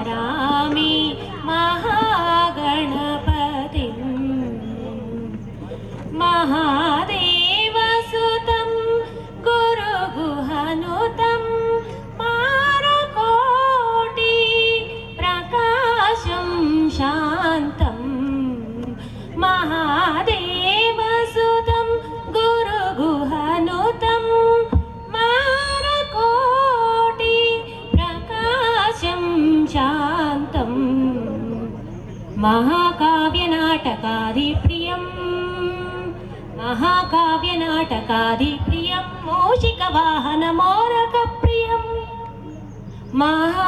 स्मरामि महागणपतिं महादेवसुतं गुरुगुहनुतं मारकोटि प्रकाशं शान्तं महादेवसुतं गुरुगुहनुतं मारकोटि प्रकाशं शान्तं महाकाव्यनाटकादिप्रियं महाकाव्यनाटकादिप्रियं मूषिकवाहनमोरकप्रियं महागणपतिं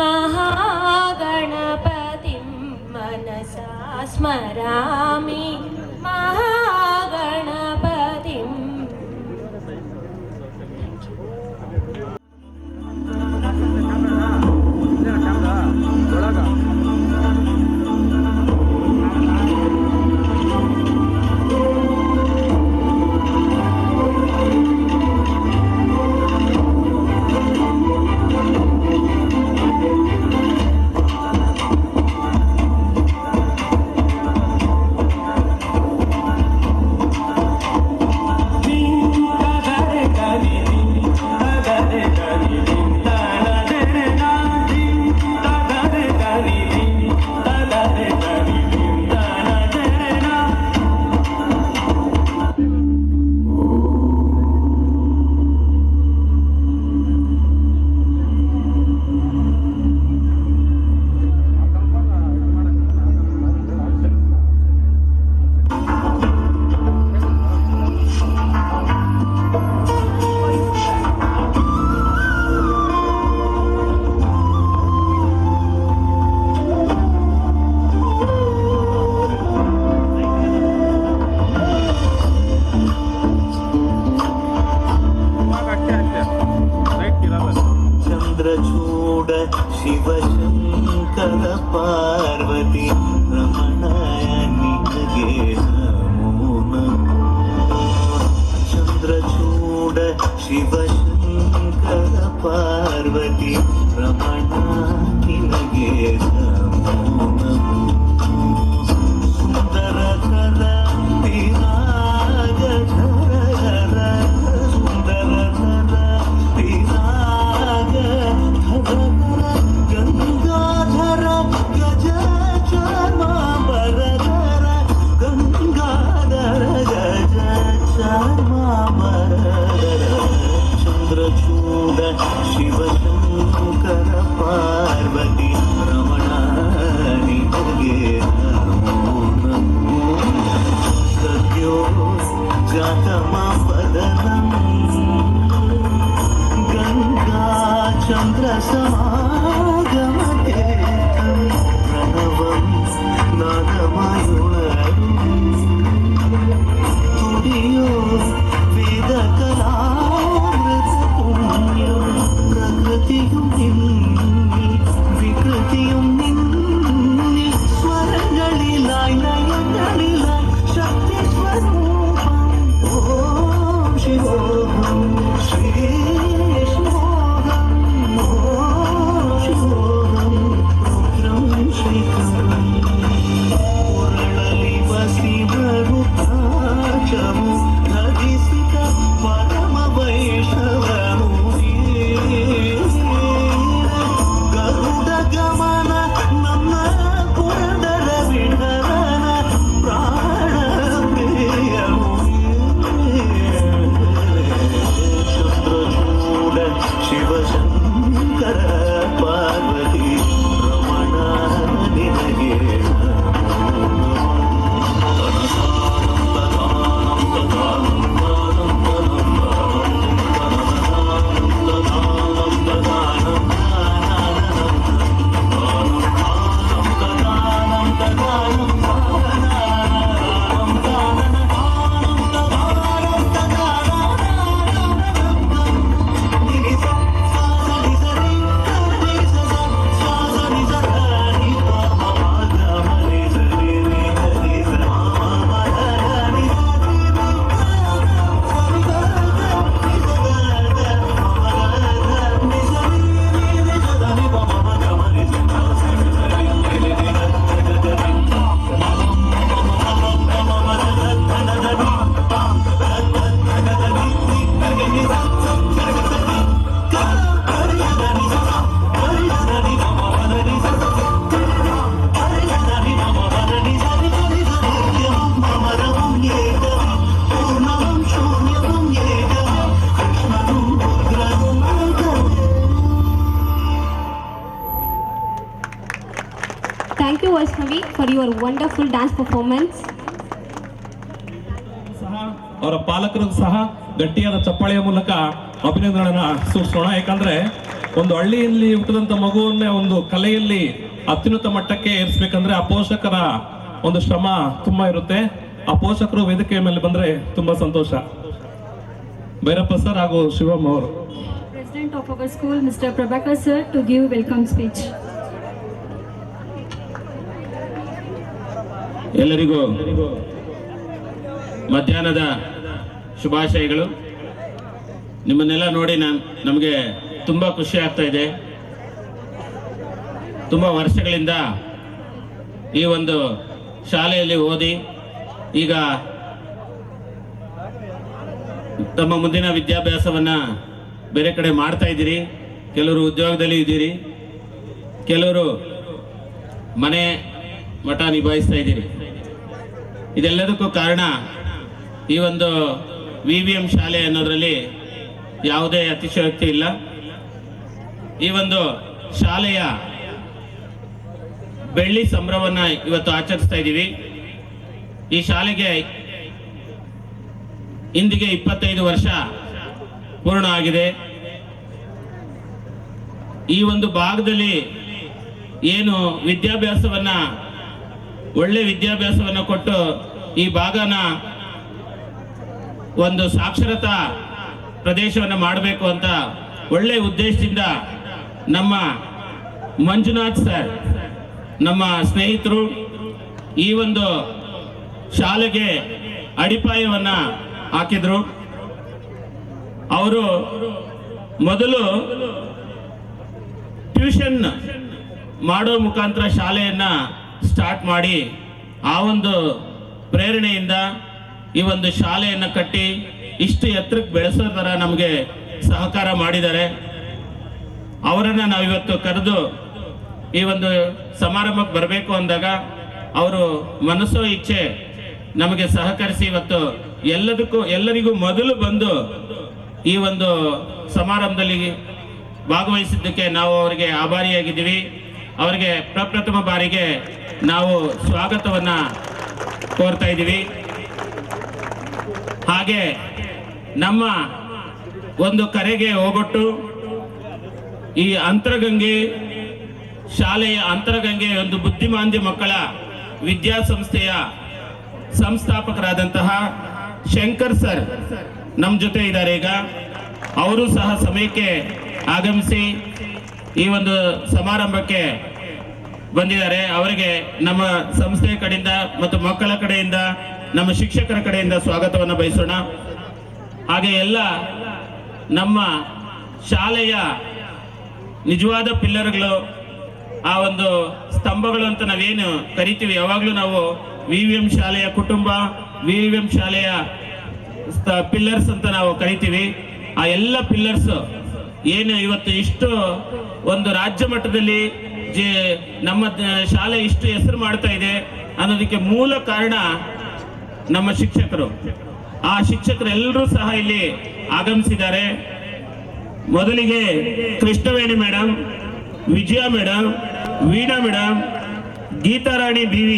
महागणपतिं मनसा स्मरामि महागणपतिं चंद्रचूड शिवशंकर पार्वती रमणाय निजगे नमो नमो चंद्रचूड शिवशंकर पार्वती रमणाय निजगे नमो नमो सुंदर कर विराग धर सुंदर कर विराग गंगाधर गज चार्मांबर गंगाधर गज चार्मांबर चंद्रचूड शिवशंकर पार्वती रमणानि निजगे नमो नमो सद्यो जातमवदनं गंगा चंद्र समागमतीर्थं प्रणवं नादमयुणरुं तुडियो वेदकलामृतपुण्यं प्रकृतियुं निन्नि विकृतियुं निन्नि स्वरங்களிലായി ലയങ്ങളിലായി ശക്തി സ്വരൂപം ഓം ശിവോഹം Shri Vaishnavi, for your wonderful dance performance. ಸಹ ಅವರ ಪಾಲಕರಿಗೂ ಸಹ ಗಟ್ಟಿಯಾದ ಚಪ್ಪಾಳೆಯ ಮೂಲಕ ಅಭಿನಂದನೆಗಳನ್ನ ಸೂಚಿಸೋಣ. ಯಾಕಂದ್ರೆ ಒಂದು ಹಳ್ಳಿಯಲ್ಲಿ ಹುಟ್ಟಿದಂತ ಮಗುವನ್ನೇ ಒಂದು ಕಲೆಯಲ್ಲಿ ಅತ್ಯುನ್ನತ ಮಟ್ಟಕ್ಕೆ ಏರಿಸಬೇಕಂದ್ರೆ ಆ ಪೋಷಕರ ಒಂದು ಶ್ರಮ ತುಂಬಾ ಇರುತ್ತೆ. ಆ ಪೋಷಕರು ವೇದಿಕೆಯ ಮೇಲೆ ಬಂದ್ರೆ ತುಂಬಾ ಸಂತೋಷ. ಭೈರಪ್ಪ ಸರ್ ಹಾಗೂ ಶಿವಮ್ಮ ಅವರು. President of our school, Mr. Prabhakar sir, to give welcome speech. ಎಲ್ಲರಿಗೂ ಮಧ್ಯಾಹ್ನದ ಶುಭಾಶಯಗಳು. ನಿಮ್ಮನ್ನೆಲ್ಲ ನೋಡಿ ನಮಗೆ ತುಂಬ ಖುಷಿ ಆಗ್ತಾ ಇದೆ. ತುಂಬ ವರ್ಷಗಳಿಂದ ಈ ಒಂದು ಶಾಲೆಯಲ್ಲಿ ಓದಿ ಈಗ ತಮ್ಮ ಮುಂದಿನ ವಿದ್ಯಾಭ್ಯಾಸವನ್ನು ಬೇರೆ ಕಡೆ ಮಾಡ್ತಾ ಇದ್ದೀರಿ. ಕೆಲವರು ಉದ್ಯೋಗದಲ್ಲಿ ಇದ್ದೀರಿ, ಕೆಲವರು ಮನೆ ಮಠ ನಿಭಾಯಿಸ್ತಾ ಇದ್ದೀರಿ. ಇದೆಲ್ಲದಕ್ಕೂ ಕಾರಣ ಈ ಒಂದು VVM ಶಾಲೆ ಅನ್ನೋದರಲ್ಲಿ ಯಾವುದೇ ಅತಿಶಯೋಕ್ತಿ ಇಲ್ಲ. ಈ ಒಂದು ಶಾಲೆಯ ಬೆಳ್ಳಿ ಸಂಭ್ರಮವನ್ನು ಇವತ್ತು ಆಚರಿಸ್ತಾ ಇದ್ದೀವಿ. ಈ ಶಾಲೆಗೆ ಇಂದಿಗೆ 25 ವರ್ಷ ಪೂರ್ಣ ಆಗಿದೆ. ಈ ಒಂದು ಭಾಗದಲ್ಲಿ ಏನು ಒಳ್ಳೆ ವಿದ್ಯಾಭ್ಯಾಸವನ್ನ ಕೊಟ್ಟು ಈ ಭಾಗನ ಒಂದು ಸಾಕ್ಷರತಾ ಪ್ರದೇಶವನ್ನು ಮಾಡಬೇಕು ಅಂತ ಒಳ್ಳೆ ಉದ್ದೇಶದಿಂದ ನಮ್ಮ ಮಂಜುನಾಥ್ ಸರ್, ನಮ್ಮ ಸ್ನೇಹಿತರು, ಈ ಒಂದು ಶಾಲೆಗೆ ಅಡಿಪಾಯವನ್ನ ಹಾಕಿದ್ರು. ಅವರು ಮೊದಲು ಟ್ಯೂಷನ್ ಮಾಡೋ ಮುಖಾಂತರ ಶಾಲೆಯನ್ನ ಸ್ಟಾರ್ಟ್ ಮಾಡಿ ಆ ಒಂದು ಪ್ರೇರಣೆಯಿಂದ ಈ ಒಂದು ಶಾಲೆಯನ್ನು ಕಟ್ಟಿ ಇಷ್ಟು ಎತ್ತರಕ್ಕೆ ಬೆಳೆಸೋ ಥರ ನಮಗೆ ಸಹಕಾರ ಮಾಡಿದ್ದಾರೆ. ಅವರನ್ನು ನಾವಿವತ್ತು ಕರೆದು ಈ ಒಂದು ಸಮಾರಂಭಕ್ಕೆ ಬರಬೇಕು ಅಂದಾಗ ಅವರು ಮನಸ್ಸೋ ಇಚ್ಛೆ ನಮಗೆ ಸಹಕರಿಸಿ ಇವತ್ತು ಎಲ್ಲರಿಗೂ ಮೊದಲು ಬಂದು ಈ ಒಂದು ಸಮಾರಂಭದಲ್ಲಿ ಭಾಗವಹಿಸಿದ್ದಕ್ಕೆ ನಾವು ಅವರಿಗೆ ಆಭಾರಿಯಾಗಿದ್ದೀವಿ. ಅವರಿಗೆ ಪ್ರಪ್ರಥಮ ಬಾರಿಗೆ ನಾವು ಸ್ವಾಗತವನ್ನ ಕೋರ್ತಾ ಇದ್ದೀವಿ. ಹಾಗೆ ನಮ್ಮ ಒಂದು ಕರೆಗೆ ಹೋಗೊಟ್ಟು ಈ ಅಂತರಗಂಗೆ ಶಾಲೆಯ ಅಂತರಗಂಗೆ ಒಂದು ಬುದ್ಧಿಮಾಂದ್ಯ ಮಕ್ಕಳ ವಿದ್ಯಾಸಂಸ್ಥೆಯ ಸಂಸ್ಥಾಪಕರಾದಂತಹ ಶಂಕರ್ ಸರ್ ನಮ್ಮ ಜೊತೆ ಇದ್ದಾರೆ. ಈಗ ಅವರು ಸಹ ಸಮಯಕ್ಕೆ ಆಗಮಿಸಿ ಈ ಒಂದು ಸಮಾರಂಭಕ್ಕೆ ಬಂದಿದ್ದಾರೆ. ಅವರಿಗೆ ನಮ್ಮ ಸಂಸ್ಥೆಯ ಕಡೆಯಿಂದ ಮತ್ತು ಮಕ್ಕಳ ಕಡೆಯಿಂದ, ನಮ್ಮ ಶಿಕ್ಷಕರ ಕಡೆಯಿಂದ ಸ್ವಾಗತವನ್ನು ಬಯಸೋಣ. ಹಾಗೆ ಎಲ್ಲ ನಮ್ಮ ಶಾಲೆಯ ನಿಜವಾದ ಪಿಲ್ಲರ್ಗಳು, ಆ ಒಂದು ಸ್ತಂಭಗಳು ಅಂತ ನಾವೇನು ಕರಿತೀವಿ, ಯಾವಾಗಲೂ ನಾವು VVM ಶಾಲೆಯ ಕುಟುಂಬ, VVM ಶಾಲೆಯ ಪಿಲ್ಲರ್ಸ್ ಅಂತ ನಾವು ಕರಿತೀವಿ. ಆ ಎಲ್ಲ ಪಿಲ್ಲರ್ಸ್ ಏನು ಇವತ್ತು ಇಷ್ಟು ಒಂದು ರಾಜ್ಯ ಮಟ್ಟದಲ್ಲಿ ನಮ್ಮ ಶಾಲೆ ಇಷ್ಟು ಹೆಸರು ಮಾಡ್ತಾ ಇದೆ ಅನ್ನೋದಕ್ಕೆ ಮೂಲ ಕಾರಣ ನಮ್ಮ ಶಿಕ್ಷಕರು. ಆ ಶಿಕ್ಷಕರೆಲ್ಲರೂ ಸಹ ಇಲ್ಲಿ ಆಗಮಿಸಿದ್ದಾರೆ. ಮೊದಲಿಗೆ ಕೃಷ್ಣವೇಣಿ ಮೇಡಮ್, ವಿಜಯ ಮೇಡಮ್, ವೀಣಾ ಮೇಡಮ್, ಗೀತಾರಾಣಿ BV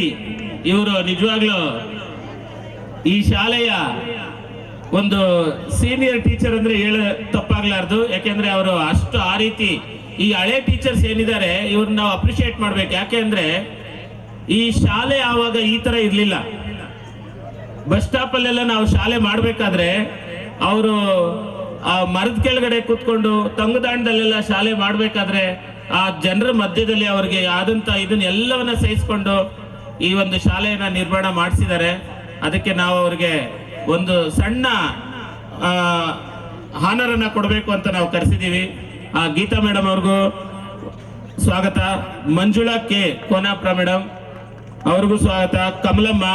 ಇವರು ನಿಜವಾಗ್ಲೂ ಈ ಶಾಲೆಯ ಒಂದು ಸೀನಿಯರ್ ಟೀಚರ್ ಅಂದ್ರೆ ತಪ್ಪಾಗ್ಲಾರ್ದು. ಯಾಕೆಂದ್ರೆ ಅವರು ಅಷ್ಟು ಆ ರೀತಿ ಈ ಹಳೆ ಟೀಚರ್ಸ್ ಏನಿದ್ದಾರೆ ಇವ್ರನ್ನ ನಾವು ಅಪ್ರಿಶಿಯೇಟ್ ಮಾಡ್ಬೇಕು. ಯಾಕೆಂದ್ರೆ ಈ ಶಾಲೆ ಆವಾಗ ಈ ತರ ಇರ್ಲಿಲ್ಲ. ಬಸ್ ಸ್ಟಾಪ್ ಅಲ್ಲೆಲ್ಲ ನಾವು ಶಾಲೆ ಮಾಡ್ಬೇಕಾದ್ರೆ ಅವರು ಆ ಮರದ ಕೆಳಗಡೆ ಕೂತ್ಕೊಂಡು ತಂಗುದಾಣದಲ್ಲೆಲ್ಲ ಶಾಲೆ ಮಾಡ್ಬೇಕಾದ್ರೆ ಆ ಜನರ ಮಧ್ಯದಲ್ಲಿ ಅವ್ರಿಗೆ ಆದಂತ ಇದನ್ನೆಲ್ಲವನ್ನ ಸಹಿಸ್ಕೊಂಡು ಈ ಒಂದು ಶಾಲೆಯನ್ನ ನಿರ್ಮಾಣ ಮಾಡಿಸಿದ್ದಾರೆ. ಅದಕ್ಕೆ ನಾವು ಅವ್ರಿಗೆ ಒಂದು ಸಣ್ಣ ಹಾನರನ್ನ ಕೊಡಬೇಕು ಅಂತ ನಾವು ಕರೆಸಿದ್ದೀವಿ. ಆ ಗೀತಾ ಮೇಡಮ್ ಅವ್ರಿಗೂ ಸ್ವಾಗತ, ಮಂಜುಳಾ ಕೆ ಕೋನಾಪ್ರ ಮೇಡಮ್ ಅವ್ರಿಗೂ ಸ್ವಾಗತ, Kamalamma,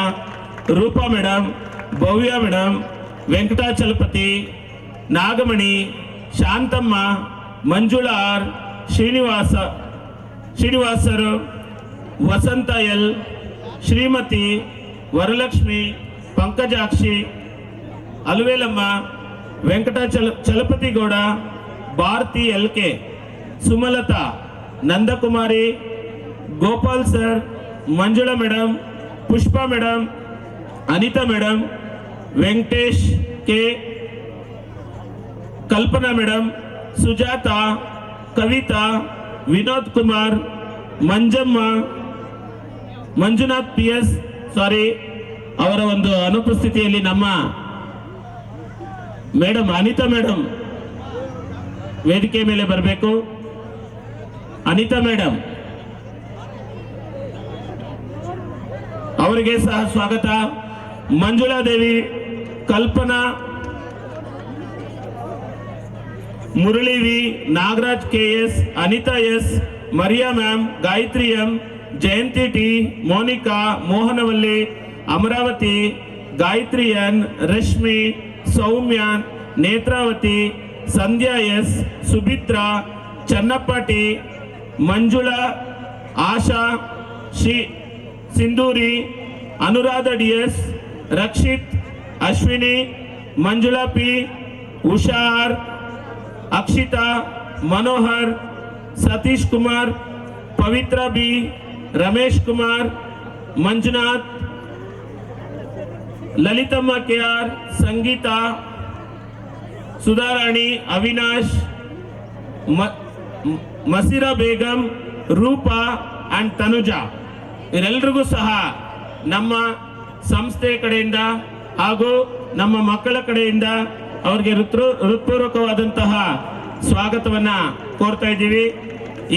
Roopa madam, Bhavya madam, Venkatachalapathi, Nagamani, Shanthamma, Manjula R, ಶ್ರೀನಿವಾಸರು, Vasantha L, Shrimathi, Varalakshmi, Pankajakshi, Aluvelamma, Chalapathi Gowda, Bharathi LK, Sumalatha, Nandakumari, Gopal sir, Manjula madam, Pushpa madam, Anitha madam, Venkatesh K, Kalpana madam, Sujatha, Kavitha, Vinod Kumar, Manjamma, Manjunath P S, sorry ಅವರ ಒಂದು ಅನುಪಸ್ಥಿತಿಯಲ್ಲಿ ನಮ್ಮ ಮೇಡಮ್ ಅನಿತಾ ಮೇಡಮ್ ವೇದಿಕೆ ಮೇಲೆ ಬರಬೇಕು. ಅನಿತಾ ಮೇಡಮ್ ಅವರಿಗೆ ಸಹ ಸ್ವಾಗತ. Manjula Devi, Kalpana, Murali V, Nagaraj K S, Anitha S, Maria ma'am, Gayathri M, Jayanthi T, Monika, Mohanavalli, Amaravathi, Gayathri N, Rashmi, Soumya, Nethravathi, Sandhya S, Subhitra, Channappa T, Manjula, Asha, Sindhuri, Anuradha D S, Rakshith, Ashwini, Manjula P, Ushar, Akshitha, Manohar, Satish Kumar, Pavithra B, Ramesh Kumar, Manjunath, Lalithamma K R, Sangeetha, Sudharani, Avinash, Masira Begum, Roopa and Tanuja, ಇವರೆಲ್ಲರಿಗೂ ಸಹ ನಮ್ಮ ಸಂಸ್ಥೆ ಕಡೆಯಿಂದ ಹಾಗೂ ನಮ್ಮ ಮಕ್ಕಳ ಕಡೆಯಿಂದ ಅವರಿಗೆ ಹೃತ್ಪೂರ್ವಕವಾದಂತಹ ಸ್ವಾಗತವನ್ನ ಕೋರ್ತಾ ಇದ್ದೀವಿ.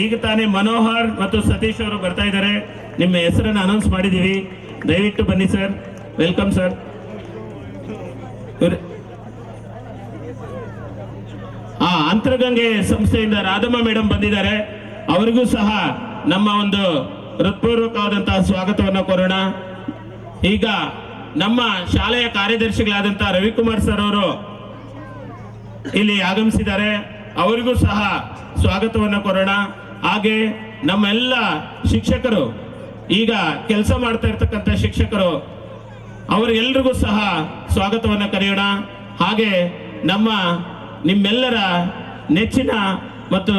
ಈಗ ತಾನೇ ಮನೋಹರ್ ಮತ್ತು ಸತೀಶ್ ಅವರು ಬರ್ತಾ ಇದ್ದಾರೆ. ನಿಮ್ಮ ಹೆಸರನ್ನು ಅನೌನ್ಸ್ ಮಾಡಿದ್ದೀವಿ, ದಯವಿಟ್ಟು ಬನ್ನಿ ಸರ್. Welcome sir. ಅಂತರಗಂಗೆ ಸಂಸ್ಥೆಯಿಂದ ರಾಧಮ್ಮ ಮೇಡಮ್ ಬಂದಿದ್ದಾರೆ. ಅವರಿಗೂ ಸಹ ನಮ್ಮ ಒಂದು ಹೃತ್ಪೂರ್ವಕವಾದಂತಹ ಸ್ವಾಗತವನ್ನು ಕೋರೋಣ. ಈಗ ನಮ್ಮ ಶಾಲೆಯ ಕಾರ್ಯದರ್ಶಿಗಳಾದಂತಹ ರವಿಕುಮಾರ್ ಸರ್ ಅವರು ಇಲ್ಲಿ ಆಗಮಿಸಿದ್ದಾರೆ. ಅವರಿಗೂ ಸಹ ಸ್ವಾಗತವನ್ನು ಕೋರೋಣ. ಹಾಗೆ ನಮ್ಮೆಲ್ಲ ಶಿಕ್ಷಕರು, ಈಗ ಕೆಲಸ ಮಾಡ್ತಾ ಇರ್ತಕ್ಕಂಥ ಶಿಕ್ಷಕರು, ಅವರೆಲ್ಲರಿಗೂ ಸಹ ಸ್ವಾಗತವನ್ನು ಕರೆಯೋಣ. ಹಾಗೆ ನಿಮ್ಮೆಲ್ಲರ ನೆಚ್ಚಿನ ಮತ್ತು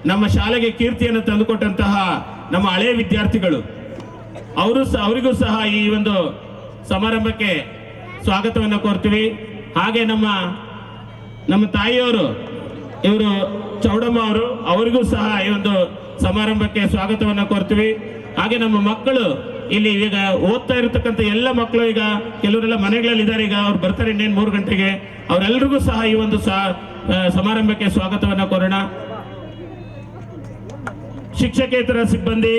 ನಮ್ಮ ಶಾಲೆಗೆ ಕೀರ್ತಿಯನ್ನು ತಂದುಕೊಟ್ಟಂತಹ ನಮ್ಮ ಹಳೆಯ ವಿದ್ಯಾರ್ಥಿಗಳು, ಅವರಿಗೂ ಸಹ ಈ ಒಂದು ಸಮಾರಂಭಕ್ಕೆ ಸ್ವಾಗತವನ್ನು ಕೋರ್ತೀವಿ. ಹಾಗೆ ನಮ್ಮ ತಾಯಿಯವರು, ಇವರು ಚೌಡಮ್ಮ ಅವರು, ಅವರಿಗೂ ಸಹ ಈ ಒಂದು ಸಮಾರಂಭಕ್ಕೆ ಸ್ವಾಗತವನ್ನು ಕೋರ್ತೀವಿ. ಹಾಗೆ ನಮ್ಮ ಮಕ್ಕಳು ಇಲ್ಲಿ ಈಗ ಓದ್ತಾ ಇರತಕ್ಕಂಥ ಎಲ್ಲ ಮಕ್ಕಳು, ಈಗ ಕೆಲವರೆಲ್ಲ ಮನೆಗಳಲ್ಲಿ ಇದ್ದಾರೆ, ಈಗ ಅವ್ರು ಬರ್ತಾರೆ ಇನ್ನೇನು 3 ಗಂಟೆಗೆ. ಅವರೆಲ್ಲರಿಗೂ ಸಹ ಈ ಒಂದು ಸಮಾರಂಭಕ್ಕೆ ಸ್ವಾಗತವನ್ನು ಕೋರೋಣ. ಶಿಕ್ಷಕೇತರ ಸಿಬ್ಬಂದಿ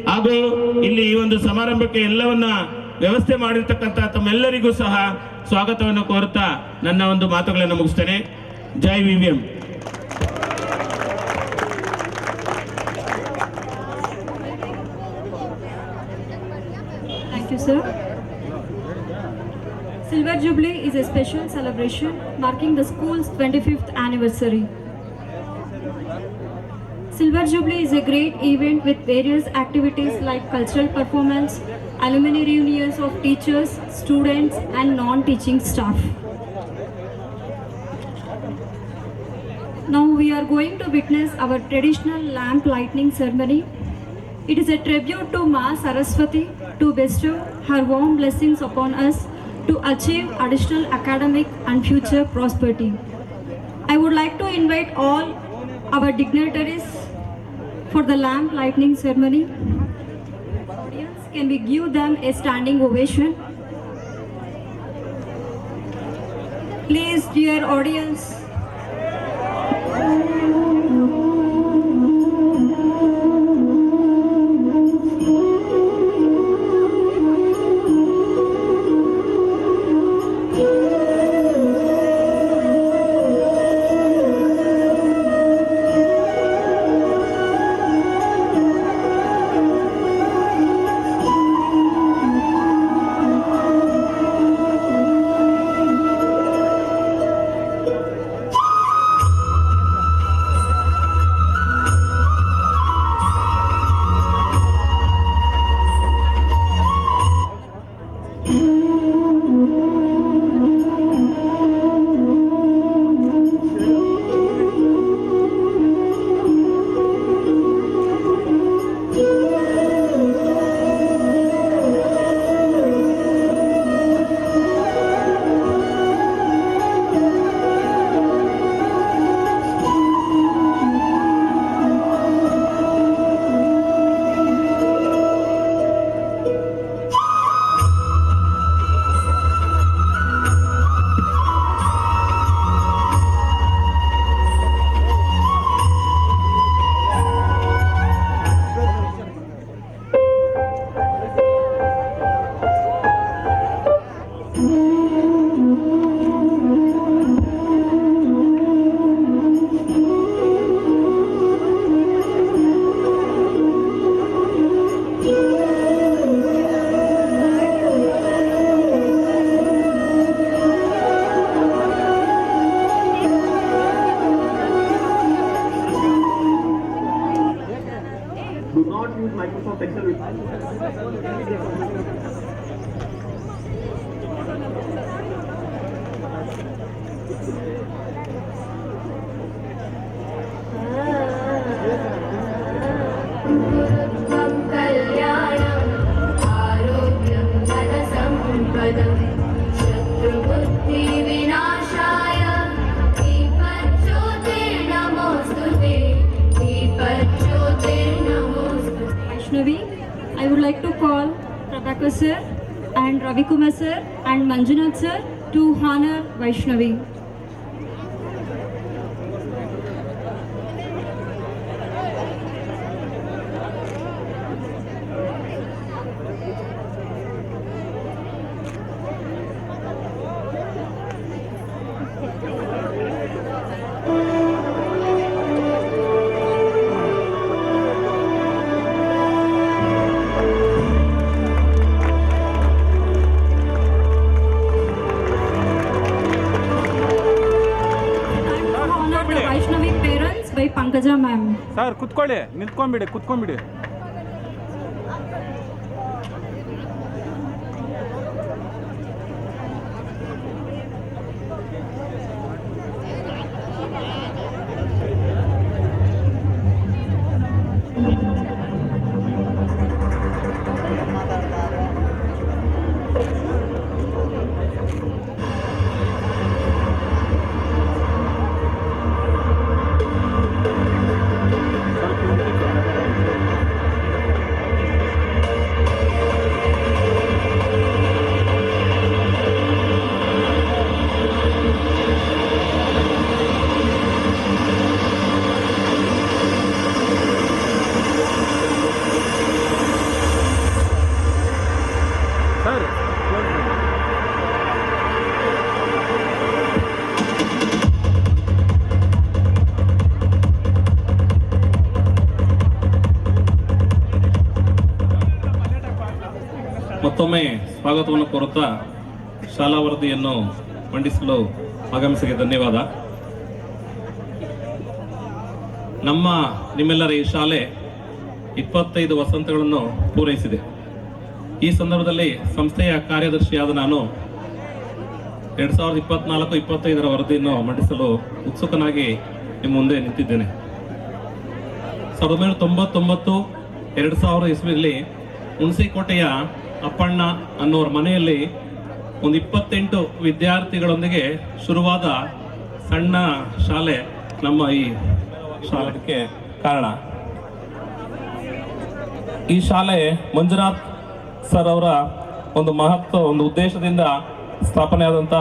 ಹಾಗೂ ಇಲ್ಲಿ ಈ ಒಂದು ಸಮಾರಂಭಕ್ಕೆ ಎಲ್ಲವನ್ನ ವ್ಯವಸ್ಥೆ ಮಾಡಿರ್ತಕ್ಕಂಥ ತಮ್ಮೆಲ್ಲರಿಗೂ ಸಹ ಸ್ವಾಗತವನ್ನು ಕೋರುತ್ತಾ ನನ್ನ ಒಂದು ಮಾತುಗಳನ್ನು ಮುಗಿಸ್ತೇನೆ. ಜೈ ವಿವಿಎಂ. Thank you, sir. Silver Jubilee is a special celebration marking the school's 25th anniversary. Silver Jubilee is a great event with various activities like cultural performance, alumni reunions of teachers, students and non-teaching staff. Now we are going to witness our traditional lamp lighting ceremony. It is a tribute to Ma Saraswati to bestow her warm blessings upon us to achieve additional academic and future prosperity. I would like to invite all our dignitaries for the lamp lighting ceremony. Audience, can we give them a standing ovation? Please, dear audience. कल्याणम् आरोग्यं धनसम्पदम् शत्रुबुद्धिविनाशाय दीपज्योतिर्नमोऽस्तुते दीपज्योतिर्नमोऽस्तुते. Vaishnavi, I would like to call Prabhakar sir and Ravi Kumar sir and Manjunath sir to honor Vaishnavi. Vaishnavi parents by Pankaja ma'am. Sir ಕುತ್ಕೊಳ್ಳಿ, ಕುತ್ಕೊಂಡ್ಬಿಡಿ. Sir ಮತ್ತೊಮ್ಮೆ ಸ್ವಾಗತವನ್ನು ಕೋರುತ್ತಾ ಶಾಲಾ ವರದಿಯನ್ನು ಮಂಡಿಸಲು ಆಗಮಿಸಿಗೆ ಧನ್ಯವಾದ. ನಿಮ್ಮೆಲ್ಲರ ಈ ಶಾಲೆ 25 ವಸಂತಗಳನ್ನು ಪೂರೈಸಿದೆ. ಈ ಸಂದರ್ಭದಲ್ಲಿ ಸಂಸ್ಥೆಯ ಕಾರ್ಯದರ್ಶಿಯಾದ ನಾನು 2024-25 ವರದಿಯನ್ನು ಮಂಡಿಸಲು ಉತ್ಸುಕನಾಗಿ ನಿಮ್ಮ ಮುಂದೆ ನಿಂತಿದ್ದೇನೆ. 1999-2000 ಇಸ್ವಿಯಲ್ಲಿ ಹುಣಸಿಕೋಟೆಯ ಅಪ್ಪಣ್ಣ ಅನ್ನೋರ ಮನೆಯಲ್ಲಿ ಒಂದು 28 ವಿದ್ಯಾರ್ಥಿಗಳೊಂದಿಗೆ ಶುರುವಾದ ಸಣ್ಣ ಶಾಲೆ ನಮ್ಮ ಈ ಶಾಲೆಗೆ ಕಾರಣ. ಈ ಶಾಲೆ ಮಂಜುನಾಥ್ ಸರ್ ಅವರ ಒಂದು ಉದ್ದೇಶದಿಂದ ಸ್ಥಾಪನೆ ಆದಂಥ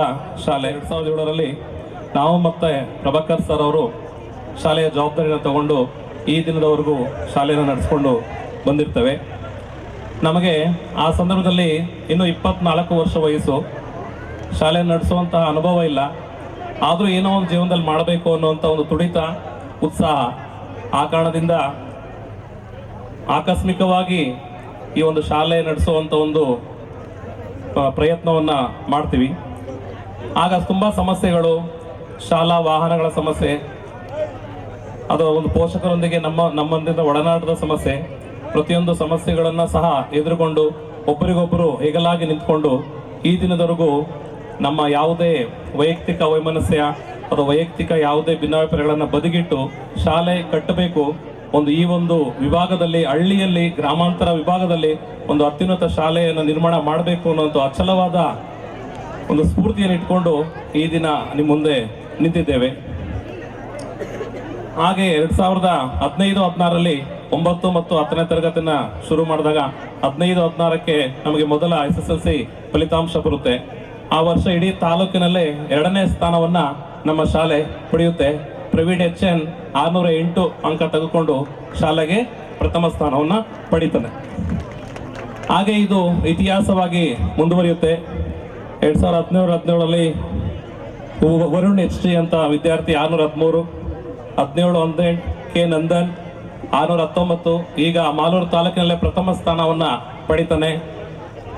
ಶಾಲೆ. 2007ರಲ್ಲಿ ನಾವು ಮತ್ತು ಪ್ರಭಾಕರ್ ಸರ್ ಅವರು ಶಾಲೆಯ ಜವಾಬ್ದಾರಿಯನ್ನು ತಗೊಂಡು ಈ ದಿನದವರೆಗೂ ಶಾಲೆಯನ್ನು ನಡೆಸ್ಕೊಂಡು ಬಂದಿರ್ತೇವೆ. ನಮಗೆ ಆ ಸಂದರ್ಭದಲ್ಲಿ ಇನ್ನೂ 24 ವರ್ಷ ವಯಸ್ಸು, ಶಾಲೆ ನಡೆಸುವಂತಹ ಅನುಭವ ಇಲ್ಲ. ಆದರೂ ಏನೋ ಒಂದು ಜೀವನದಲ್ಲಿ ಮಾಡಬೇಕು ಅನ್ನುವಂಥ ಒಂದು ತುಡಿತ, ಉತ್ಸಾಹ. ಆ ಕಾರಣದಿಂದ ಆಕಸ್ಮಿಕವಾಗಿ ಈ ಒಂದು ಶಾಲೆ ನಡೆಸುವಂಥ ಒಂದು ಪ್ರಯತ್ನವನ್ನು ಮಾಡ್ತೀವಿ. ಆಗ ತುಂಬ ಸಮಸ್ಯೆಗಳು, ಶಾಲಾ ವಾಹನಗಳ ಸಮಸ್ಯೆ, ಅದು ಒಂದು ಪೋಷಕರೊಂದಿಗೆ ನಮ್ಮೊಂದಿಗೆ ಒಡನಾಟದ ಸಮಸ್ಯೆ, ಪ್ರತಿಯೊಂದು ಸಮಸ್ಯೆಗಳನ್ನು ಸಹ ಎದುರುಕೊಂಡು ಒಬ್ಬರಿಗೊಬ್ಬರು ಹೆಗಲಾಗಿ ನಿಂತ್ಕೊಂಡು ಈ ದಿನದವರೆಗೂ ನಮ್ಮ ಯಾವುದೇ ವೈಯಕ್ತಿಕ ವೈಮನಸ್ಯ ಅಥವಾ ವೈಯಕ್ತಿಕ ಯಾವುದೇ ಭಿನ್ನಾಭಿಪ್ರಾಯಗಳನ್ನು ಬದಿಗಿಟ್ಟು ಶಾಲೆ ಕಟ್ಟಬೇಕು, ಈ ಒಂದು ವಿಭಾಗದಲ್ಲಿ, ಹಳ್ಳಿಯಲ್ಲಿ, ಗ್ರಾಮಾಂತರ ವಿಭಾಗದಲ್ಲಿ ಒಂದು ಅತ್ಯುನ್ನತ ಶಾಲೆಯನ್ನು ನಿರ್ಮಾಣ ಮಾಡಬೇಕು ಅನ್ನೋಂಥ ಅಚಲವಾದ ಒಂದು ಸ್ಫೂರ್ತಿಯನ್ನು ಇಟ್ಕೊಂಡು ಈ ದಿನ ನಿಮ್ಮ ಮುಂದೆ ನಿಂತಿದ್ದೇವೆ. ಹಾಗೆ 2015-16ರಲ್ಲಿ 9 ಮತ್ತು 10ನೇ ತರಗತಿನ ಶುರು ಮಾಡಿದಾಗ 15-16ಕ್ಕೆ ನಮಗೆ ಮೊದಲ SSLC ಫಲಿತಾಂಶ ಬರುತ್ತೆ. ಆ ವರ್ಷ ಇಡೀ ತಾಲೂಕಿನಲ್ಲೇ 2ನೇ ಸ್ಥಾನವನ್ನು ನಮ್ಮ ಶಾಲೆ ಪಡೆಯುತ್ತೆ. ಪ್ರವೀಣ್ HN 608 ಅಂಕ ತೆಗೆದುಕೊಂಡು ಶಾಲೆಗೆ ಪ್ರಥಮ ಸ್ಥಾನವನ್ನು ಪಡೀತಾನೆ. ಹಾಗೆ ಇದು ಇತಿಹಾಸವಾಗಿ ಮುಂದುವರಿಯುತ್ತೆ. 2017-18ರಲ್ಲಿ ವರುಣ್ HT ಅಂತ ವಿದ್ಯಾರ್ಥಿ 613, 17-18 K ನಂದನ್ 619, ಈಗ ಮಾಲೂರು ತಾಲೂಕಿನಲ್ಲೇ ಪ್ರಥಮ ಸ್ಥಾನವನ್ನು ಪಡಿತಾನೆ.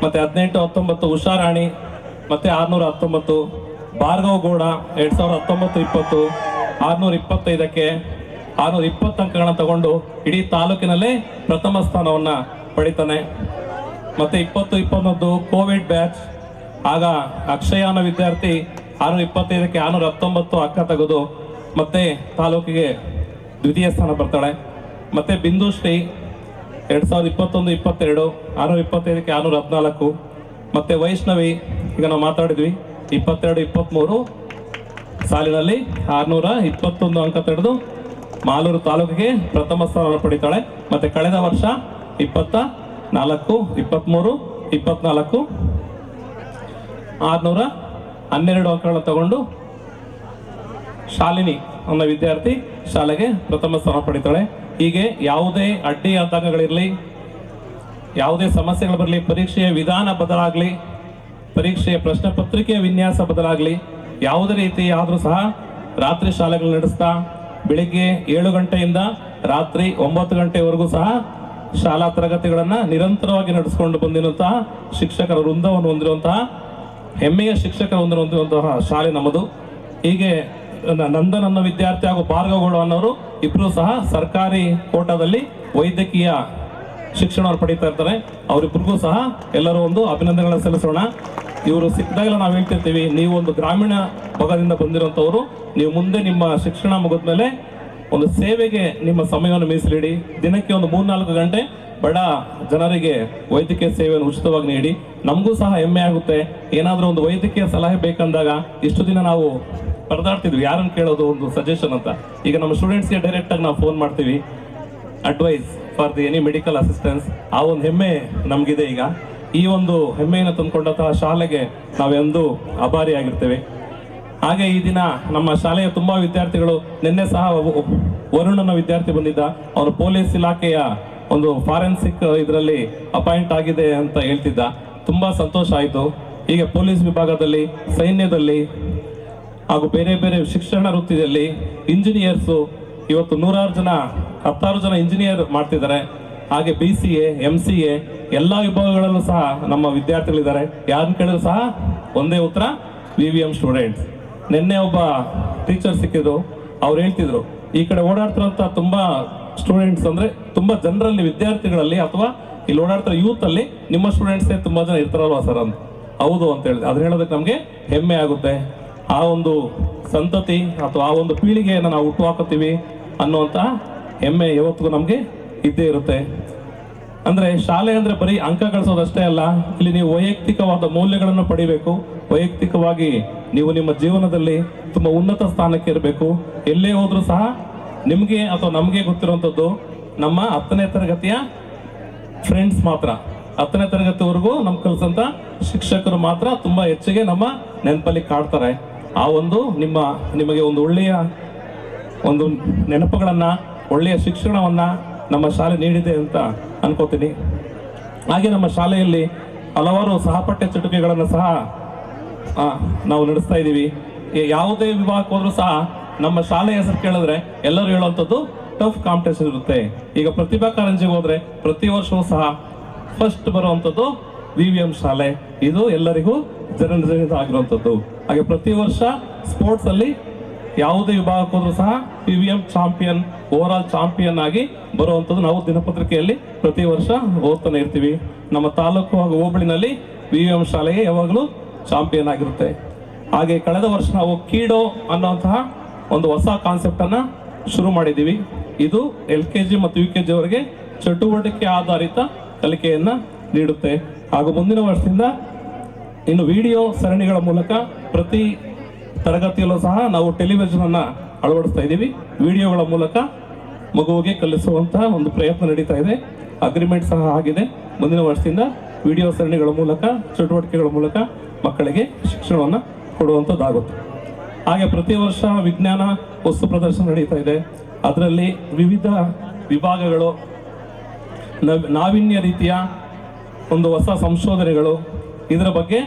ಮತ್ತು 18-19 ಉಷಾರಾಣಿ ಮತ್ತು 619, ಭಾರ್ಗವ್ ಗೌಡ 2019-20 625ಕ್ಕೆ 620 ಅಂಕಗಳನ್ನು ತಗೊಂಡು ಇಡೀ ತಾಲೂಕಿನಲ್ಲೇ ಪ್ರಥಮ ಸ್ಥಾನವನ್ನು ಪಡಿತಾನೆ. ಮತ್ತೆ 2021 ಕೋವಿಡ್ ಬ್ಯಾಚ್, ಆಗ ಅಕ್ಷಯ ಅನ್ನೋ ವಿದ್ಯಾರ್ಥಿ 625ಕ್ಕೆ 619 ಅಂಕ ತೆಗೆದು ಮತ್ತೆ ತಾಲೂಕಿಗೆ ದ್ವಿತೀಯ ಸ್ಥಾನ ಬರ್ತಾಳೆ. ಮತ್ತೆ ಬಿಂದುಶ್ರೀ 2021-22 625ಕ್ಕೆ 614. ಮತ್ತೆ ವೈಷ್ಣವಿ, ಈಗ ನಾವು ಮಾತಾಡಿದ್ವಿ, 22-23 ಸಾಲಿನಲ್ಲಿ 621 ಅಂಕ ತೆಗೆದು ಮಾಲೂರು ತಾಲೂಕಿಗೆ ಪ್ರಥಮ ಸ್ಥಾನವನ್ನು ಪಡಿತಾಳೆ. ಮತ್ತೆ ಕಳೆದ ವರ್ಷ 24, 23, 24 612 ಅಂಕಗಳನ್ನು ತಗೊಂಡು ಶಾಲಿನಿ ಅನ್ನೋ ವಿದ್ಯಾರ್ಥಿ ಶಾಲೆಗೆ ಪ್ರಥಮ ಸ್ಥಾನ ಪಡಿತಾಳೆ. ಹೀಗೆ ಯಾವುದೇ ಅಡ್ಡಿ ಆತಂಕಗಳಿರಲಿ, ಯಾವುದೇ ಸಮಸ್ಯೆಗಳು ಬರಲಿ, ಪರೀಕ್ಷೆಯ ವಿಧಾನ ಬದಲಾಗಲಿ, ಪರೀಕ್ಷೆಯ ಪ್ರಶ್ನೆ ಪತ್ರಿಕೆಯ ವಿನ್ಯಾಸ ಬದಲಾಗಲಿ, ಯಾವುದೇ ರೀತಿ ಆದರೂ ಸಹ ರಾತ್ರಿ ಶಾಲೆಗಳು ನಡೆಸ್ತಾ ಬೆಳಿಗ್ಗೆ 7 ಗಂಟೆಯಿಂದ ರಾತ್ರಿ 9 ಗಂಟೆವರೆಗೂ ಸಹ ಶಾಲಾ ತರಗತಿಗಳನ್ನು ನಿರಂತರವಾಗಿ ನಡೆಸಿಕೊಂಡು ಬಂದಿರುವಂತಹ ಶಿಕ್ಷಕರ ವೃಂದವನ್ನು ಹೊಂದಿರುವಂತಹ ಹೆಮ್ಮೆಯ ಶಿಕ್ಷಕರ ಹೊಂದಿರುವಂತಹ ಶಾಲೆ ನಮ್ಮದು. ಹೀಗೆ ನಂದನ್ ಅನ್ನೋ ವಿದ್ಯಾರ್ಥಿ ಹಾಗೂ ಭಾರ್ಗವಗೌಡ ಅನ್ನೋರು ಇಬ್ಬರು ಸಹ ಸರ್ಕಾರಿ ಕೋಟಾದಲ್ಲಿ ವೈದ್ಯಕೀಯ ಶಿಕ್ಷಣವನ್ನು ಪಡೀತಾ ಇರ್ತಾರೆ. ಅವರಿಬ್ಬರಿಗೂ ಸಹ ಎಲ್ಲರೂ ಒಂದು ಅಭಿನಂದನೆಗಳನ್ನು ಸಲ್ಲಿಸೋಣ. ಇವರು ಸಿಕ್ಕಿದಾಗಲೇ ನಾವು ಹೇಳ್ತಿರ್ತೀವಿ, ನೀವು ಒಂದು ಗ್ರಾಮೀಣ ಭಾಗದಿಂದ ಬಂದಿರುವಂಥವ್ರು, ನೀವು ಮುಂದೆ ನಿಮ್ಮ ಶಿಕ್ಷಣ ಮುಗಿದ ಮೇಲೆ ಒಂದು ಸೇವೆಗೆ ನಿಮ್ಮ ಸಮಯವನ್ನು ಮೀಸಲಿಡಿ. ದಿನಕ್ಕೆ ಒಂದು 3-4 ಗಂಟೆ ಬಡ ಜನರಿಗೆ ವೈದ್ಯಕೀಯ ಸೇವೆಯನ್ನು ಉಚಿತವಾಗಿ ನೀಡಿ. ನಮಗೂ ಸಹ ಹೆಮ್ಮೆ ಆಗುತ್ತೆ. ಏನಾದರೂ ಒಂದು ವೈದ್ಯಕೀಯ ಸಲಹೆ ಬೇಕಂದಾಗ ಇಷ್ಟು ದಿನ ನಾವು ಪರದಾಡ್ತಿದ್ವಿ, ಯಾರನ್ನು ಕೇಳೋದು, ಒಂದು ಸಜೆಷನ್ ಅಂತ. ಈಗ ನಮ್ಮ ಸ್ಟೂಡೆಂಟ್ಸ್ಗೆ ಡೈರೆಕ್ಟಾಗಿ ನಾವು ಫೋನ್ ಮಾಡ್ತೀವಿ, advice for the any medical assistance. ಆ ಒಂದು ಹೆಮ್ಮೆ ನಮಗಿದೆ. ಈಗ ಈ ಒಂದು ಹೆಮ್ಮೆಯನ್ನು ತಂದುಕೊಂಡಂತಹ ಶಾಲೆಗೆ ನಾವೆಂದು ಆಭಾರಿಯಾಗಿರ್ತೇವೆ. ಹಾಗೆ ಈ ದಿನ ನಮ್ಮ ಶಾಲೆಯ ತುಂಬ ವಿದ್ಯಾರ್ಥಿಗಳು, ನಿನ್ನೆ ಸಹ ವರುಣ್ ಅನ್ನೋ ವಿದ್ಯಾರ್ಥಿ ಬಂದಿದ್ದ, ಅವನು ಪೊಲೀಸ್ ಇಲಾಖೆಯ ಒಂದು ಫಾರೆನ್ಸಿಕ್ ಇದರಲ್ಲಿ ಅಪಾಯಿಂಟ್ ಆಗಿದೆ ಅಂತ ಹೇಳ್ತಿದ್ದ. ತುಂಬ ಸಂತೋಷ ಆಯಿತು. ಹೀಗೆ ಪೊಲೀಸ್ ವಿಭಾಗದಲ್ಲಿ, ಸೈನ್ಯದಲ್ಲಿ ಹಾಗೂ ಬೇರೆ ಬೇರೆ ಶಿಕ್ಷಣ ವೃತ್ತಿಯಲ್ಲಿ ಇಂಜಿನಿಯರ್ಸು ಇವತ್ತು 16 ಜನ ಇಂಜಿನಿಯರ್ ಮಾಡ್ತಿದ್ದಾರೆ. ಹಾಗೆ BCA, MCA ಎಲ್ಲ ವಿಭಾಗಗಳಲ್ಲೂ ಸಹ ನಮ್ಮ ವಿದ್ಯಾರ್ಥಿಗಳಿದ್ದಾರೆ. ಯಾರನ್ನ ಕೇಳಿದ್ರು ಸಹ ಒಂದೇ ಉತ್ತರ, VVM ಸ್ಟೂಡೆಂಟ್ಸ್. ನಿನ್ನೆ ಒಬ್ಬ ಟೀಚರ್ ಸಿಕ್ಕಿದ್ರು, ಅವ್ರು ಹೇಳ್ತಿದ್ರು, ಈ ಕಡೆ ಓಡಾಡ್ತಿರೋಂಥ ತುಂಬ ಸ್ಟೂಡೆಂಟ್ಸ್ ಅಂದರೆ ತುಂಬ ಜನರಲ್ಲಿ, ವಿದ್ಯಾರ್ಥಿಗಳಲ್ಲಿ ಅಥವಾ ಇಲ್ಲಿ ಓಡಾಡ್ತಿರೋ ಯೂತಲ್ಲಿ ನಿಮ್ಮ ಸ್ಟೂಡೆಂಟ್ಸೇ ತುಂಬ ಜನ ಇರ್ತಾರಲ್ವ ಸರ್ ಅಂತ. ಹೌದು ಅಂತ ಹೇಳಿದೆ. ಅದ್ರ ಹೇಳೋದಕ್ಕೆ ನಮಗೆ ಹೆಮ್ಮೆ ಆಗುತ್ತೆ. ಆ ಒಂದು ಸಂತತಿ ಅಥವಾ ಆ ಒಂದು ಪೀಳಿಗೆಯನ್ನು ನಾವು ಹುಟ್ಟುಹಾಕುತ್ತೀವಿ ಅನ್ನುವಂಥ ಹೆಮ್ಮೆ ಯಾವತ್ತಿಗೂ ನಮಗೆ ಇದ್ದೇ ಇರುತ್ತೆ. ಅಂದರೆ ಶಾಲೆ ಅಂದರೆ ಬರೀ ಅಂಕ ಗಳಿಸೋದಷ್ಟೇ ಅಲ್ಲ, ಇಲ್ಲಿ ನೀವು ವೈಯಕ್ತಿಕವಾದ ಮೌಲ್ಯಗಳನ್ನು ಪಡಿಬೇಕು. ವೈಯಕ್ತಿಕವಾಗಿ ನೀವು ನಿಮ್ಮ ಜೀವನದಲ್ಲಿ ತುಂಬ ಉನ್ನತ ಸ್ಥಾನಕ್ಕೆ ಇರಬೇಕು. ಎಲ್ಲೇ ಹೋದರೂ ಸಹ ನಿಮಗೆ ಅಥವಾ ನಮಗೆ ಗೊತ್ತಿರುವಂಥದ್ದು ನಮ್ಮ 10ನೇ ತರಗತಿಯ ಫ್ರೆಂಡ್ಸ್ ಮಾತ್ರ. 10ನೇ ತರಗತಿವರೆಗೂ ನಮ್ಮ ಕಲಿಸಂಥ ಶಿಕ್ಷಕರು ಮಾತ್ರ ತುಂಬ ಹೆಚ್ಚಿಗೆ ನಮ್ಮ ನೆನಪಲ್ಲಿ ಕಾಡ್ತಾರೆ. ಆ ಒಂದು ನಿಮಗೆ ಒಂದು ಒಳ್ಳೆಯ ಒಂದು ನೆನಪುಗಳನ್ನು, ಒಳ್ಳೆಯ ಶಿಕ್ಷಣವನ್ನು ನಮ್ಮ ಶಾಲೆ ನೀಡಿದೆ ಅಂತ ಅನ್ಕೋತೀನಿ. ಹಾಗೆ ನಮ್ಮ ಶಾಲೆಯಲ್ಲಿ ಹಲವಾರು ಸಹಪಠ್ಯ ಚಟುವಟಿಕೆಗಳನ್ನು ಸಹ ನಾವು ನಡೆಸ್ತಾ ಇದ್ದೀವಿ. ಯಾವುದೇ ವಿಭಾಗಕ್ಕೆ ಹೋದ್ರೂ ಸಹ ನಮ್ಮ ಶಾಲೆ ಹೆಸರು ಕೇಳಿದ್ರೆ ಎಲ್ಲರೂ ಹೇಳುವಂಥದ್ದು ಟಫ್ ಕಾಂಪಿಟೇಷನ್ ಇರುತ್ತೆ. ಈಗ ಪ್ರತಿಭಾ ಕಾರಂಜಿಗೆ ಹೋದ್ರೆ ಪ್ರತಿ ವರ್ಷವೂ ಸಹ ಫಸ್ಟ್ ಬರುವಂಥದ್ದು VVM ಶಾಲೆ. ಇದು ಎಲ್ಲರಿಗೂ ಜನನಿತ ಆಗಿರುವಂಥದ್ದು. ಹಾಗೆ ಪ್ರತಿ ವರ್ಷ ಸ್ಪೋರ್ಟ್ಸ್ ಅಲ್ಲಿ ಯಾವುದೇ ವಿಭಾಗಕ್ಕೆ ಹೋದ್ರೂ ಸಹ VVM champion, over all champion ಆಗಿ ಬರುವಂಥದ್ದು ನಾವು ದಿನಪತ್ರಿಕೆಯಲ್ಲಿ ಪ್ರತಿ ವರ್ಷ ಓದ್ತಾನೆ ಇರ್ತೀವಿ. ನಮ್ಮ ತಾಲೂಕು ಹಾಗೂ ಹೋಬಳಿನಲ್ಲಿ VVM ಶಾಲೆಗೆ ಯಾವಾಗಲೂ ಚಾಂಪಿಯನ್ ಆಗಿರುತ್ತೆ. ಹಾಗೆ ಕಳೆದ ವರ್ಷ ನಾವು ಕೀಡೋ ಅನ್ನುವಂತಹ ಒಂದು ಹೊಸ ಕಾನ್ಸೆಪ್ಟನ್ನು ಶುರು ಮಾಡಿದ್ದೀವಿ. ಇದು LKG ಮತ್ತು UKG ಅವರಿಗೆ ಚಟುವಟಿಕೆ ಆಧಾರಿತ ಕಲಿಕೆಯನ್ನು ನೀಡುತ್ತೆ. ಹಾಗೂ ಮುಂದಿನ ವರ್ಷದಿಂದ ಇನ್ನು ವಿಡಿಯೋ ಸರಣಿಗಳ ಮೂಲಕ ಪ್ರತಿ ತರಗತಿಯಲ್ಲೂ ಸಹ ನಾವು ಟೆಲಿವಿಷನನ್ನು ಅಳವಡಿಸ್ತಾ ಇದ್ದೀವಿ. ವಿಡಿಯೋಗಳ ಮೂಲಕ ಮಗುವಿಗೆ ಕಲಿಸುವಂತಹ ಒಂದು ಪ್ರಯತ್ನ ನಡೀತಾ ಇದೆ. ಅಗ್ರಿಮೆಂಟ್ ಸಹ ಆಗಿದೆ. ಮುಂದಿನ ವರ್ಷದಿಂದ ವಿಡಿಯೋ ಸರಣಿಗಳ ಮೂಲಕ, ಚಟುವಟಿಕೆಗಳ ಮೂಲಕ ಮಕ್ಕಳಿಗೆ ಶಿಕ್ಷಣವನ್ನು ಕೊಡುವಂಥದ್ದಾಗುತ್ತೆ. ಹಾಗೆ ಪ್ರತಿ ವರ್ಷ ವಿಜ್ಞಾನ ವಸ್ತು ಪ್ರದರ್ಶನ ನಡೀತಾ ಇದೆ. ಅದರಲ್ಲಿ ವಿವಿಧ ವಿಭಾಗಗಳು, ನಾವೀನ್ಯ ರೀತಿಯ ಒಂದು ಹೊಸ ಸಂಶೋಧನೆಗಳು, ಇದರ ಬಗ್ಗೆ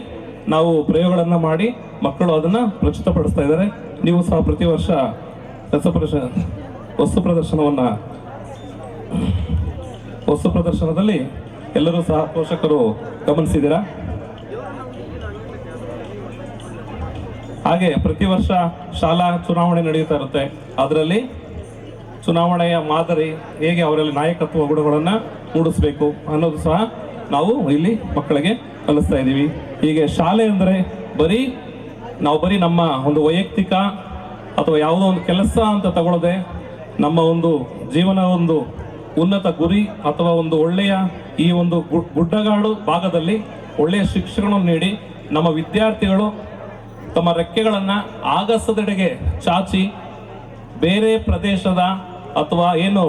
ನಾವು ಪ್ರಯೋಗಗಳನ್ನು ಮಾಡಿ ಮಕ್ಕಳು ಅದನ್ನು ಪ್ರಸ್ತುತಪಡಿಸ್ತಾ ಇದ್ದಾರೆ. ನೀವು ಸಹ ಪ್ರತಿ ವರ್ಷ ವಸ್ತು ಪ್ರದರ್ಶನದಲ್ಲಿ ಎಲ್ಲರೂ ಸಹ ಪೋಷಕರು ಗಮನಿಸಿದ್ದೀರಾ. ಹಾಗೆ ಪ್ರತಿ ವರ್ಷ ಶಾಲಾ ಚುನಾವಣೆ ನಡೆಯುತ್ತಾ ಇರುತ್ತೆ. ಅದರಲ್ಲಿ ಚುನಾವಣೆಯ ಮಾದರಿ ಹೇಗೆ ಅವರಲ್ಲಿ ನಾಯಕತ್ವ ಗುಣಗಳನ್ನು ಮೂಡಿಸ್ಬೇಕು ಅನ್ನೋದು ಸಹ ನಾವು ಇಲ್ಲಿ ಮಕ್ಕಳಿಗೆ ಕಲಿಸ್ತಾ ಇದ್ದೀವಿ. ಹೀಗೆ ಶಾಲೆ ಅಂದರೆ ಬರೀ ನಮ್ಮ ಒಂದು ವೈಯಕ್ತಿಕ ಅಥವಾ ಯಾವುದೋ ಒಂದು ಕೆಲಸ ಅಂತ ತಗೊಳ್ಳದೆ ನಮ್ಮ ಒಂದು ಜೀವನ ಒಂದು ಉನ್ನತ ಗುರಿ ಅಥವಾ ಒಂದು ಒಳ್ಳೆಯ ಈ ಒಂದು ಗುಡ್ಡಗಾಡು ಭಾಗದಲ್ಲಿ ಒಳ್ಳೆಯ ಶಿಕ್ಷಣವನ್ನು ನೀಡಿ ನಮ್ಮ ವಿದ್ಯಾರ್ಥಿಗಳು ತಮ್ಮ ರೆಕ್ಕೆಗಳನ್ನು ಆಗಸದೆಡೆಗೆ ಚಾಚಿ ಬೇರೆ ಪ್ರದೇಶದ ಅಥವಾ ಏನು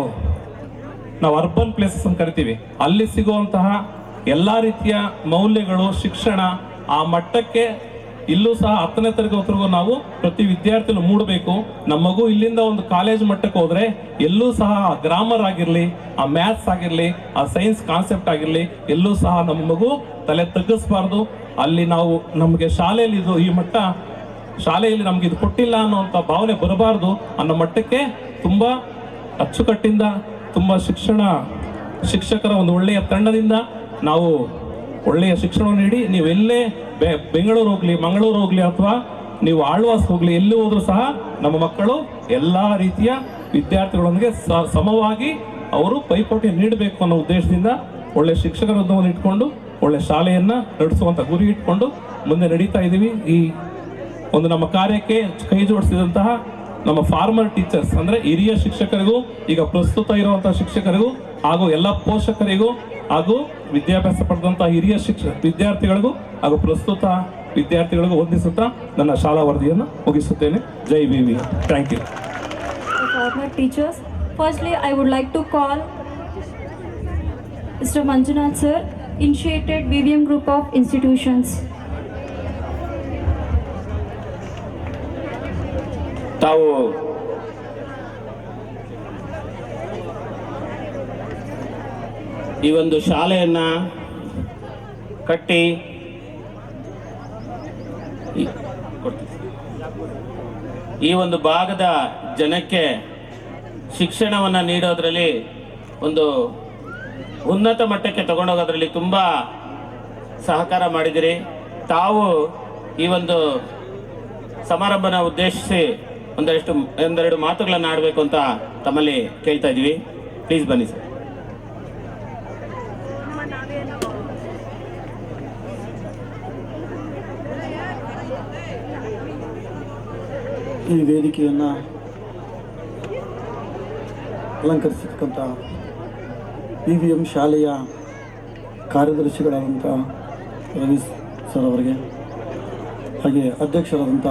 ನಾವು ಅರ್ಬನ್ ಪ್ಲೇಸಸ್ ಅಂತ ಕರಿತೀವಿ ಅಲ್ಲಿ ಸಿಗುವಂತಹ ಎಲ್ಲ ರೀತಿಯ ಮೌಲ್ಯಗಳು ಶಿಕ್ಷಣ ಆ ಮಟ್ಟಕ್ಕೆ ಇಲ್ಲೂ ಸಹ 10ನೇ ತರಗತಿವರೆಗೂ ನಾವು ಪ್ರತಿ ವಿದ್ಯಾರ್ಥಿಗಳು ಮೂಡಬೇಕು. ನಮ್ಮ ಮಗು ಇಲ್ಲಿಂದ ಒಂದು ಕಾಲೇಜ್ ಮಟ್ಟಕ್ಕೆ ಹೋದ್ರೆ ಎಲ್ಲೂ ಸಹ ಗ್ರಾಮರ್ ಆಗಿರಲಿ, ಆ ಮ್ಯಾಥ್ಸ್ ಆಗಿರಲಿ, ಆ ಸೈನ್ಸ್ ಕಾನ್ಸೆಪ್ಟ್ ಆಗಿರಲಿ, ಎಲ್ಲೂ ಸಹ ನಮ್ಮ ಮಗು ತಲೆ ತಗ್ಗಿಸ್ಬಾರ್ದು. ಅಲ್ಲಿ ನಾವು ನಮಗೆ ಶಾಲೆಯಲ್ಲಿ ಇದು ಈ ಮಟ್ಟ ಶಾಲೆಯಲ್ಲಿ ನಮ್ಗೆ ಇದು ಕೊಟ್ಟಿಲ್ಲ ಅನ್ನೋಂಥ ಭಾವನೆ ಬರಬಾರ್ದು ಅನ್ನೋ ಮಟ್ಟಕ್ಕೆ ತುಂಬ ಅಚ್ಚುಕಟ್ಟಿಂದ ತುಂಬ ಶಿಕ್ಷಕರ ಒಂದು ಒಳ್ಳೆಯ ತಂಡದಿಂದ ನಾವು ಒಳ್ಳೆಯ ಶಿಕ್ಷಣವನ್ನು ನೀಡಿ ನೀವೆಲ್ಲೇ ಬೆಂಗಳೂರು ಹೋಗ್ಲಿ, ಮಂಗಳೂರು ಹೋಗ್ಲಿ, ಅಥವಾ ನೀವು ಆಳ್ವಾಸ್ ಹೋಗ್ಲಿ, ಎಲ್ಲಿ ಹೋದ್ರೂ ಸಹ ನಮ್ಮ ಮಕ್ಕಳು ಎಲ್ಲ ರೀತಿಯ ವಿದ್ಯಾರ್ಥಿಗಳೊಂದಿಗೆ ಸಮವಾಗಿ ಅವರು ಪೈಪೋಟಿ ನೀಡಬೇಕು ಅನ್ನೋ ಉದ್ದೇಶದಿಂದ ಒಳ್ಳೆ ಶಿಕ್ಷಕರ ವೃಂದವನ್ನು ಇಟ್ಕೊಂಡು ಒಳ್ಳೆ ಶಾಲೆಯನ್ನು ನಡೆಸುವಂಥ ಗುರಿ ಇಟ್ಕೊಂಡು ಮುಂದೆ ನಡೀತಾ ಇದ್ದೀವಿ. ಈ ಒಂದು ನಮ್ಮ ಕಾರ್ಯಕ್ಕೆ ಕೈ ಜೋಡಿಸಿದಂತಹ ನಮ್ಮ ಫಾರ್ಮರ್ ಟೀಚರ್ಸ್ ಅಂದರೆ ಹಿರಿಯ ಶಿಕ್ಷಕರಿಗೂ, ಈಗ ಪ್ರಸ್ತುತ ಇರುವಂತಹ ಶಿಕ್ಷಕರಿಗೂ ಹಾಗೂ ಎಲ್ಲ ಪೋಷಕರಿಗೂ ಹಾಗೂ ವಿದ್ಯಾಭ್ಯಾಸ ಪಡೆದಂತಹ ಹಿರಿಯ ವಿದ್ಯಾರ್ಥಿಗಳಿಗೂ ಹಾಗೂ ಪ್ರಸ್ತುತ ವಿದ್ಯಾರ್ಥಿಗಳಿಗೂ ವಂದಿಸುತ್ತಾ ನನ್ನ ಶಾಲಾ ವರದಿಯನ್ನು ಮುಗಿಸುತ್ತೇನೆ. ಜೈ ವಿವಿ. Thank you. Former teachers, firstly I would like to call Mr. Manjunath sir, initiated VVM group of institutions. ತಾವು ಈ ಒಂದು ಶಾಲೆಯನ್ನು ಕಟ್ಟಿ ಈ ಒಂದು ಭಾಗದ ಜನಕ್ಕೆ ಶಿಕ್ಷಣವನ್ನು ನೀಡೋದ್ರಲ್ಲಿ ಒಂದು ಉನ್ನತ ಮಟ್ಟಕ್ಕೆ ತಗೊಂಡೋಗೋದ್ರಲ್ಲಿ ತುಂಬ ಸಹಕಾರ ಮಾಡಿದಿರಿ. ತಾವು ಈ ಒಂದು ಸಮಾರಂಭನ ಉದ್ದೇಶಿಸಿ ಒಂದೆರಡು ಮಾತುಗಳನ್ನು ಆಡಬೇಕು ಅಂತ ತಮ್ಮಲ್ಲಿ ಕೇಳ್ತಾ ಇದ್ದೀವಿ. ಪ್ಲೀಸ್ ಬನ್ನಿ ಸರ್. ಈ ವೇದಿಕೆಯನ್ನು ಅಲಂಕರಿಸಿರ್ತಕ್ಕಂಥ VVM ಶಾಲೆಯ ಕಾರ್ಯದರ್ಶಿಗಳಾದಂಥ ರವಿ ಸರ್ ಅವರಿಗೆ, ಹಾಗೆ ಅಧ್ಯಕ್ಷರಾದಂಥ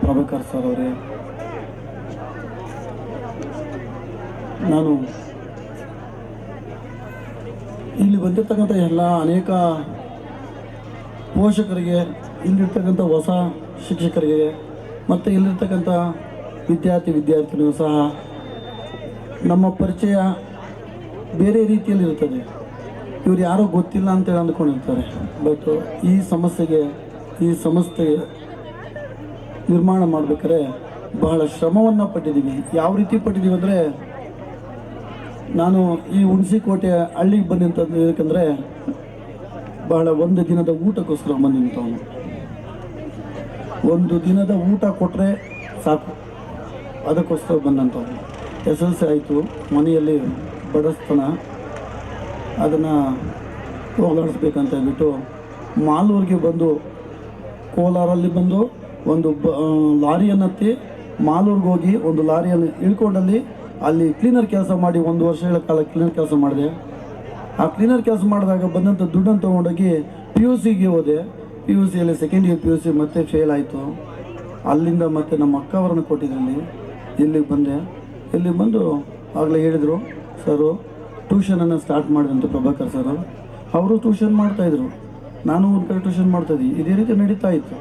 ಪ್ರಭಾಕರ್ ಸರ್ ಅವರಿಗೆ, ನಾನು ಇಲ್ಲಿ ಬಂದಿರತಕ್ಕಂಥ ಎಲ್ಲ ಅನೇಕ ಪೋಷಕರಿಗೆ, ಇಲ್ಲಿರ್ತಕ್ಕಂಥ ಹೊಸ ಶಿಕ್ಷಕರಿಗೆ ಮತ್ತು ಇಲ್ಲಿರ್ತಕ್ಕಂಥ ವಿದ್ಯಾರ್ಥಿನಿಯೂ ಸಹ ನಮ್ಮ ಪರಿಚಯ ಬೇರೆ ರೀತಿಯಲ್ಲಿ ಇರ್ತದೆ. ಇವ್ರು ಯಾರೋ ಗೊತ್ತಿಲ್ಲ ಅಂತೇಳಿ ಅಂದ್ಕೊಂಡಿರ್ತಾರೆ. ಬಟ್ ಈ ಸಂಸ್ಥೆ ನಿರ್ಮಾಣ ಮಾಡಬೇಕಾದ್ರೆ ಬಹಳ ಶ್ರಮವನ್ನು ಪಟ್ಟಿದ್ದೀವಿ. ಯಾವ ರೀತಿ ಪಟ್ಟಿದ್ದೀವಿ ಅಂದರೆ, ನಾನು ಈ ಹುಣಸಿಕೋಟೆ ಹಳ್ಳಿಗೆ ಬಂದಂಥದ್ದು ಯಾಕಂದರೆ ಬಹಳ ಒಂದು ದಿನದ ಊಟಕ್ಕೋಸ್ಕರ ಬಂದಿಂತವನು. ಒಂದು ದಿನದ ಊಟ ಕೊಟ್ಟರೆ ಸಾಕು, ಅದಕ್ಕೋಸ್ಕರ ಬಂದಂಥವ್ರು. SLC ಆಯಿತು, ಮನೆಯಲ್ಲಿ ಬಡಸ್ತನ, ಅದನ್ನು ಹೋಗಲಾಡಿಸ್ಬೇಕಂತ ಹೇಳ್ಬಿಟ್ಟು ಮಾಲೂರಿಗೆ ಬಂದು, ಕೋಲಾರಲ್ಲಿ ಬಂದು ಒಂದು ಲಾರಿಯನ್ನು ಹತ್ತಿ ಮಾಲೂರಿಗೆ ಹೋಗಿ ಒಂದು ಲಾರಿಯನ್ನು ಇಳ್ಕೊಂಡಲ್ಲಿ ಅಲ್ಲಿ ಕ್ಲೀನರ್ ಕೆಲಸ ಮಾಡಿ 1 ವರ್ಷಗಳ ಕಾಲ ಕ್ಲೀನರ್ ಕೆಲಸ ಮಾಡಿದೆ. ಆ ಕ್ಲೀನರ್ ಕೆಲಸ ಮಾಡಿದಾಗ ಬಂದಂಥ ದುಡ್ಡನ್ನು ತೊಗೊಂಡೋಗಿ PUCಗೆ ಹೋದೆ. PUCಯಲ್ಲಿ ಸೆಕೆಂಡ್ ಇಯರ್ PUC ಮತ್ತೆ ಫೇಲ್ ಆಯಿತು. ಅಲ್ಲಿಂದ ಮತ್ತೆ ನಮ್ಮ ಅಕ್ಕ ಅವರನ್ನು ಕೊಟ್ಟಿದ್ದಲ್ಲಿ ಇಲ್ಲಿಗೆ ಬಂದೆ. ಇಲ್ಲಿ ಬಂದು ಆಗಲೇ ಹೇಳಿದರು ಸರು ಟ್ಯೂಷನನ್ನು ಸ್ಟಾರ್ಟ್ ಮಾಡಿದಂತೆ ಪ್ರಭಾಕರ್ ಸರ್. ಅವರು ಟ್ಯೂಷನ್ ಮಾಡ್ತಾಯಿದ್ರು, ನಾನು ಒಂದು ಕಡೆ ಟ್ಯೂಷನ್ ಮಾಡ್ತಾಯಿದ್ದೆ. ಇದೇ ರೀತಿ ನಡೀತಾ ಇತ್ತು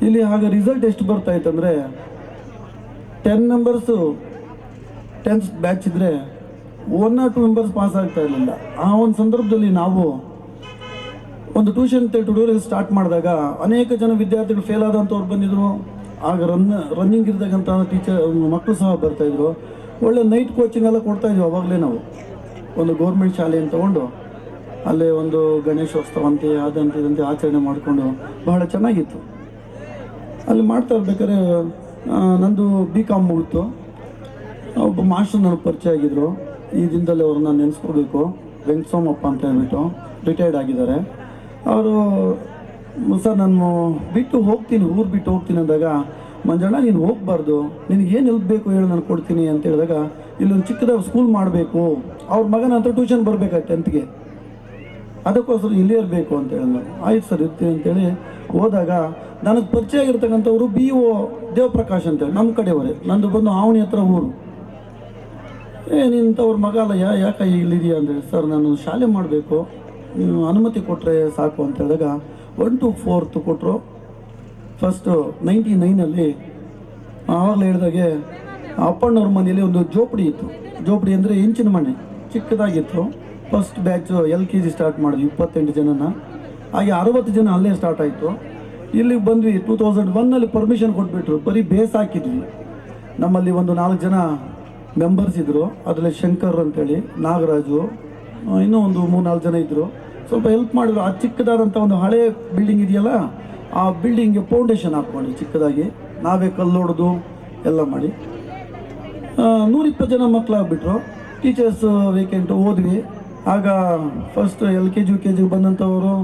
ಇಲ್ಲಿ. ಹಾಗೆ ರಿಸಲ್ಟ್ ಎಷ್ಟು ಬರ್ತಾಯಿತ್ತು ಅಂದರೆ 10 ಮೆಂಬರ್ಸು 10th ಬ್ಯಾಚ್ ಇದ್ದರೆ 1 or 2 ಮೆಂಬರ್ಸ್ ಪಾಸ್ ಆಗ್ತಾ ಇರಲಿಲ್ಲ. ಆ ಒಂದು ಸಂದರ್ಭದಲ್ಲಿ ನಾವು ಒಂದು ಟ್ಯೂಷನ್ ಟ್ಯುಟೋರಿಯಲ್ ಸ್ಟಾರ್ಟ್ ಮಾಡಿದಾಗ ಅನೇಕ ಜನ ವಿದ್ಯಾರ್ಥಿಗಳು ಫೇಲ್ ಆದಂಥವ್ರು ಬಂದಿದ್ದರು. ಆಗ ರನ್ನಿಂಗ್ ಇರ್ತಕ್ಕಂಥ ಮಕ್ಕಳು ಸಹ ಬರ್ತಾಯಿದ್ರು. ಒಳ್ಳೆ ನೈಟ್ ಕೋಚಿಂಗ್ ಎಲ್ಲ ಕೊಡ್ತಾಯಿದ್ವಿ. ಅವಾಗಲೇ ನಾವು ಒಂದು ಗೌರ್ಮೆಂಟ್ ಶಾಲೆಯನ್ನು ತೊಗೊಂಡು ಅಲ್ಲೇ ಒಂದು ಗಣೇಶೋತ್ಸವ ಅಂತೆ ಅದಂತೆ ಆಚರಣೆ ಮಾಡಿಕೊಂಡು ಬಹಳ ಚೆನ್ನಾಗಿತ್ತು. ಅಲ್ಲಿ ಮಾಡ್ತಾ ಇರ್ಬೇಕಾದ್ರೆ ನಂದು BCom ಮುಗಿತು. ಒಬ್ಬ ಮಾಸ್ಟರ್ ನನಗೆ ಪರಿಚಯ ಆಗಿದ್ದರು. ಈ ದಿನದಲ್ಲಿ ಅವ್ರನ್ನ ನೆನೆಸ್ಕೋಬೇಕು. ವೆಂಕಟಸ್ವಾಮಪ್ಪ ಅಂತ ಹೇಳ್ಬಿಟ್ಟು ರಿಟೈರ್ಡ್ ಆಗಿದ್ದಾರೆ. ಅವರು ಸರ್ ನಾನು ಬಿಟ್ಟು ಹೋಗ್ತೀನಿ, ಊರು ಬಿಟ್ಟು ಹೋಗ್ತೀನಿ ಅಂದಾಗ, ಮಂಜಣ್ಣ ನೀನು ಹೋಗಬಾರ್ದು, ನಿನಗೆ ಏನು ಹೆಲ್ಪ್ ಬೇಕು ಹೇಳು ನಾನು ಕೊಡ್ತೀನಿ ಅಂತ ಹೇಳಿದಾಗ, ಇಲ್ಲೊಂದು ಚಿಕ್ಕದಾಗ ಸ್ಕೂಲ್ ಮಾಡಬೇಕು, ಅವ್ರ ಮಗನ ಅಂತ ಟ್ಯೂಷನ್ ಬರಬೇಕಾಯ್ತು 10th ಅದಕ್ಕೋಸ್ಕರ ಇಲ್ಲೇ ಇರಬೇಕು ಅಂತ ಹೇಳಿದ್ರು. ಆಯ್ತು ಸರ್ ಇರ್ತೀನಿ ಅಂತೇಳಿ ಹೋದಾಗ ನನಗೆ ಪರಿಚಯ ಆಗಿರ್ತಕ್ಕಂಥವ್ರು BO ದೇವಪ್ರಕಾಶ್ ಅಂತೇಳಿ ನಮ್ಮ ಕಡೆಯವರೇ, ನಂದು ಬಂದು ಆವಣಿ ಹತ್ರ ಊರು. ನಿಂತವ್ರ ಮಗ ಅಲ್ಲ, ಯಾಕೆ ಇಲ್ಲಿದೆಯಾ ಅಂದರೆ, ಸರ್ ನಾನು ಶಾಲೆ ಮಾಡಬೇಕು, ನೀವು ಅನುಮತಿ ಕೊಟ್ಟರೆ ಸಾಕು ಅಂತ ಹೇಳಿದಾಗ 1 to 4th ಕೊಟ್ಟರು. ಫಸ್ಟು 99 ಆವಾಗಲೇ ಹೇಳಿದಾಗೆ ಅಪ್ಪಣ್ಣವ್ರ ಮನೆಯಲ್ಲಿ ಒಂದು ಜೋಪಡಿ ಇತ್ತು. ಜೋಪಡಿ ಅಂದರೆ ಹೆಂಚಿನ ಮನೆ ಚಿಕ್ಕದಾಗಿತ್ತು. ಫಸ್ಟ್ ಬ್ಯಾಚು LKG ಸ್ಟಾರ್ಟ್ ಮಾಡಿದ್ವಿ 28 ಜನನ. ಹಾಗೆ 60 ಜನ ಅಲ್ಲೇ ಸ್ಟಾರ್ಟ್ ಆಯಿತು. ಇಲ್ಲಿಗೆ ಬಂದ್ವಿ 2001 ಪರ್ಮಿಷನ್ ಕೊಟ್ಬಿಟ್ರು. ಬರೀ ಬೇಸ್ ಹಾಕಿದ್ವಿ. ನಮ್ಮಲ್ಲಿ ಒಂದು 4 ಜನ ಮೆಂಬರ್ಸ್ ಇದ್ದರು. ಅದರಲ್ಲಿ ಶಂಕರ್ ಅಂತೇಳಿ, ನಾಗರಾಜು, ಇನ್ನೂ ಒಂದು 3-4 ಜನ ಇದ್ದರು. ಸ್ವಲ್ಪ ಹೆಲ್ಪ್ ಮಾಡಿದ್ರು. ಆ ಚಿಕ್ಕದಾದಂಥ ಒಂದು ಹಳೆ ಬಿಲ್ಡಿಂಗ್ ಇದೆಯಲ್ಲ, ಆ ಬಿಲ್ಡಿಂಗ್ಗೆ ಫೌಂಡೇಶನ್ ಹಾಕ್ಕೊಂಡು ಚಿಕ್ಕದಾಗಿ ನಾವೇ ಕಲ್ಲೊಡೆದು ಎಲ್ಲ ಮಾಡಿ 120 ಜನ ಮಕ್ಕಳಾಗ್ಬಿಟ್ರು. ಟೀಚರ್ಸ್ ವೇಕೆಂಟು ಓದ್ವಿ. ಆಗ ಫಸ್ಟ್ LKG UKG ಬಂದಂಥವರು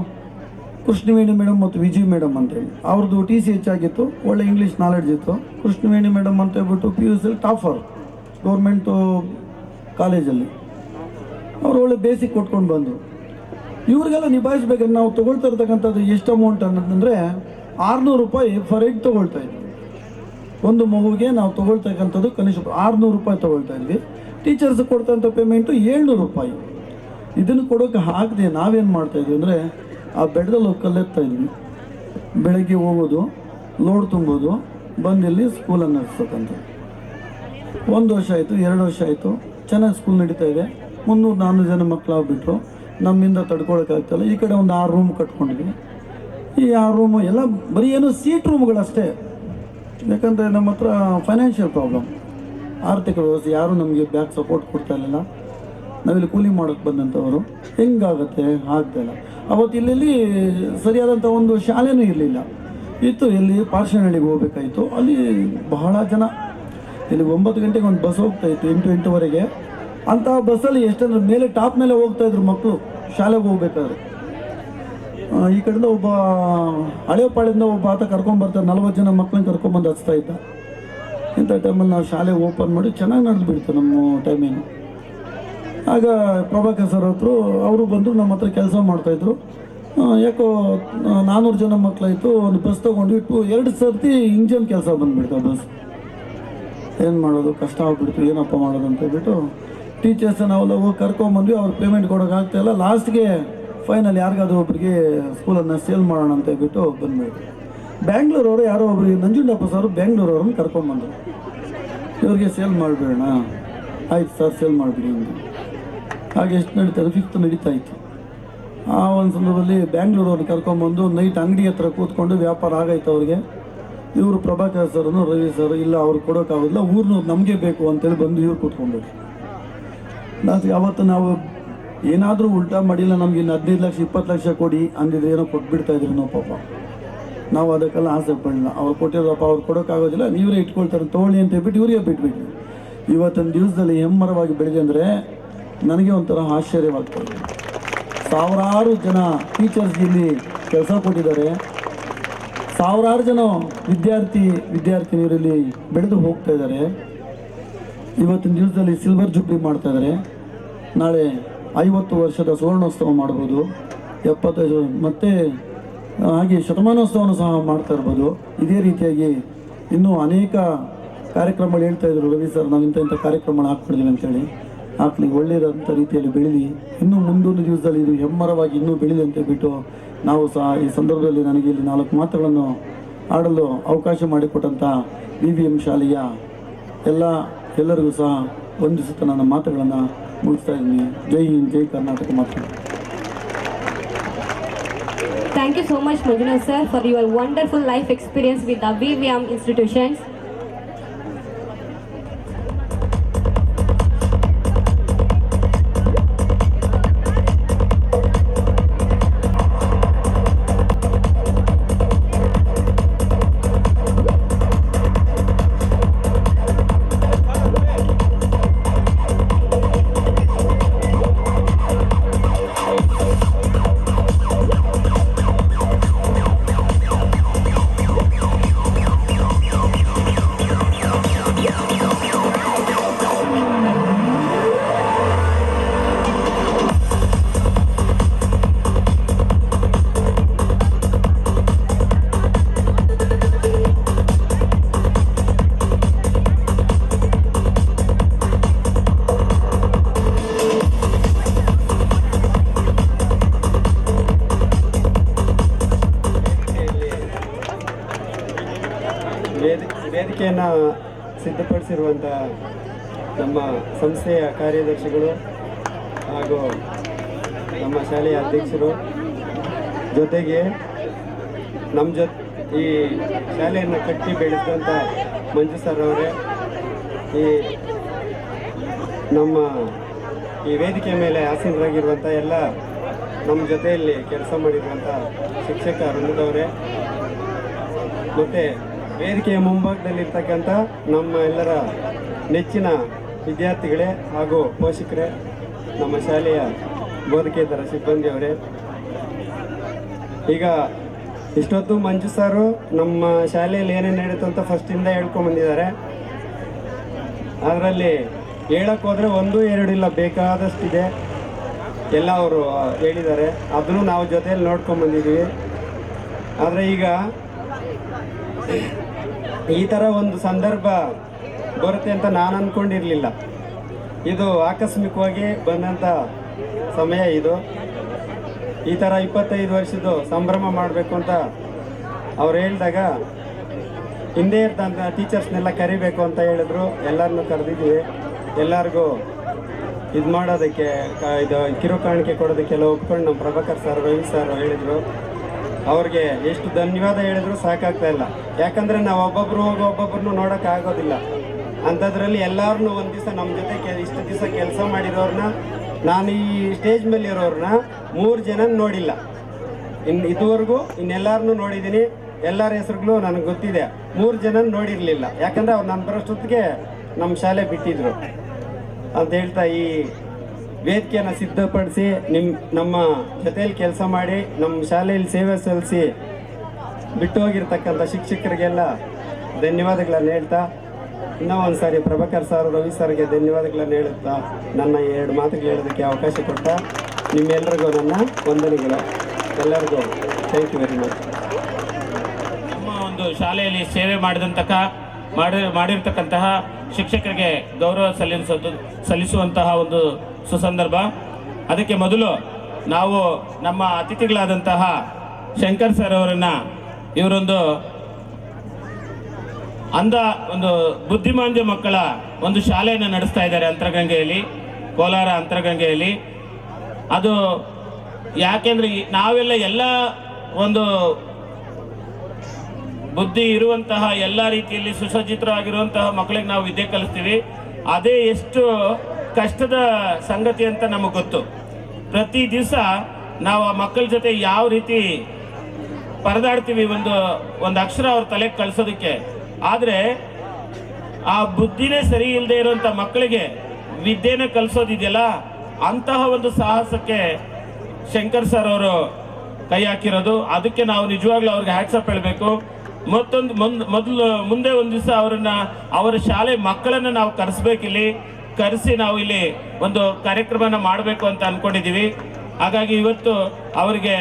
ಕೃಷ್ಣವೇಣಿ ಮೇಡಮ್ ಮತ್ತು ವಿಜಯ್ ಮೇಡಮ್ ಅಂತೇಳಿ, ಅವ್ರದ್ದು TCH ಆಗಿತ್ತು, ಒಳ್ಳೆ ಇಂಗ್ಲೀಷ್ ನಾಲೆಡ್ಜ್ ಇತ್ತು. ಕೃಷ್ಣವೇಣಿ ಮೇಡಮ್ ಅಂತ ಹೇಳ್ಬಿಟ್ಟು PUC ಟಾಫರ್ ಗೌರ್ಮೆಂಟು ಕಾಲೇಜಲ್ಲಿ, ಅವರು ಒಳ್ಳೆ ಬೇಸಿಕ್ ಕೊಟ್ಕೊಂಡು ಬಂದರು. ಇವ್ರಿಗೆಲ್ಲ ನಿಭಾಯಿಸ್ಬೇಕಾದ್ರೆ ನಾವು ತೊಗೊಳ್ತಾ ಇರ್ತಕ್ಕಂಥದ್ದು ಎಷ್ಟು ಅಮೌಂಟ್ ಅನ್ನೋದಂದರೆ 600 ರೂಪಾಯಿ ಫರ್ ಹೆಡ್ ತೊಗೊಳ್ತಾ ಇದ್ವಿ. ಒಂದು ಮಗುವಿಗೆ ನಾವು ತೊಗೊಳ್ತಕ್ಕಂಥದ್ದು ಕನಿಷ್ಠ 600 ರೂಪಾಯಿ ತೊಗೊಳ್ತಾ ಇದ್ವಿ. ಟೀಚರ್ಸ್ ಕೊಡ್ತಂಥ ಪೇಮೆಂಟು 700 ರೂಪಾಯಿ. ಇದನ್ನು ಕೊಡೋಕ್ಕೆ ಆಗದೆ ನಾವೇನು ಮಾಡ್ತಾಯಿದ್ವಿ ಅಂದರೆ, ಆ ಬೆಟ್ಟದಲ್ಲಿ ಹೋಗಿ ಕಲ್ಲೆತ್ತಾ ಇದ್ವಿ. ಬೆಳಗ್ಗೆ ಹೋಗೋದು, ಲೋಡ್ ತುಂಬೋದು, ಬಂದಿಲ್ಲಿ ಸ್ಕೂಲನ್ನು ನಡೆಸ್ತಕ್ಕಂಥ 1 ವರ್ಷ ಆಯಿತು, 2 ವರ್ಷ ಆಯಿತು, ಚೆನ್ನಾಗಿ ಸ್ಕೂಲ್ ನಡೀತಾ ಇದೆ. 300-400 ಜನ ಮಕ್ಕಳಾಗ್ಬಿಟ್ರು. ನಮ್ಮಿಂದ ತಡ್ಕೊಳಕ್ಕಾಗ್ತಲ್ಲ. ಈ ಕಡೆ ಒಂದು 6 ರೂಮ್ ಕಟ್ಕೊಂಡಿದ್ವಿ. ಈ 6 ರೂಮು ಎಲ್ಲ ಬರೀ ಏನೋ ಸೀಟ್ ರೂಮ್ಗಳಷ್ಟೇ. ಯಾಕಂದರೆ ನಮ್ಮ ಹತ್ರ ಫೈನಾನ್ಷಿಯಲ್ ಪ್ರಾಬ್ಲಮ್, ಆರ್ಥಿಕ ವ್ಯವಸ್ಥೆ, ಯಾರೂ ನಮಗೆ ಬ್ಯಾಕ್ ಸಪೋರ್ಟ್ ಕೊಡ್ತಾ ಇರಲಿಲ್ಲ. ನಾವಿಲ್ಲಿ ಕೂಲಿ ಮಾಡೋಕ್ಕೆ ಬಂದಂಥವರು. ಹೆಂಗಾಗತ್ತೆ, ಆಗ್ತಾಯಿಲ್ಲ. ಅವತ್ತು ಇಲ್ಲಿ ಸರಿಯಾದಂಥ ಒಂದು ಶಾಲೆನೂ ಇರಲಿಲ್ಲ. ಇತ್ತು ಎಲ್ಲಿ ಪಾರ್ಶ್ವನಹಳ್ಳಿಗೆ ಹೋಗ್ಬೇಕಾಯಿತು. ಅಲ್ಲಿ ಬಹಳ ಜನ, ಇಲ್ಲಿ 9 ಗಂಟೆಗೆ ಒಂದು ಬಸ್ ಹೋಗ್ತಾಯಿತ್ತು, 8-8ವರೆಗೆ. ಅಂಥ ಬಸ್ಸಲ್ಲಿ ಎಷ್ಟಂದ್ರೆ ಮೇಲೆ ಟಾಪ್ ಮೇಲೆ ಹೋಗ್ತಾಯಿದ್ರು ಮಕ್ಕಳು ಶಾಲೆಗೆ ಹೋಗ್ಬೇಕಾದ್ರೆ. ಈ ಕಡೆಯಿಂದ ಒಬ್ಬ ಹಳೆಪಾಳ್ಯದಿಂದ ಒಬ್ಬ ಆತ ಕರ್ಕೊಂಬರ್ತಾರೆ, 40 ಜನ ಮಕ್ಕಳನ್ನ ಕರ್ಕೊಂಬಂದು ಹಚ್ತಾ ಇದ್ದ. ಇಂಥ ಟೈಮಲ್ಲಿ ನಾವು ಶಾಲೆ ಓಪನ್ ಮಾಡಿ ಚೆನ್ನಾಗಿ ನಡೆದು ಬಿಡ್ತು ನಮ್ಮ ಟೈಮೇನು. ಆಗ ಪ್ರಭಾಕರ್ ಸರ್ ಹತ್ರ ಅವರು ಬಂದರು, ನಮ್ಮ ಹತ್ರ ಕೆಲಸ ಮಾಡ್ತಾಯಿದ್ರು. ಯಾಕೋ 400 ಜನ ಮಕ್ಕಳಾಯಿತು. ಒಂದು ಬಸ್ ತೊಗೊಂಡ್ವಿ. 2 ಸರ್ತಿ ಇಂಜನ್ ಕೆಲಸ ಬಂದುಬಿಡ್ತು ಬಸ್. ಏನು ಮಾಡೋದು, ಕಷ್ಟ ಆಗ್ಬಿಡ್ತು, ಏನಪ್ಪ ಮಾಡೋದು ಅಂತ ಹೇಳ್ಬಿಟ್ಟು ಟೀಚರ್ಸ್ ನಾವೆಲ್ಲ ಹೋಗಿ ಕರ್ಕೊಂಬಂದ್ವಿ. ಅವ್ರು ಪೇಮೆಂಟ್ ಕೊಡೋಕ್ಕಾಗ್ತಾಯಿಲ್ಲ. ಲಾಸ್ಟ್ಗೆ ಫೈನಲ್ ಯಾರಿಗಾದ್ರೂ ಒಬ್ಬರಿಗೆ ಸ್ಕೂಲನ್ನು ಸೇಲ್ ಮಾಡೋಣ ಅಂತ ಹೇಳ್ಬಿಟ್ಟು ಬಂದ್ಬಿಟ್ಟು ಬ್ಯಾಂಗ್ಳೂರವರು ಯಾರೋ ಒಬ್ಬರಿಗೆ ನಂಜುಂಡಪ್ಪ ಸರ್ ಬ್ಯಾಂಗ್ಳೂರವ್ರನ್ನ ಕರ್ಕೊಂಬಂದರು. ಇವ್ರಿಗೆ ಸೇಲ್ ಮಾಡಿಬಿಡೋಣ. ಆಯ್ತು ಸರ್, ಸೇಲ್ ಮಾಡಿಬಿಡಿ ಅಂತ. ಹಾಗೆ ಎಷ್ಟು ನಡೀತಾರೆ, 5th ನಡೀತಾ ಇತ್ತು. ಆ ಒಂದು ಸಂದರ್ಭದಲ್ಲಿ ಬ್ಯಾಂಗ್ಳೂರವ್ರನ್ನ ಕರ್ಕೊಂಬಂದು ನೈಟ್ ಅಂಗಡಿ ಹತ್ರ ಕೂತ್ಕೊಂಡು ವ್ಯಾಪಾರ ಆಗೈತೆ ಅವ್ರಿಗೆ. ಇವರು ಪ್ರಭಾಕರ್ ಸರ್ನು ರವಿ ಸರ್, ಇಲ್ಲ ಅವ್ರು ಕೊಡೋಕ್ಕಾಗೋದಿಲ್ಲ, ಊರ್ನೂ ನಮಗೆ ಬೇಕು ಅಂತೇಳಿ ಬಂದು ಇವ್ರು ಕೂತ್ಕೊಂಡ್ಬಿಟ್ಟು ಅವತ್ತು ನಾವು ಏನಾದರೂ ಉಲ್ಟಾ ಮಾಡಿಲ್ಲ, ನಮ್ಗೆ ಇನ್ನು 15 ಲಕ್ಷ 20 ಲಕ್ಷ ಕೊಡಿ ಅಂದಿದ್ರೆ ಏನೋ ಕೊಟ್ಬಿಡ್ತಾಯಿದ್ರು ನಾವು. ಪಾಪ ನಾವು ಅದಕ್ಕೆಲ್ಲ ಆಸೆ ಪಡಲಿಲ್ಲ. ಅವ್ರು ಕೊಟ್ಟಿರೋದಪ್ಪ, ಅವ್ರು ಕೊಡೋಕ್ಕಾಗೋದಿಲ್ಲ, ನೀವೇ ಇಟ್ಕೊಳ್ತಾರೆ ತೊಗೊಳ್ಳಿ ಅಂತ ಹೇಳ್ಬಿಟ್ಟು ಇವ್ರಿಗೆ ಬಿಟ್ಬಿಟ್ವಿ. ಇವತ್ತಿನ ದಿವಸದಲ್ಲಿ ಹೆಮ್ಮರವಾಗಿ ಬೆಳೆದೆ ಅಂದರೆ ನನಗೆ ಒಂಥರ ಆಶ್ಚರ್ಯವಾಗ್ತದೆ. ಸಾವಿರಾರು ಜನ ಟೀಚರ್ಸ್ ಇಲ್ಲಿ ಕೆಲಸ ಕೊಟ್ಟಿದ್ದಾರೆ. ಸಾವಿರಾರು ಜನ ವಿದ್ಯಾರ್ಥಿನಿಯರಲ್ಲಿ ಬೆಳೆದು ಹೋಗ್ತಾ ಇದ್ದಾರೆ. ಇವತ್ತಿನ ದಿವಸದಲ್ಲಿ ಸಿಲ್ವರ್ ಜುಬ್ಲಿ ಮಾಡ್ತಾ ಇದ್ದಾರೆ. ನಾಳೆ 50 ವರ್ಷದ ಸುವರ್ಣೋತ್ಸವ ಮಾಡ್ಬೋದು, 75 ಮತ್ತು ಹಾಗೆ ಶತಮಾನೋತ್ಸವವನ್ನು ಸಹ ಮಾಡ್ತಾ ಇರ್ಬೋದು. ಇದೇ ರೀತಿಯಾಗಿ ಇನ್ನೂ ಅನೇಕ ಕಾರ್ಯಕ್ರಮಗಳು ಹೇಳ್ತಾಯಿದ್ರು ರವಿ ಸರ್, ನಾವು ಇಂಥ ಕಾರ್ಯಕ್ರಮಗಳು ಹಾಕ್ಬಿಡ್ತೀವಿ ಅಂತೇಳಿ. ಹಾಕ್ಲಿ, ಒಳ್ಳೆಯದಂಥ ರೀತಿಯಲ್ಲಿ ಬೆಳೀಲಿ, ಇನ್ನೂ ಮುಂದೊಂದು ದಿವಸದಲ್ಲಿ ಇದು ಹೆಮ್ಮರವಾಗಿ ಇನ್ನೂ ಬೆಳೀಲಿ ಅಂತ ಹೇಳ್ಬಿಟ್ಟು ನಾವು ಸಹ ಈ ಸಂದರ್ಭದಲ್ಲಿ ನನಗೆ ಇಲ್ಲಿ 4 ಮಾತುಗಳನ್ನು ಆಡಲು ಅವಕಾಶ ಮಾಡಿಕೊಟ್ಟಂಥ BVM ಶಾಲೆಯ ಎಲ್ಲರಿಗೂ ಸಹ ವಂದಿಸುತ್ತಾ ನನ್ನ ಮಾತುಗಳನ್ನು ಮುಗಿಸ್ತಾ ಇದ್ದೀನಿ. ಜೈ ಹಿಂದ್, ಜೈ ಕರ್ನಾಟಕ ಮಾತು. Thank you so much, Manjunath sir, for your wonderful life experience with the BVM institutions. ವೇದಿಕೆಯನ್ನು ಸಿದ್ಧಪಡಿಸಿರುವಂಥ ನಮ್ಮ ಸಂಸ್ಥೆಯ ಕಾರ್ಯದರ್ಶಿಗಳು ಹಾಗೂ ನಮ್ಮ ಶಾಲೆಯ ಅಧ್ಯಕ್ಷರು, ಜೊತೆಗೆ ನಮ್ಮ ಈ ಶಾಲೆಯನ್ನು ಕಟ್ಟಿ ಬೆಳೆಸಿದಂಥ ಮಂಜು ಸರ್ ಅವರೇ, ಈ ನಮ್ಮ ಈ ವೇದಿಕೆ ಮೇಲೆ ಆಸೀನರಾಗಿರುವಂಥ ಎಲ್ಲ ನಮ್ಮ ಜೊತೆಯಲ್ಲಿ ಕೆಲಸ ಮಾಡಿರುವಂಥ ಶಿಕ್ಷಕ ವೃಂದದವರೇ, ಮತ್ತು ವೇದಿಕೆಯ ಮುಂಭಾಗದಲ್ಲಿರ್ತಕ್ಕಂಥ ನಮ್ಮ ಎಲ್ಲರ ನೆಚ್ಚಿನ ವಿದ್ಯಾರ್ಥಿಗಳೇ ಹಾಗೂ ಪೋಷಕರೇ, ನಮ್ಮ ಶಾಲೆಯ ಬೋಧಕೇತರ ಸಿಬ್ಬಂದಿಯವರೇ. ಈಗ ಇಷ್ಟೊತ್ತು ಮಂಜು ಸಾರು ನಮ್ಮ ಶಾಲೆಯಲ್ಲಿ ಏನೇನು ನಡೀತು ಅಂತ ಫಸ್ಟಿಂದ ಹೇಳ್ಕೊಂಬಂದಿದ್ದಾರೆ. ಅದರಲ್ಲಿ ಹೇಳಕ್ಕೆ ಹೋದರೆ 1, 2 ಇಲ್ಲ, ಬೇಕಾದಷ್ಟಿದೆ. ಎಲ್ಲ ಅವರು ಹೇಳಿದ್ದಾರೆ, ಅದನ್ನು ನಾವು ಜೊತೆಯಲ್ಲಿ ನೋಡ್ಕೊಂಬಂದಿದ್ದೀವಿ. ಆದರೆ ಈಗ ಈ ಥರ ಒಂದು ಸಂದರ್ಭ ಬರುತ್ತೆ ಅಂತ ನಾನು ಅಂದ್ಕೊಂಡಿರಲಿಲ್ಲ. ಇದು ಆಕಸ್ಮಿಕವಾಗಿ ಬಂದಂಥ ಸಮಯ ಇದು. ಈ ಥರ 25 ವರ್ಷದ್ದು ಸಂಭ್ರಮ ಮಾಡಬೇಕು ಅಂತ ಅವ್ರು ಹೇಳಿದಾಗ ಹಿಂದೆ ಇರ್ತಂಥ ಟೀಚರ್ಸ್ನೆಲ್ಲ ಕರಿಬೇಕು ಅಂತ ಹೇಳಿದ್ರು. ಎಲ್ಲರನ್ನೂ ಕರೆದಿದ್ದೀವಿ. ಎಲ್ಲರಿಗೂ ಇದು ಮಾಡೋದಕ್ಕೆ ಇದು ಕಿರುಕಾಣಿಕೆ ಕೊಡೋದಕ್ಕೆಲ್ಲ ಒಪ್ಕೊಂಡು ನಮ್ಮ ಪ್ರಭಾಕರ್ ಸರ್, ರವಿ ಸರ್ ಹೇಳಿದರು. ಅವ್ರಿಗೆ ಎಷ್ಟು ಧನ್ಯವಾದ ಹೇಳಿದ್ರು ಸಾಕಾಗ್ತಾ ಇಲ್ಲ. ಯಾಕಂದರೆ ನಾವು ಒಬ್ಬೊಬ್ಬರನ್ನೂ ನೋಡೋಕ್ಕಾಗೋದಿಲ್ಲ. ಅಂಥದ್ರಲ್ಲಿ ಎಲ್ಲರನ್ನೂ ಒಂದು ದಿವಸ ನಮ್ಮ ಜೊತೆ ಇಷ್ಟು ದಿವಸ ಕೆಲಸ ಮಾಡಿರೋರನ್ನ, ನಾನು ಈ ಸ್ಟೇಜ್ ಮೇಲೆ ಇರೋರನ್ನ 3 ಜನ ನೋಡಿಲ್ಲ. ಇದುವರೆಗೂ ಇನ್ನೆಲ್ಲರನ್ನೂ ನೋಡಿದ್ದೀನಿ. ಎಲ್ಲರ ಹೆಸರುಗಳು ನನಗೆ ಗೊತ್ತಿದೆ. 3 ಜನ ನೋಡಿರಲಿಲ್ಲ. ಯಾಕಂದರೆ ಅವ್ರು ನನ್ನ ಬರೋಷ್ಟೊತ್ತಿಗೆ ನಮ್ಮ ಶಾಲೆ ಬಿಟ್ಟಿದ್ರು ಅಂತ ಹೇಳ್ತಾ, ಈ ವೇದಿಕೆಯನ್ನು ಸಿದ್ಧಪಡಿಸಿ ನಮ್ಮ ಜೊತೆಯಲ್ಲಿ ಕೆಲಸ ಮಾಡಿ ನಮ್ಮ ಶಾಲೆಯಲ್ಲಿ ಸೇವೆ ಸಲ್ಲಿಸಿ ಬಿಟ್ಟು ಹೋಗಿರ್ತಕ್ಕಂಥ ಶಿಕ್ಷಕರಿಗೆಲ್ಲ ಧನ್ಯವಾದಗಳನ್ನು ಹೇಳ್ತಾ, ಇನ್ನೂ ಒಂದು ಸಾರಿ ಪ್ರಭಾಕರ್ ಸರ್, ರವಿ ಸರ್ಗೆ ಧನ್ಯವಾದಗಳನ್ನು ಹೇಳುತ್ತಾ ನನ್ನ 2 ಮಾತುಗಳು ಹೇಳೋದಕ್ಕೆ ಅವಕಾಶ ಕೊಟ್ಟ ನಿಮ್ಮೆಲ್ಲರಿಗೂ ನನ್ನ ವಂದನೆಗಳು. ಎಲ್ಲರಿಗೂ ಥ್ಯಾಂಕ್ ಯು ವೆರಿ ಮಚ್. ನಮ್ಮ ಒಂದು ಶಾಲೆಯಲ್ಲಿ ಸೇವೆ ಮಾಡಿರ್ತಕ್ಕಂತಹ ಶಿಕ್ಷಕರಿಗೆ ಗೌರವ ಸಲ್ಲಿಸುವಂತಹ ಒಂದು ಸುಸಂದರ್ಭ. ಅದಕ್ಕೆ ಮೊದಲು ನಾವು ನಮ್ಮ ಅತಿಥಿಗಳಾದಂತಹ ಶಂಕರ್ ಸರ್ ಅವರನ್ನು, ಇವರೊಂದು ಒಂದು ಬುದ್ಧಿಮಾಂದ್ಯ ಮಕ್ಕಳ ಒಂದು ಶಾಲೆಯನ್ನು ನಡೆಸ್ತಾ ಇದ್ದಾರೆ ಅಂತರಗಂಗೆಯಲ್ಲಿ, ಕೋಲಾರ ಅಂತರಗಂಗೆಯಲ್ಲಿ. ಅದು ಯಾಕೆಂದರೆ ನಾವೆಲ್ಲ ಎಲ್ಲ ಒಂದು ಬುದ್ಧಿ ಇರುವಂತಹ ಎಲ್ಲ ರೀತಿಯಲ್ಲಿ ಸುಸಜ್ಜಿತರಾಗಿರುವಂತಹ ಮಕ್ಕಳಿಗೆ ನಾವು ವಿದ್ಯೆ ಕಲಿಸ್ತೀವಿ. ಅದೇ ಎಷ್ಟು ಕಷ್ಟದ ಸಂಗತಿ ಅಂತ ನಮಗೆ ಗೊತ್ತು. ಪ್ರತಿ ದಿವಸ ನಾವು ಆ ಮಕ್ಕಳ ಜೊತೆ ಯಾವ ರೀತಿ ಪರದಾಡ್ತೀವಿ ಒಂದು ಅಕ್ಷರ ಅವ್ರ ತಲೆಗೆ ಕಳಿಸೋದಕ್ಕೆ. ಆದರೆ ಆ ಬುದ್ಧಿನೇ ಸರಿ ಇಲ್ಲದೆ ಇರುವಂಥ ಮಕ್ಕಳಿಗೆ ವಿದ್ಯೆನ ಕಲಿಸೋದಿದೆಯಲ್ಲ, ಅಂತಹ ಒಂದು ಸಾಹಸಕ್ಕೆ ಶಂಕರ್ ಸರ್ ಅವರು ಕೈ ಹಾಕಿರೋದು. ಅದಕ್ಕೆ ನಾವು ನಿಜವಾಗ್ಲೂ ಅವ್ರಿಗೆ ಹ್ಯಾಟ್ಸಪ್ ಹೇಳಬೇಕು. ಮುಂದೆ ಒಂದು ದಿವಸ ಅವರ ಶಾಲೆ ಮಕ್ಕಳನ್ನು ನಾವು ಕರೆಸಿ ನಾವು ಇಲ್ಲಿ ಒಂದು ಕಾರ್ಯಕ್ರಮನ ಮಾಡಬೇಕು ಅಂತ ಅಂದ್ಕೊಂಡಿದ್ದೀವಿ. ಹಾಗಾಗಿ ಇವತ್ತು ಅವರಿಗೆ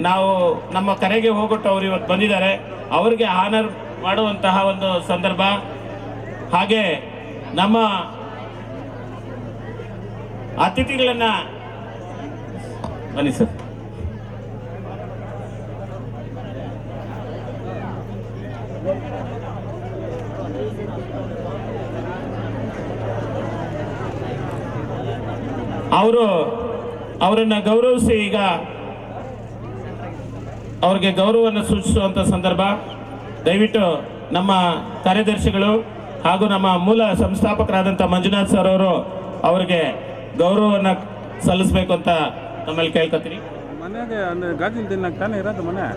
ನಾವು ನಮ್ಮ ಕರೆಗೆ ಹೋಗೊಟ್ಟು ಅವರು ಇವತ್ತು ಬಂದಿದ್ದಾರೆ. ಅವರಿಗೆ ಆನರ್ ಮಾಡುವಂತಹ ಒಂದು ಸಂದರ್ಭ. ಹಾಗೆ ನಮ್ಮ ಅತಿಥಿಗಳನ್ನು ಬನ್ನಿ ಸರ್. ಅವರನ್ನು ಗೌರವಿಸಿ ಈಗ ಅವ್ರಿಗೆ ಗೌರವವನ್ನು ಸೂಚಿಸುವಂಥ ಸಂದರ್ಭ. ದಯವಿಟ್ಟು ನಮ್ಮ ಕಾರ್ಯದರ್ಶಿಗಳು ಹಾಗೂ ನಮ್ಮ ಮೂಲ ಸಂಸ್ಥಾಪಕರಾದಂಥ ಮಂಜುನಾಥ್ ಸರ್ ಅವರು ಅವರಿಗೆ ಗೌರವವನ್ನು ಸಲ್ಲಿಸಬೇಕು ಅಂತ ನಮ್ಮಲ್ಲಿ ಕೇಳ್ಕೊತೀನಿ. ಮನೆಗೆ ಗಾಜಿನ ತಿನ್ನಕ್ಕೆ ತಾನೇ ಇರೋದು ಮನೆ.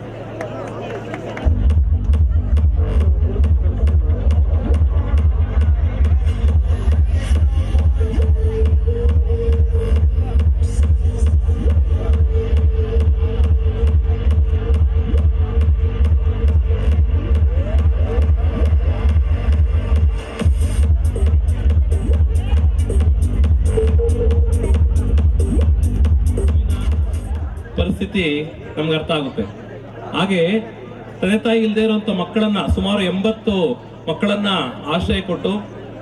ಪರಿಸ್ಥಿತಿ ನಮ್ಗೆ ಅರ್ಥ ಆಗುತ್ತೆ. ಹಾಗೆ ತಂದೆ ತಾಯಿ ಇಲ್ಲದೆ ಇರುವಂತ ಮಕ್ಕಳನ್ನ, ಸುಮಾರು 80 ಮಕ್ಕಳನ್ನ ಆಶ್ರಯ ಕೊಟ್ಟು,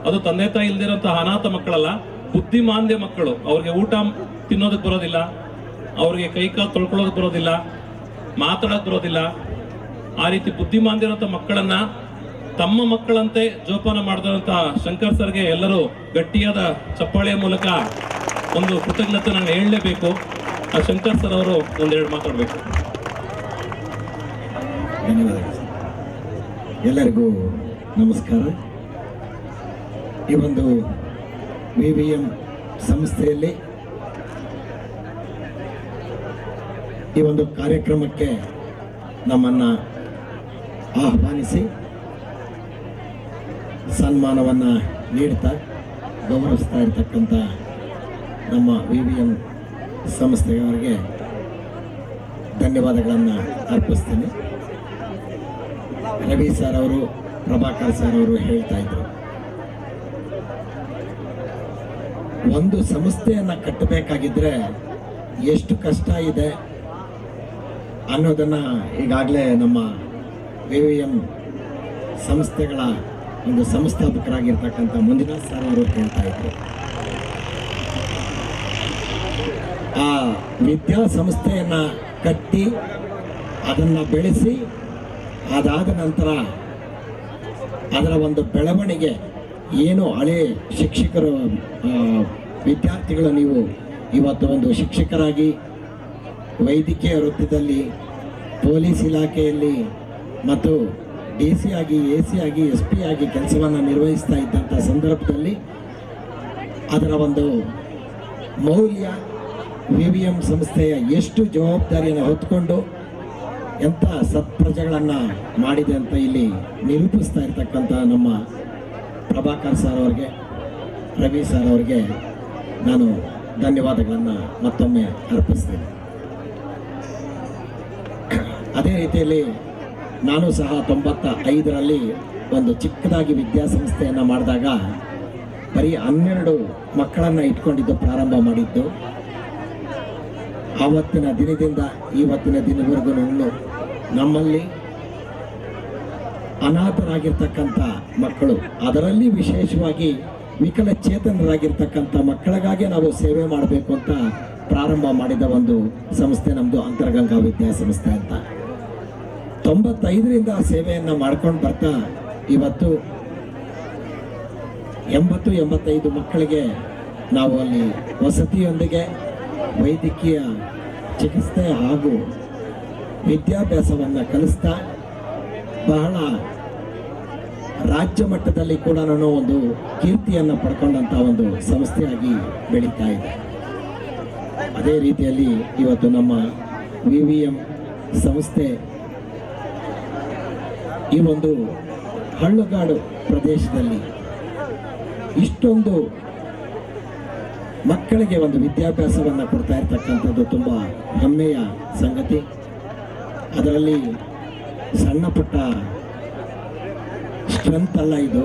ಅದು ತಂದೆ ತಾಯಿ ಇಲ್ಲದೆ ಇರುವಂತ ಅನಾಥ ಮಕ್ಕಳಲ್ಲ, ಬುದ್ಧಿಮಾಂದ್ಯ ಮಕ್ಕಳು. ಅವ್ರಿಗೆ ಊಟ ತಿನ್ನೋದಕ್ಕೆ ಬರೋದಿಲ್ಲ, ಅವ್ರಿಗೆ ಕೈಕಾಲು ತೊಳ್ಕೊಳ್ಳೋದಕ್ಕೆ ಬರೋದಿಲ್ಲ, ಮಾತಾಡೋಕೆ ಬರೋದಿಲ್ಲ. ಆ ರೀತಿ ಬುದ್ಧಿಮಾಂದ್ಯ ಇರುವಂತ ಮಕ್ಕಳನ್ನ ತಮ್ಮ ಮಕ್ಕಳಂತೆ ಜೋಪಾನ ಮಾಡಿದಂಥ ಶಂಕರ್ ಸರ್ಗೆ ಎಲ್ಲರೂ ಗಟ್ಟಿಯಾದ ಚಪ್ಪಾಳೆಯ ಮೂಲಕ ಒಂದು ಕೃತಜ್ಞತೆ ನಾನು ಹೇಳಲೇಬೇಕು. ಆ ಶಂಕರ್ ಸರ್ ಅವರು ಒಂದೆರಡು ಮಾತಾಡಬೇಕು. ಧನ್ಯವಾದಗಳು. ಎಲ್ಲರಿಗೂ ನಮಸ್ಕಾರ. ಈ ಒಂದು VVM ಸಂಸ್ಥೆಯಲ್ಲಿ ಈ ಒಂದು ಕಾರ್ಯಕ್ರಮಕ್ಕೆ ನಮ್ಮನ್ನು ಆಹ್ವಾನಿಸಿ ಸನ್ಮಾನವನ್ನು ನೀಡ್ತಾ ಗೌರವಿಸ್ತಾ ಇರತಕ್ಕಂಥ ನಮ್ಮ VVM ಸಂಸ್ಥೆಯವರಿಗೆ ಧನ್ಯವಾದಗಳನ್ನು ಅರ್ಪಿಸ್ತೀನಿ. ರವಿ ಸರ್ ಅವರು, ಪ್ರಭಾಕರ್ ಸರ್ ಅವರು ಹೇಳ್ತಾ ಇದ್ರು, ಒಂದು ಸಂಸ್ಥೆಯನ್ನು ಕಟ್ಟಬೇಕಾಗಿದ್ರೆ ಎಷ್ಟು ಕಷ್ಟ ಇದೆ ಅನ್ನೋದನ್ನು ಈಗಾಗಲೇ ನಮ್ಮ VVM ಸಂಸ್ಥೆಗಳ ಒಂದು ಸಂಸ್ಥಾಪಕರಾಗಿರ್ತಕ್ಕಂಥ ಮಂಜುನಾಥ್ ಸರ್ ಅವರು ಹೇಳ್ತಾ ಇದ್ರು. ಆ ವಿದ್ಯಾಸಂಸ್ಥೆಯನ್ನು ಕಟ್ಟಿ ಅದನ್ನು ಬೆಳೆಸಿ ಅದಾದ ನಂತರ ಅದರ ಒಂದು ಬೆಳವಣಿಗೆ ಏನು ಹಳೆ ಶಿಕ್ಷಕರು ವಿದ್ಯಾರ್ಥಿಗಳು ನೀವು ಇವತ್ತು ಒಂದು ಶಿಕ್ಷಕರಾಗಿ ವೈದ್ಯಕೀಯ ವೃತ್ತದಲ್ಲಿ, ಪೊಲೀಸ್ ಇಲಾಖೆಯಲ್ಲಿ ಮತ್ತು DC ಆಗಿ, AC ಆಗಿ, SP ಆಗಿ ಕೆಲಸವನ್ನು ನಿರ್ವಹಿಸ್ತಾ ಇದ್ದಂಥ ಸಂದರ್ಭದಲ್ಲಿ ಅದರ ಒಂದು ಮೌಲ್ಯ VVM ಸಂಸ್ಥೆಯ ಎಷ್ಟು ಜವಾಬ್ದಾರಿಯನ್ನು ಹೊತ್ಕೊಂಡು ಎಂಥ ಸತ್ಪ್ರಜೆಗಳನ್ನು ಮಾಡಿದೆ ಅಂತ ಇಲ್ಲಿ ನಿರೂಪಿಸ್ತಾ ಇರ್ತಕ್ಕಂಥ ನಮ್ಮ ಪ್ರಭಾಕರ್ ಸರ್ ಅವರಿಗೆ, ರವಿ ಸರ್ ಅವರಿಗೆ ನಾನು ಧನ್ಯವಾದಗಳನ್ನು ಮತ್ತೊಮ್ಮೆ ಅರ್ಪಿಸ್ತೇನೆ. ಅದೇ ರೀತಿಯಲ್ಲಿ ನಾನು ಸಹ 95ರಲ್ಲಿ ಒಂದು ಚಿಕ್ಕದಾಗಿ ವಿದ್ಯಾಸಂಸ್ಥೆಯನ್ನು ಮಾಡಿದಾಗ ಬರೀ 12 ಮಕ್ಕಳನ್ನು ಇಟ್ಕೊಂಡಿದ್ದು ಪ್ರಾರಂಭ ಮಾಡಿದ್ದು. ಆವತ್ತಿನ ದಿನದಿಂದ ಇವತ್ತಿನ ದಿನವರೆಗೂ ನಮ್ಮಲ್ಲಿ ಅನಾಥರಾಗಿರ್ತಕ್ಕಂಥ ಮಕ್ಕಳು, ಅದರಲ್ಲಿ ವಿಶೇಷವಾಗಿ ವಿಕಲಚೇತನರಾಗಿರ್ತಕ್ಕಂಥ ಮಕ್ಕಳಿಗಾಗಿ ನಾವು ಸೇವೆ ಮಾಡಬೇಕು ಅಂತ ಪ್ರಾರಂಭ ಮಾಡಿದ ಒಂದು ಸಂಸ್ಥೆ ನಮ್ಮದು ಅಂತರಗಂಗಾ ವಿದ್ಯಾಸಂಸ್ಥೆ ಅಂತ. 95ರಿಂದ ಸೇವೆಯನ್ನು ಮಾಡ್ಕೊಂಡು ಬರ್ತಾ ಇವತ್ತು 80-85 ಮಕ್ಕಳಿಗೆ ನಾವು ಅಲ್ಲಿ ವಸತಿಯೊಂದಿಗೆ ವೈದ್ಯಕೀಯ ಚಿಕಿತ್ಸೆ ಹಾಗೂ ವಿದ್ಯಾಭ್ಯಾಸವನ್ನು ಕಲಿಸ್ತಾ ಬಹಳ ರಾಜ್ಯ ಮಟ್ಟದಲ್ಲಿ ಕೂಡ ನಾನು ಒಂದು ಕೀರ್ತಿಯನ್ನು ಪಡ್ಕೊಂಡಂಥ ಒಂದು ಸಂಸ್ಥೆಯಾಗಿ ಬೆಳೀತಾ ಇದೆ. ಅದೇ ರೀತಿಯಲ್ಲಿ ಇವತ್ತು ನಮ್ಮ VVM ಸಂಸ್ಥೆ ಈ ಒಂದು ಹಳ್ಳುಗಾಡು ಪ್ರದೇಶದಲ್ಲಿ ಇಷ್ಟೊಂದು ಮಕ್ಕಳಿಗೆ ಒಂದು ವಿದ್ಯಾಭ್ಯಾಸವನ್ನು ಕೊಡ್ತಾ ಇರ್ತಕ್ಕಂಥದ್ದು ತುಂಬ ಹೆಮ್ಮೆಯ ಸಂಗತಿ. ಅದರಲ್ಲಿ ಸಣ್ಣ ಪುಟ್ಟ ಸ್ಟ್ರೆಂತ್ ಅಲ್ಲ ಇದು,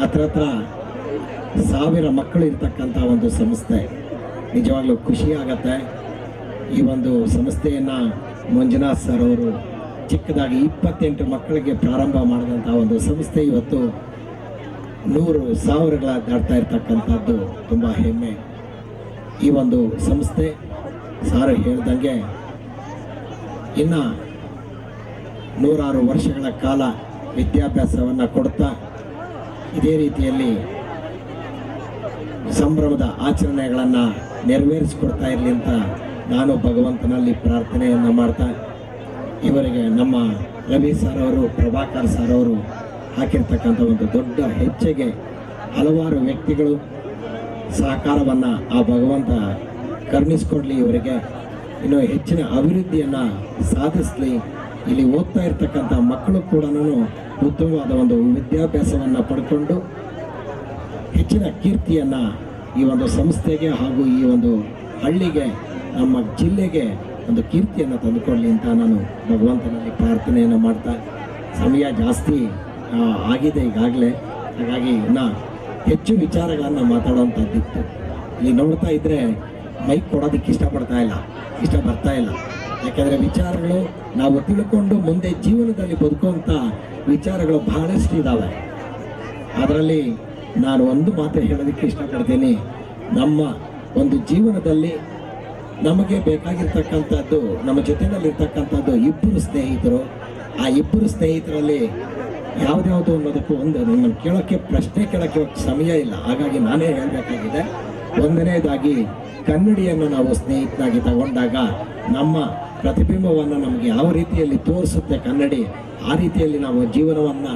ಹತ್ರ 1000 ಮಕ್ಕಳು ಇರ್ತಕ್ಕಂಥ ಒಂದು ಸಂಸ್ಥೆ. ನಿಜವಾಗ್ಲೂ ಖುಷಿ ಆಗತ್ತೆ. ಈ ಒಂದು ಸಂಸ್ಥೆಯನ್ನು ಮಂಜುನಾಥ್ ಸರ್ ಅವರು ಚಿಕ್ಕದಾಗಿ 28 ಮಕ್ಕಳಿಗೆ ಪ್ರಾರಂಭ ಮಾಡಿದಂಥ ಒಂದು ಸಂಸ್ಥೆ ಇವತ್ತು 100,000ಗಳ ದಾಟ್ತಾ ಇರ್ತಕ್ಕಂಥದ್ದು ತುಂಬ ಹೆಮ್ಮೆ. ಈ ಒಂದು ಸಂಸ್ಥೆ ಸಾರು ಹೇಳ್ದಂಗೆ ಇನ್ನು 100 ವರ್ಷಗಳ ಕಾಲ ವಿದ್ಯಾಭ್ಯಾಸವನ್ನು ಕೊಡ್ತಾ ಇದೇ ರೀತಿಯಲ್ಲಿ ಸಂಭ್ರಮದ ಆಚರಣೆಗಳನ್ನು ನೆರವೇರಿಸಿಕೊಡ್ತಾ ಇರಲಿ ಅಂತ ನಾನು ಭಗವಂತನಲ್ಲಿ ಪ್ರಾರ್ಥನೆಯನ್ನು ಮಾಡ್ತಾ, ಇವರಿಗೆ ನಮ್ಮ ರವಿ ಸರ್ ಅವರು, ಪ್ರಭಾಕರ್ ಸರ್ ಅವರು ಹಾಕಿರ್ತಕ್ಕಂಥ ಒಂದು ದೊಡ್ಡ ಹೆಜ್ಜೆಗೆ ಹಲವಾರು ವ್ಯಕ್ತಿಗಳು ಸಹಕಾರವನ್ನು ಆ ಭಗವಂತ ಕರುಣಿಸ್ಕೊಡ್ಲಿ. ಇವರಿಗೆ ಇನ್ನೂ ಹೆಚ್ಚಿನ ಅಭಿವೃದ್ಧಿಯನ್ನು ಸಾಧಿಸಲಿ. ಇಲ್ಲಿ ಓದ್ತಾ ಇರ್ತಕ್ಕಂಥ ಮಕ್ಕಳು ಕೂಡ ಉತ್ತಮವಾದ ಒಂದು ವಿದ್ಯಾಭ್ಯಾಸವನ್ನು ಪಡ್ಕೊಂಡು ಹೆಚ್ಚಿನ ಕೀರ್ತಿಯನ್ನು ಈ ಒಂದು ಸಂಸ್ಥೆಗೆ ಹಾಗೂ ಈ ಒಂದು ಹಳ್ಳಿಗೆ, ನಮ್ಮ ಜಿಲ್ಲೆಗೆ ಒಂದು ಕೀರ್ತಿಯನ್ನು ತಂದುಕೊಳ್ಳಿ ಅಂತ ನಾನು ಭಗವಂತನಲ್ಲಿ ಪ್ರಾರ್ಥನೆಯನ್ನು ಮಾಡ್ತಾ, ಸಮಯ ಜಾಸ್ತಿ ಆಗಿದೆ ಈಗಾಗಲೇ, ಹಾಗಾಗಿ ಇನ್ನು ಹೆಚ್ಚು ವಿಚಾರಗಳನ್ನು ಮಾತಾಡುವಂಥದ್ದಿತ್ತು. ಇಲ್ಲಿ ನೋಡ್ತಾ ಇದ್ದರೆ ಮೈಕ್ ಕೊಡೋದಕ್ಕೆ ಇಷ್ಟ ಬರ್ತಾ ಇಲ್ಲ. ಯಾಕೆಂದರೆ ವಿಚಾರಗಳು ನಾವು ತಿಳ್ಕೊಂಡು ಮುಂದೆ ಜೀವನದಲ್ಲಿ ಬದುಕುವಂಥ ವಿಚಾರಗಳು ಬಹಳಷ್ಟು ಇದ್ದಾವೆ. ಅದರಲ್ಲಿ ನಾನು ಒಂದು ಮಾತು ಹೇಳೋದಕ್ಕೆ ಇಷ್ಟಪಡ್ತೀನಿ. ನಮ್ಮ ಒಂದು ಜೀವನದಲ್ಲಿ ನಮಗೆ ಬೇಕಾಗಿರ್ತಕ್ಕಂಥದ್ದು, ನಮ್ಮ ಜೊತೆಯಲ್ಲಿರ್ತಕ್ಕಂಥದ್ದು 2 ಸ್ನೇಹಿತರು. ಆ 2 ಸ್ನೇಹಿತರಲ್ಲಿ ಯಾವುದ್ಯಾವುದು ಅನ್ನೋದಕ್ಕೂ ಒಂದು ನಿಮ್ಮನ್ನು ಕೇಳೋಕ್ಕೆ ಪ್ರಶ್ನೆ ಕೇಳೋಕ್ಕೆ ಸಮಯ ಇಲ್ಲ, ಹಾಗಾಗಿ ನಾನೇ ಹೇಳಬೇಕಾಗಿದೆ. ಒಂದನೇದಾಗಿ ಕನ್ನಡಿಯನ್ನು ನಾವು ಸ್ನೇಹಿತನಾಗಿ ತಗೊಂಡಾಗ ನಮ್ಮ ಪ್ರತಿಬಿಂಬವನ್ನು ನಮಗೆ ಯಾವ ರೀತಿಯಲ್ಲಿ ತೋರಿಸುತ್ತೆ ಕನ್ನಡಿ, ಆ ರೀತಿಯಲ್ಲಿ ನಾವು ಜೀವನವನ್ನು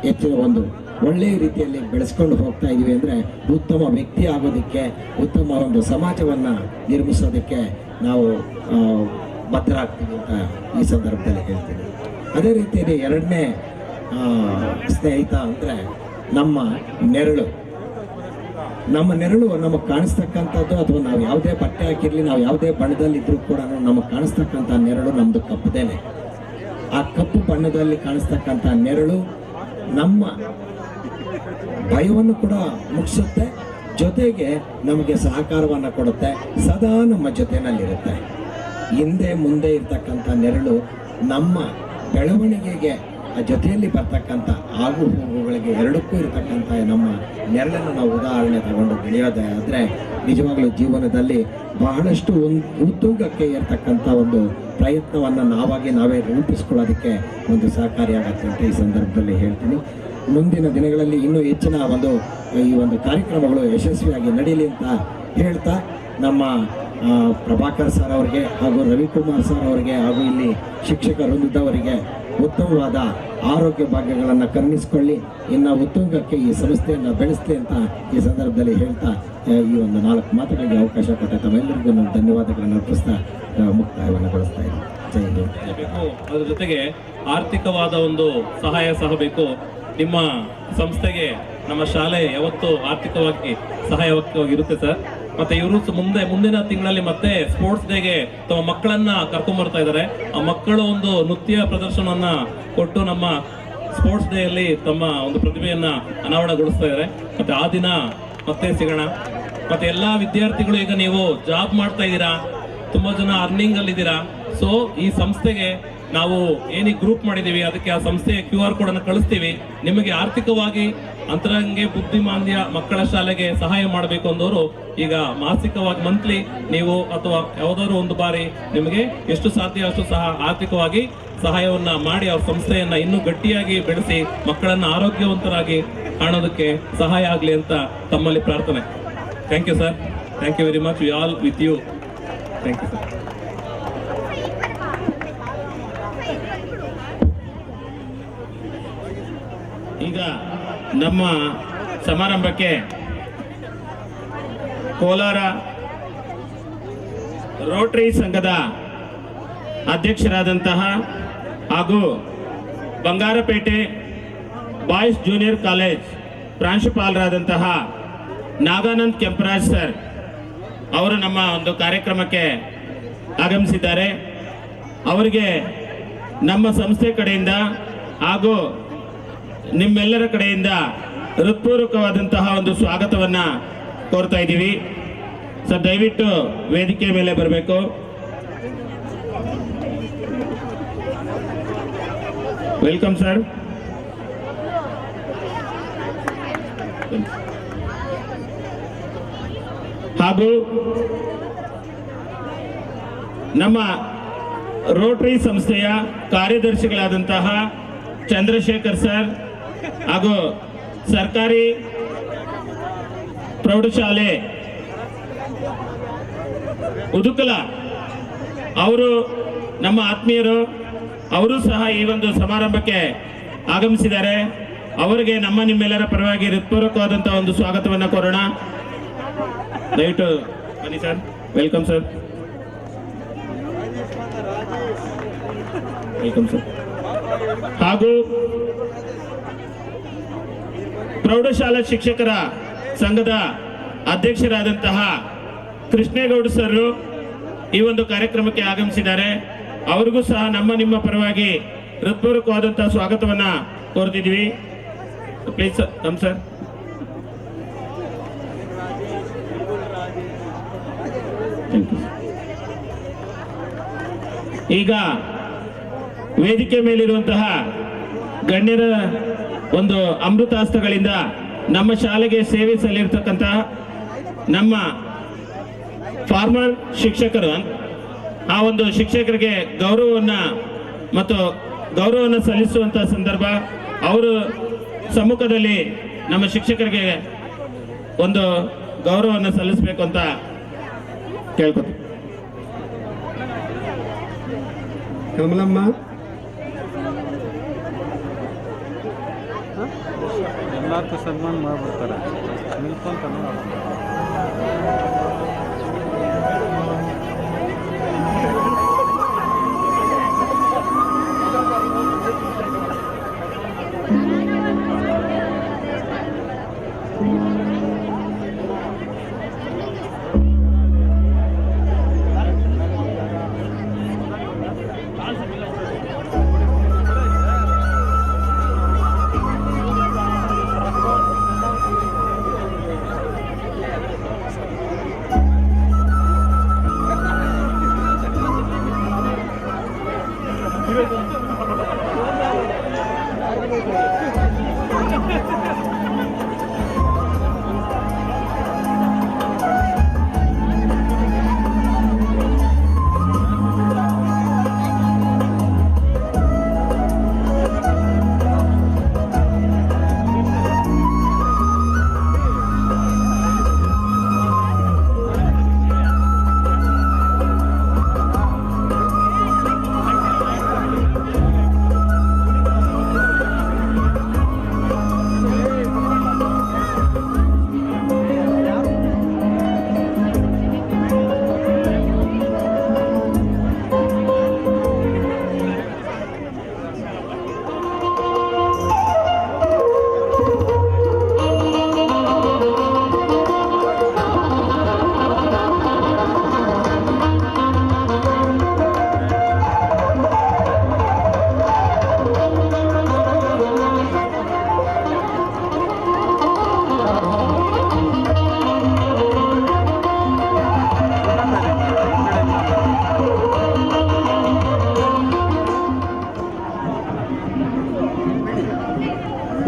ಹೆಚ್ಚು ಒಂದು ಒಳ್ಳೆಯ ರೀತಿಯಲ್ಲಿ ಬೆಳೆಸ್ಕೊಂಡು ಹೋಗ್ತಾ ಇದ್ದೀವಿ ಅಂದರೆ ಉತ್ತಮ ವ್ಯಕ್ತಿ ಆಗೋದಕ್ಕೆ, ಉತ್ತಮ ಒಂದು ಸಮಾಜವನ್ನು ನಿರ್ಮಿಸೋದಕ್ಕೆ ನಾವು ಬದ್ಧರಾಗ್ತೀವಿ ಅಂತ ಈ ಸಂದರ್ಭದಲ್ಲಿ ಹೇಳ್ತೀನಿ. ಅದೇ ರೀತಿಯಲ್ಲಿ ಎರಡನೇ ಸ್ನೇಹಿತ ಅಂದರೆ ನಮ್ಮ ನೆರಳು. ನಮ್ಮ ನೆರಳು ನಮಗೆ ಕಾಣಿಸ್ತಕ್ಕಂಥದ್ದು, ಅಥವಾ ನಾವು ಯಾವುದೇ ಬಟ್ಟೆ ಹಾಕಿರಲಿ, ನಾವು ಯಾವುದೇ ಬಣ್ಣದಲ್ಲಿದ್ದರೂ ಕೂಡ ನಮಗೆ ಕಾಣಿಸ್ತಕ್ಕಂಥ ನೆರಳು ನಮ್ಮದು ಕಪ್ಪದೇನೆ. ಆ ಕಪ್ಪು ಬಣ್ಣದಲ್ಲಿ ಕಾಣಿಸ್ತಕ್ಕಂಥ ನೆರಳು ನಮ್ಮ ಭಯವನ್ನು ಕೂಡ ಮುಗಿಸುತ್ತೆ, ಜೊತೆಗೆ ನಮಗೆ ಸಹಕಾರವನ್ನು ಕೊಡುತ್ತೆ, ಸದಾ ನಮ್ಮ ಜೊತೆಯಲ್ಲಿರುತ್ತೆ. ಹಿಂದೆ ಮುಂದೆ ಇರ್ತಕ್ಕಂಥ ನೆರಳು ನಮ್ಮ ಬೆಳವಣಿಗೆಗೆ ಜೊತೆಯಲ್ಲಿ ಬರ್ತಕ್ಕಂಥ ಆಗು ಹೋಗುಗಳಿಗೆ ಎರಡಕ್ಕೂ ಇರತಕ್ಕಂಥ ನಮ್ಮ ನೆರಳನ್ನು ನಾವು ಉದಾಹರಣೆ ತಗೊಂಡು ಬೆಳೆಯೋದೇ ಆದರೆ ನಿಜವಾಗ್ಲೂ ಜೀವನದಲ್ಲಿ ಬಹಳಷ್ಟು ಉತ್ತುಂಗಕ್ಕೆ ಇರತಕ್ಕಂಥ ಒಂದು ಪ್ರಯತ್ನವನ್ನು ನಾವೇ ರೂಪಿಸ್ಕೊಳ್ಳೋದಕ್ಕೆ ಒಂದು ಸಹಕಾರಿಯಾಗತ್ತೆ ಅಂತ ಈ ಸಂದರ್ಭದಲ್ಲಿ ಹೇಳ್ತೀನಿ. ಮುಂದಿನ ದಿನಗಳಲ್ಲಿ ಇನ್ನೂ ಹೆಚ್ಚಿನ ಈ ಒಂದು ಕಾರ್ಯಕ್ರಮಗಳು ಯಶಸ್ವಿಯಾಗಿ ನಡೀಲಿ ಅಂತ ಹೇಳ್ತಾ, ನಮ್ಮ ಪ್ರಭಾಕರ್ ಸರ್ ಅವರಿಗೆ ಹಾಗೂ ರವಿಕುಮಾರ್ ಸರ್ ಅವರಿಗೆ ಹಾಗೂ ಇಲ್ಲಿ ಶಿಕ್ಷಕ ವೃಂದದವರಿಗೆ ಉತ್ತಮವಾದ ಆರೋಗ್ಯ ಭಾಗ್ಯಗಳನ್ನು ಕರುಣಿಸಿಕೊಳ್ಳಿ, ಇನ್ನು ಉತ್ತುಂಗಕ್ಕೆ ಈ ಸಂಸ್ಥೆಯನ್ನು ಬೆಳೆಸಲಿ ಅಂತ ಈ ಸಂದರ್ಭದಲ್ಲಿ ಹೇಳ್ತಾ ಈ ಒಂದು 4 ಮಾತುಗಳಿಗೆ ಅವಕಾಶ ಕೊಟ್ಟ ತಮ್ಮೆಲ್ಲರಿಗೂ ನಾನು ಧನ್ಯವಾದಗಳನ್ನು ಅರ್ಪಿಸ್ತಾ ಮುಕ್ತಾಯವನ್ನು ಬಳಸ್ತಾ ಇದ್ದೀನಿ. ಜೈ ಹಿಂದ್. ಅದ್ರ ಜೊತೆಗೆ ಆರ್ಥಿಕವಾದ ಒಂದು ಸಹಾಯ ಸಹ ಬೇಕು. ನಿಮ್ಮ ಸಂಸ್ಥೆಗೆ ನಮ್ಮ ಶಾಲೆ ಯಾವತ್ತೂ ಆರ್ಥಿಕವಾಗಿ ಸಹಾಯವಾಗಿರುತ್ತೆ ಸರ್. ಮತ್ತೆ ಇವರು ಮುಂದಿನ ತಿಂಗಳಲ್ಲಿ ಮತ್ತೆ ಸ್ಪೋರ್ಟ್ಸ್ ಡೇಗೆ ತಮ್ಮ ಮಕ್ಕಳನ್ನ ಕರ್ಕೊಂಡ್ಬರ್ತಾ ಇದ್ದಾರೆ. ಆ ಮಕ್ಕಳು ಒಂದು ನೃತ್ಯ ಪ್ರದರ್ಶನವನ್ನ ಕೊಟ್ಟು ನಮ್ಮ ಸ್ಪೋರ್ಟ್ಸ್ ಡೇ ಅಲ್ಲಿ ತಮ್ಮ ಒಂದು ಪ್ರತಿಭೆಯನ್ನ ಅನಾವರಣಗೊಳಿಸ್ತಾ ಇದ್ದಾರೆ. ಮತ್ತೆ ಆ ದಿನ ಮತ್ತೆ ಸಿಗೋಣ. ಮತ್ತೆ ಎಲ್ಲಾ ವಿದ್ಯಾರ್ಥಿಗಳು ಈಗ ನೀವು ಜಾಬ್ ಮಾಡ್ತಾ ಇದ್ದೀರಾ, ತುಂಬಾ ಜನ ಅರ್ನಿಂಗ್ ಅಲ್ಲಿ ಇದ್ದೀರಾ. ಸೊ ಈ ಸಂಸ್ಥೆಗೆ ನಾವು ಏನಿ ಗ್ರೂಪ್ ಮಾಡಿದೀವಿ, ಅದಕ್ಕೆ ಆ ಸಂಸ್ಥೆಯ QR ಕೋಡ್ ಅನ್ನು ಕಳಿಸ್ತೀವಿ. ನಿಮಗೆ ಆರ್ಥಿಕವಾಗಿ ಅಂತರಂಗೆ ಬುದ್ಧಿಮಾಂದ್ಯ ಮಕ್ಕಳ ಶಾಲೆಗೆ ಸಹಾಯ ಮಾಡಬೇಕು ಅಂದವರು ಈಗ ಮಾಸಿಕವಾಗಿ ಮಂತ್ಲಿ ನೀವು ಅಥವಾ ಯಾವುದಾದ್ರು ಒಂದು ಬಾರಿ ನಿಮಗೆ ಎಷ್ಟು ಸಾಧ್ಯ ಅಷ್ಟು ಸಹ ಆರ್ಥಿಕವಾಗಿ ಸಹಾಯವನ್ನ ಮಾಡಿ ಅವ್ರ ಸಂಸ್ಥೆಯನ್ನ ಇನ್ನೂ ಗಟ್ಟಿಯಾಗಿ ಬೆಳೆಸಿ ಮಕ್ಕಳನ್ನ ಆರೋಗ್ಯವಂತರಾಗಿ ಕಾಣೋದಕ್ಕೆ ಸಹಾಯ ಆಗಲಿ ಅಂತ ತಮ್ಮಲ್ಲಿ ಪ್ರಾರ್ಥನೆ. Thank you sir. Thank you very much. We all with you. Thank you sir. ಈಗ ನಮ್ಮ ಸಮಾರಂಭಕ್ಕೆ ಕೋಲಾರ ರೋಟರಿ ಸಂಘದ ಅಧ್ಯಕ್ಷರಾದಂತಹ ಹಾಗೂ ಬಂಗಾರಪೇಟೆ ಬಾಯ್ಸ್ ಜೂನಿಯರ್ ಕಾಲೇಜ್ ಪ್ರಾಂಶುಪಾಲರಾದಂತಹ ನಾಗಾನಂದ್ ಕೆಂಪರಾಜ್ ಸರ್ ಅವರು ನಮ್ಮ ಒಂದು ಕಾರ್ಯಕ್ರಮಕ್ಕೆ ಆಗಮಿಸಿದ್ದಾರೆ. ಅವರಿಗೆ ನಮ್ಮ ಸಂಸ್ಥೆ ಕಡೆಯಿಂದ ಹಾಗೂ ನಿಮ್ಮೆಲ್ಲರ ಕಡೆಯಿಂದ ಹೃತ್ಪೂರ್ವಕವಾದಂತಹ ಒಂದು ಸ್ವಾಗತವನ್ನು ಕೋರ್ತಾ ಇದ್ದೀವಿ. ಸರ್ ದಯವಿಟ್ಟು ವೇದಿಕೆ ಮೇಲೆ ಬರಬೇಕು. Welcome sir. ಹಾಗೂ ನಮ್ಮ ರೋಟರಿ ಸಂಸ್ಥೆಯ ಕಾರ್ಯದರ್ಶಿಗಳಾದಂತಹ ಚಂದ್ರಶೇಖರ್ ಸರ್ ಹಾಗೂ ಸರ್ಕಾರಿ ಪ್ರೌಢಶಾಲೆ ಉದುಕಲ ಅವರು ನಮ್ಮ ಆತ್ಮೀಯರು, ಅವರು ಸಹ ಈ ಒಂದು ಸಮಾರಂಭಕ್ಕೆ ಆಗಮಿಸಿದ್ದಾರೆ. ಅವರಿಗೆ ನಿಮ್ಮೆಲ್ಲರ ಪರವಾಗಿ ಹೃತ್ಪೂರ್ವಕವಾದಂತಹ ಒಂದು ಸ್ವಾಗತವನ್ನು ಕೋರೋಣ. ದಯವಿಟ್ಟು ಬನ್ನಿ sir. Welcome sir. Welcome sir. ಹಾಗೂ ಪ್ರೌಢಶಾಲಾ ಶಿಕ್ಷಕರ ಸಂಘದ ಅಧ್ಯಕ್ಷರಾದಂತಹ ಕೃಷ್ಣೇಗೌಡ ಸರ್ ಈ ಒಂದು ಕಾರ್ಯಕ್ರಮಕ್ಕೆ ಆಗಮಿಸಿದ್ದಾರೆ. ಅವರಿಗೂ ಸಹ ನಿಮ್ಮ ಪರವಾಗಿ ಹೃತ್ಪೂರ್ವಕವಾದಂತಹ ಸ್ವಾಗತವನ್ನ ಕೋರ್ತಿದ್ದೀವಿ. Please come sir. ಈಗ ವೇದಿಕೆ ಮೇಲಿರುವಂತಹ ಗಣ್ಯರ ಒಂದು ಅಮೃತಾಸ್ತಗಳಿಂದ ನಮ್ಮ ಶಾಲೆಗೆ ಸೇವೆ ಸಲ್ಲಿರ್ತಕ್ಕಂತಹ ನಮ್ಮ ಫಾರ್ಮರ್ ಶಿಕ್ಷಕರು, ಆ ಒಂದು ಶಿಕ್ಷಕರಿಗೆ ಗೌರವವನ್ನು ಸಲ್ಲಿಸುವಂತಹ ಸಂದರ್ಭ ಅವರು ಸಮ್ಮುಖದಲ್ಲಿ ನಮ್ಮ ಶಿಕ್ಷಕರಿಗೆ ಒಂದು ಗೌರವವನ್ನು ಸಲ್ಲಿಸಬೇಕು ಅಂತ ಕೇಳ್ಕೊತೀನಿ. ಕಮಲಮ್ಮ, ಎಲ್ಲರಿಗೂ ಸನ್ಮಾನ ಮಾಡ್ಬಿಡ್ತಾರೆ ನಿಲ್ಕೊಂತ.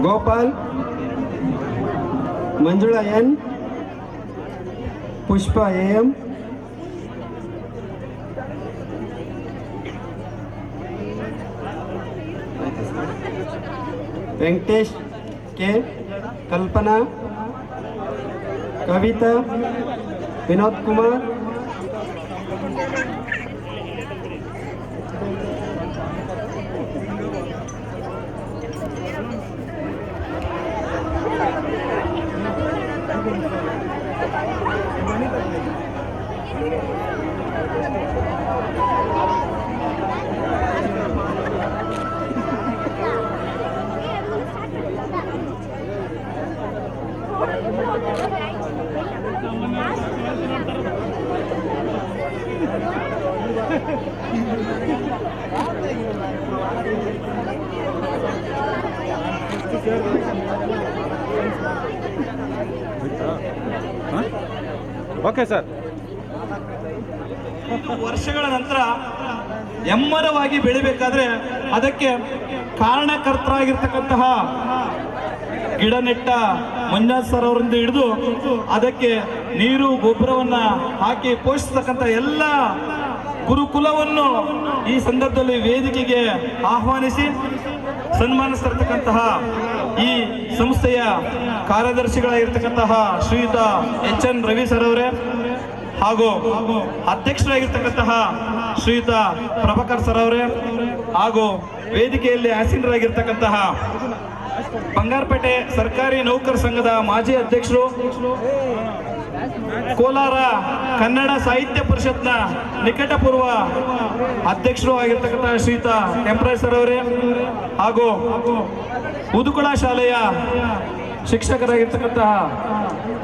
ಗೋಪಾಲ್, ಮಂಜುಳಾ ಎನ್, ಪುಷ್ಪ ಎಂ, ವೆಂಕಟೇಶ್ ಕೆ, ಕಲ್ಪನಾ, ಕವಿತಾ, ವಿನೋದ್ ಕುಮಾರ್, ಓಕೆ ಸರ್. ವರ್ಷಗಳ ನಂತರ ಎಮ್ಮರವಾಗಿ ಬೆಳಿಬೇಕಾದ್ರೆ ಅದಕ್ಕೆ ಕಾರಣಕರ್ತರಾಗಿರ್ತಕ್ಕಂತಹ ಗಿಡ ನೆಟ್ಟ ಮಂಜುನಾಥ್ ಸರ್ ಅವರಿಂದ ಹಿಡಿದು ಅದಕ್ಕೆ ನೀರು ಗೊಬ್ಬರವನ್ನ ಹಾಕಿ ಪೋಷಿಸತಕ್ಕಂಥ ಎಲ್ಲ ಗುರುಕುಲವನ್ನು ಈ ಸಂದರ್ಭದಲ್ಲಿ ವೇದಿಕೆಗೆ ಆಹ್ವಾನಿಸಿ ಸನ್ಮಾನಿಸಿರ್ತಕ್ಕಂತಹ ಈ ಸಂಸ್ಥೆಯ ಕಾರ್ಯದರ್ಶಿಗಳಾಗಿರ್ತಕ್ಕಂತಹ ಶ್ರೀಯುತ HN ರವಿ ಸರ್ ಅವರೇ ಹಾಗೂ ಅಧ್ಯಕ್ಷರಾಗಿರ್ತಕ್ಕಂತಹ ಶ್ರೀಯುತ ಪ್ರಭಾಕರ್ ಸರ್ ಅವರೇ ಹಾಗೂ ವೇದಿಕೆಯಲ್ಲಿ ಆಸೀನರಾಗಿರ್ತಕ್ಕಂತಹ ಬಂಗಾರಪೇಟೆ ಸರ್ಕಾರಿ ನೌಕರ ಸಂಘದ ಮಾಜಿ ಅಧ್ಯಕ್ಷರು, ಕೋಲಾರ ಕನ್ನಡ ಸಾಹಿತ್ಯ ಪರಿಷತ್ನ ನಿಕಟಪೂರ್ವ ಅಧ್ಯಕ್ಷರು ಆಗಿರ್ತಕ್ಕಂತಹ ಶ್ರೀಯುತ ಕೆಂಪರಾಜ್ ಸರ್ ಅವರೇ ಹಾಗೂ ಉದುಕುಳ ಶಾಲೆಯ ಶಿಕ್ಷಕರಾಗಿರ್ತಕ್ಕಂತಹ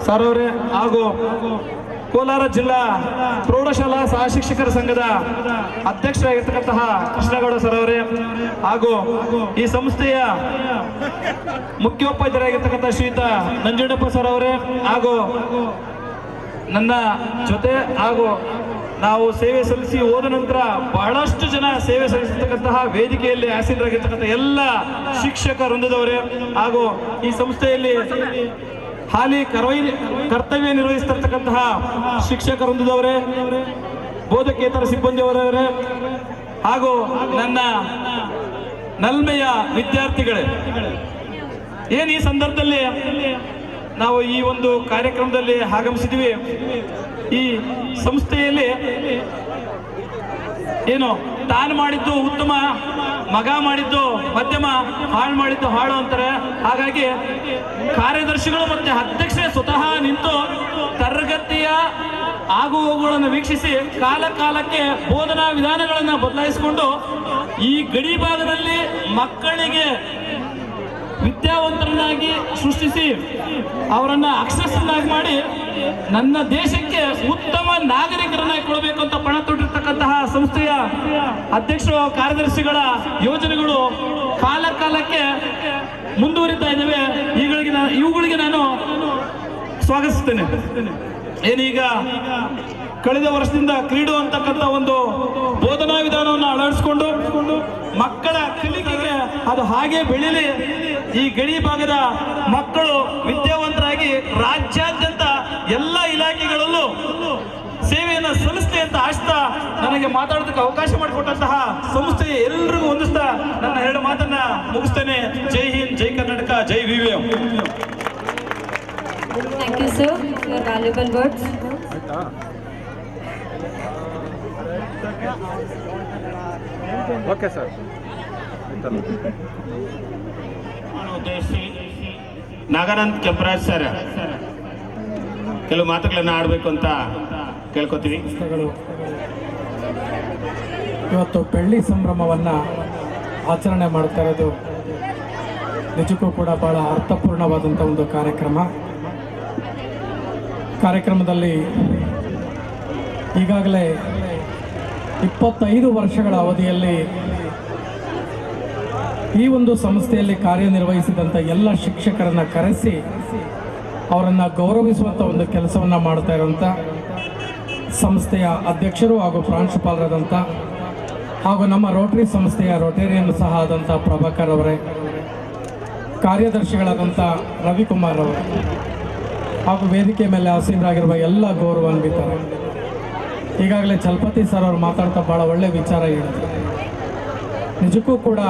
ಸರ್ ಅವರೇ ಹಾಗೂ ಕೋಲಾರ ಜಿಲ್ಲಾ ಪ್ರೌಢಶಾಲಾ ಸಹ ಶಿಕ್ಷಕರ ಸಂಘದ ಅಧ್ಯಕ್ಷರಾಗಿರ್ತಕ್ಕಂತಹ ಕೃಷ್ಣಗೌಡ ಸರ್ ಅವರೇ ಹಾಗೂ ಈ ಸಂಸ್ಥೆಯ ಮುಖ್ಯೋಪಾಧ್ಯಾಯರಾಗಿರ್ತಕ್ಕಂಥ ಶ್ರೀಯುತ ನಂಜುಂಡಪ್ಪ ಸರ್ ಅವರೇ ಹಾಗೂ ನನ್ನ ಜೊತೆ ಹಾಗೂ ನಾವು ಸೇವೆ ಸಲ್ಲಿಸಿ ಹೋದ ನಂತರ ಬಹಳಷ್ಟು ಜನ ಸೇವೆ ಸಲ್ಲಿಸತಕ್ಕಂತಹ ವೇದಿಕೆಯಲ್ಲಿ ಆಸೀನರಾಗಿರ್ತಕ್ಕಂಥ ಎಲ್ಲ ಶಿಕ್ಷಕ ವೃಂದದವರೇ ಹಾಗೂ ಈ ಸಂಸ್ಥೆಯಲ್ಲಿ ಹಾಲಿ ಕರ್ತವ್ಯ ನಿರ್ವಹಿಸ್ತಿರ್ತಕ್ಕಂತಹ ಶಿಕ್ಷಕ ವೃಂದದವರೇ, ಬೋಧಕೇತರ ಸಿಬ್ಬಂದಿಯವರವರೇ ಹಾಗೂ ನನ್ನ ನಲ್ಮೆಯ ವಿದ್ಯಾರ್ಥಿಗಳೇ, ಏನು ಈ ಸಂದರ್ಭದಲ್ಲಿ ನಾವು ಈ ಒಂದು ಕಾರ್ಯಕ್ರಮದಲ್ಲಿ ಆಗಮಿಸಿದ್ವಿ. ಈ ಸಂಸ್ಥೆಯಲ್ಲಿ ಏನು ತಾನು ಮಾಡಿದ್ದು ಉತ್ತಮ, ಮಗ ಮಾಡಿದ್ದು ಮಧ್ಯಮ, ಹಾಳು ಮಾಡಿದ್ದು ಹಾಳು ಅಂತಾರೆ. ಹಾಗಾಗಿ ಕಾರ್ಯದರ್ಶಿಗಳು ಮತ್ತೆ ಅಧ್ಯಕ್ಷರೇ ಸ್ವತಃ ನಿಂತು ತರಗತಿಯ ಆಗುಹೋಗುಗಳನ್ನು ವೀಕ್ಷಿಸಿ ಕಾಲ ಕಾಲಕ್ಕೆ ಬೋಧನಾ ವಿಧಾನಗಳನ್ನು ಬದಲಾಯಿಸಿಕೊಂಡು ಈ ಗಡಿ ಭಾಗದಲ್ಲಿ ಮಕ್ಕಳಿಗೆ ವಿದ್ಯಾವಂತರನ್ನಾಗಿ ಸೃಷ್ಟಿಸಿ ಅವರನ್ನ ಅಕ್ಷರಸ್ಥನಾಗಿ ಮಾಡಿ ನನ್ನ ದೇಶಕ್ಕೆ ಉತ್ತಮ ನಾಗರಿಕರನ್ನಾಗಿ ಕೊಡಬೇಕು ಅಂತ ಪಣ ತೊಟ್ಟಿರ್ತಕ್ಕಂತಹ ಸಂಸ್ಥೆಯ ಅಧ್ಯಕ್ಷರು, ಕಾರ್ಯದರ್ಶಿಗಳ ಯೋಜನೆಗಳು ಕಾಲ ಕಾಲಕ್ಕೆ ಮುಂದುವರಿತಾ ಇದ್ದಾವೆ. ಇವುಗಳಿಗೆ ನಾನು ಸ್ವಾಗತಿಸ್ತೇನೆ. ಏನೀಗ ಕಳೆದ ವರ್ಷದಿಂದ ಕ್ರೀಡು ಅಂತಕ್ಕಂಥ ಒಂದು ಬೋಧನಾ ವಿಧಾನವನ್ನು ಅಳವಡಿಸಿಕೊಂಡು ಮಕ್ಕಳ ಕಲಿಕೆಗೆ ಅದು ಹಾಗೆ ಬೆಳೀಲಿ, ಈ ಗಡಿ ಭಾಗದ ಮಕ್ಕಳು ವಿದ್ಯಾವಂತರಾಗಿ ರಾಜ್ಯಾದ್ಯಂತ ಎಲ್ಲ ಇಲಾಖೆಗಳಲ್ಲೂ ಸೇವೆಯನ್ನು ಸಲ್ಲಿಸಲಿ ಅಂತ ಆಶಿಸ್ತಾ ನನಗೆ ಮಾತಾಡೋದಕ್ಕೆ ಅವಕಾಶ ಮಾಡಿಕೊಟ್ಟಂತಹ ಸಂಸ್ಥೆ ಎಲ್ಲರಿಗೂ ಹೊಂದಿಸ್ತಾ ನನ್ನ 2 ಮಾತನ್ನ ಮುಗಿಸ್ತೇನೆ. ಜೈ ಹಿಂದ್, ಜೈ ಕರ್ನಾಟಕ, ಜೈ ವಿವಿಎಂ. Thank you, sir, for your valuable words. Okay sir. ಉದ್ದೇಶಿಸಿ ನಾಗಾನಂದ್ ಕೆಂಪರಾಜ್ ಸರ್ ಕೆಲವು ಮಾತುಗಳನ್ನು ಆಡಬೇಕು ಅಂತ ಕೇಳ್ಕೊತೀವಿ. ಇವತ್ತು ಬೆಳ್ಳಿ ಸಂಭ್ರಮವನ್ನು ಆಚರಣೆ ಮಾಡ್ತಾ ಇರೋದು ನಿಜಕ್ಕೂ ಕೂಡ ಬಹಳ ಅರ್ಥಪೂರ್ಣವಾದಂಥ ಒಂದು ಕಾರ್ಯಕ್ರಮದಲ್ಲಿ ಈಗಾಗಲೇ 25 ವರ್ಷಗಳ ಅವಧಿಯಲ್ಲಿ ಈ ಒಂದು ಸಂಸ್ಥೆಯಲ್ಲಿ ಕಾರ್ಯನಿರ್ವಹಿಸಿದಂಥ ಎಲ್ಲ ಶಿಕ್ಷಕರನ್ನು ಕರೆಸಿ ಅವರನ್ನು ಗೌರವಿಸುವಂಥ ಒಂದು ಕೆಲಸವನ್ನು ಮಾಡ್ತಾ ಇರುವಂಥ ಸಂಸ್ಥೆಯ ಅಧ್ಯಕ್ಷರು ಹಾಗೂ ಪ್ರಾಂಶುಪಾಲರಾದಂಥ ಹಾಗೂ ನಮ್ಮ ರೋಟರಿ ಸಂಸ್ಥೆಯ ರೋಟೇರಿಯನ್ ಸಹ ಆದಂಥ ಪ್ರಭಾಕರ್ ಅವರೇ, ಕಾರ್ಯದರ್ಶಿಗಳಾದಂಥ ರವಿಕುಮಾರ್ ಅವರು ಹಾಗೂ ವೇದಿಕೆ ಮೇಲೆ ಆಸೀನರಾಗಿರುವ ಎಲ್ಲ ಗೌರವಾನ್ವಿತರು. ಈಗಾಗಲೇ ಚಲಪತಿ ಸರ್ ಅವರು ಮಾತಾಡ್ತಾ ಭಾಳ ಒಳ್ಳೆಯ ವಿಚಾರ ಹೇಳಿದರು. ನಿಜಕ್ಕೂ ಕೂಡ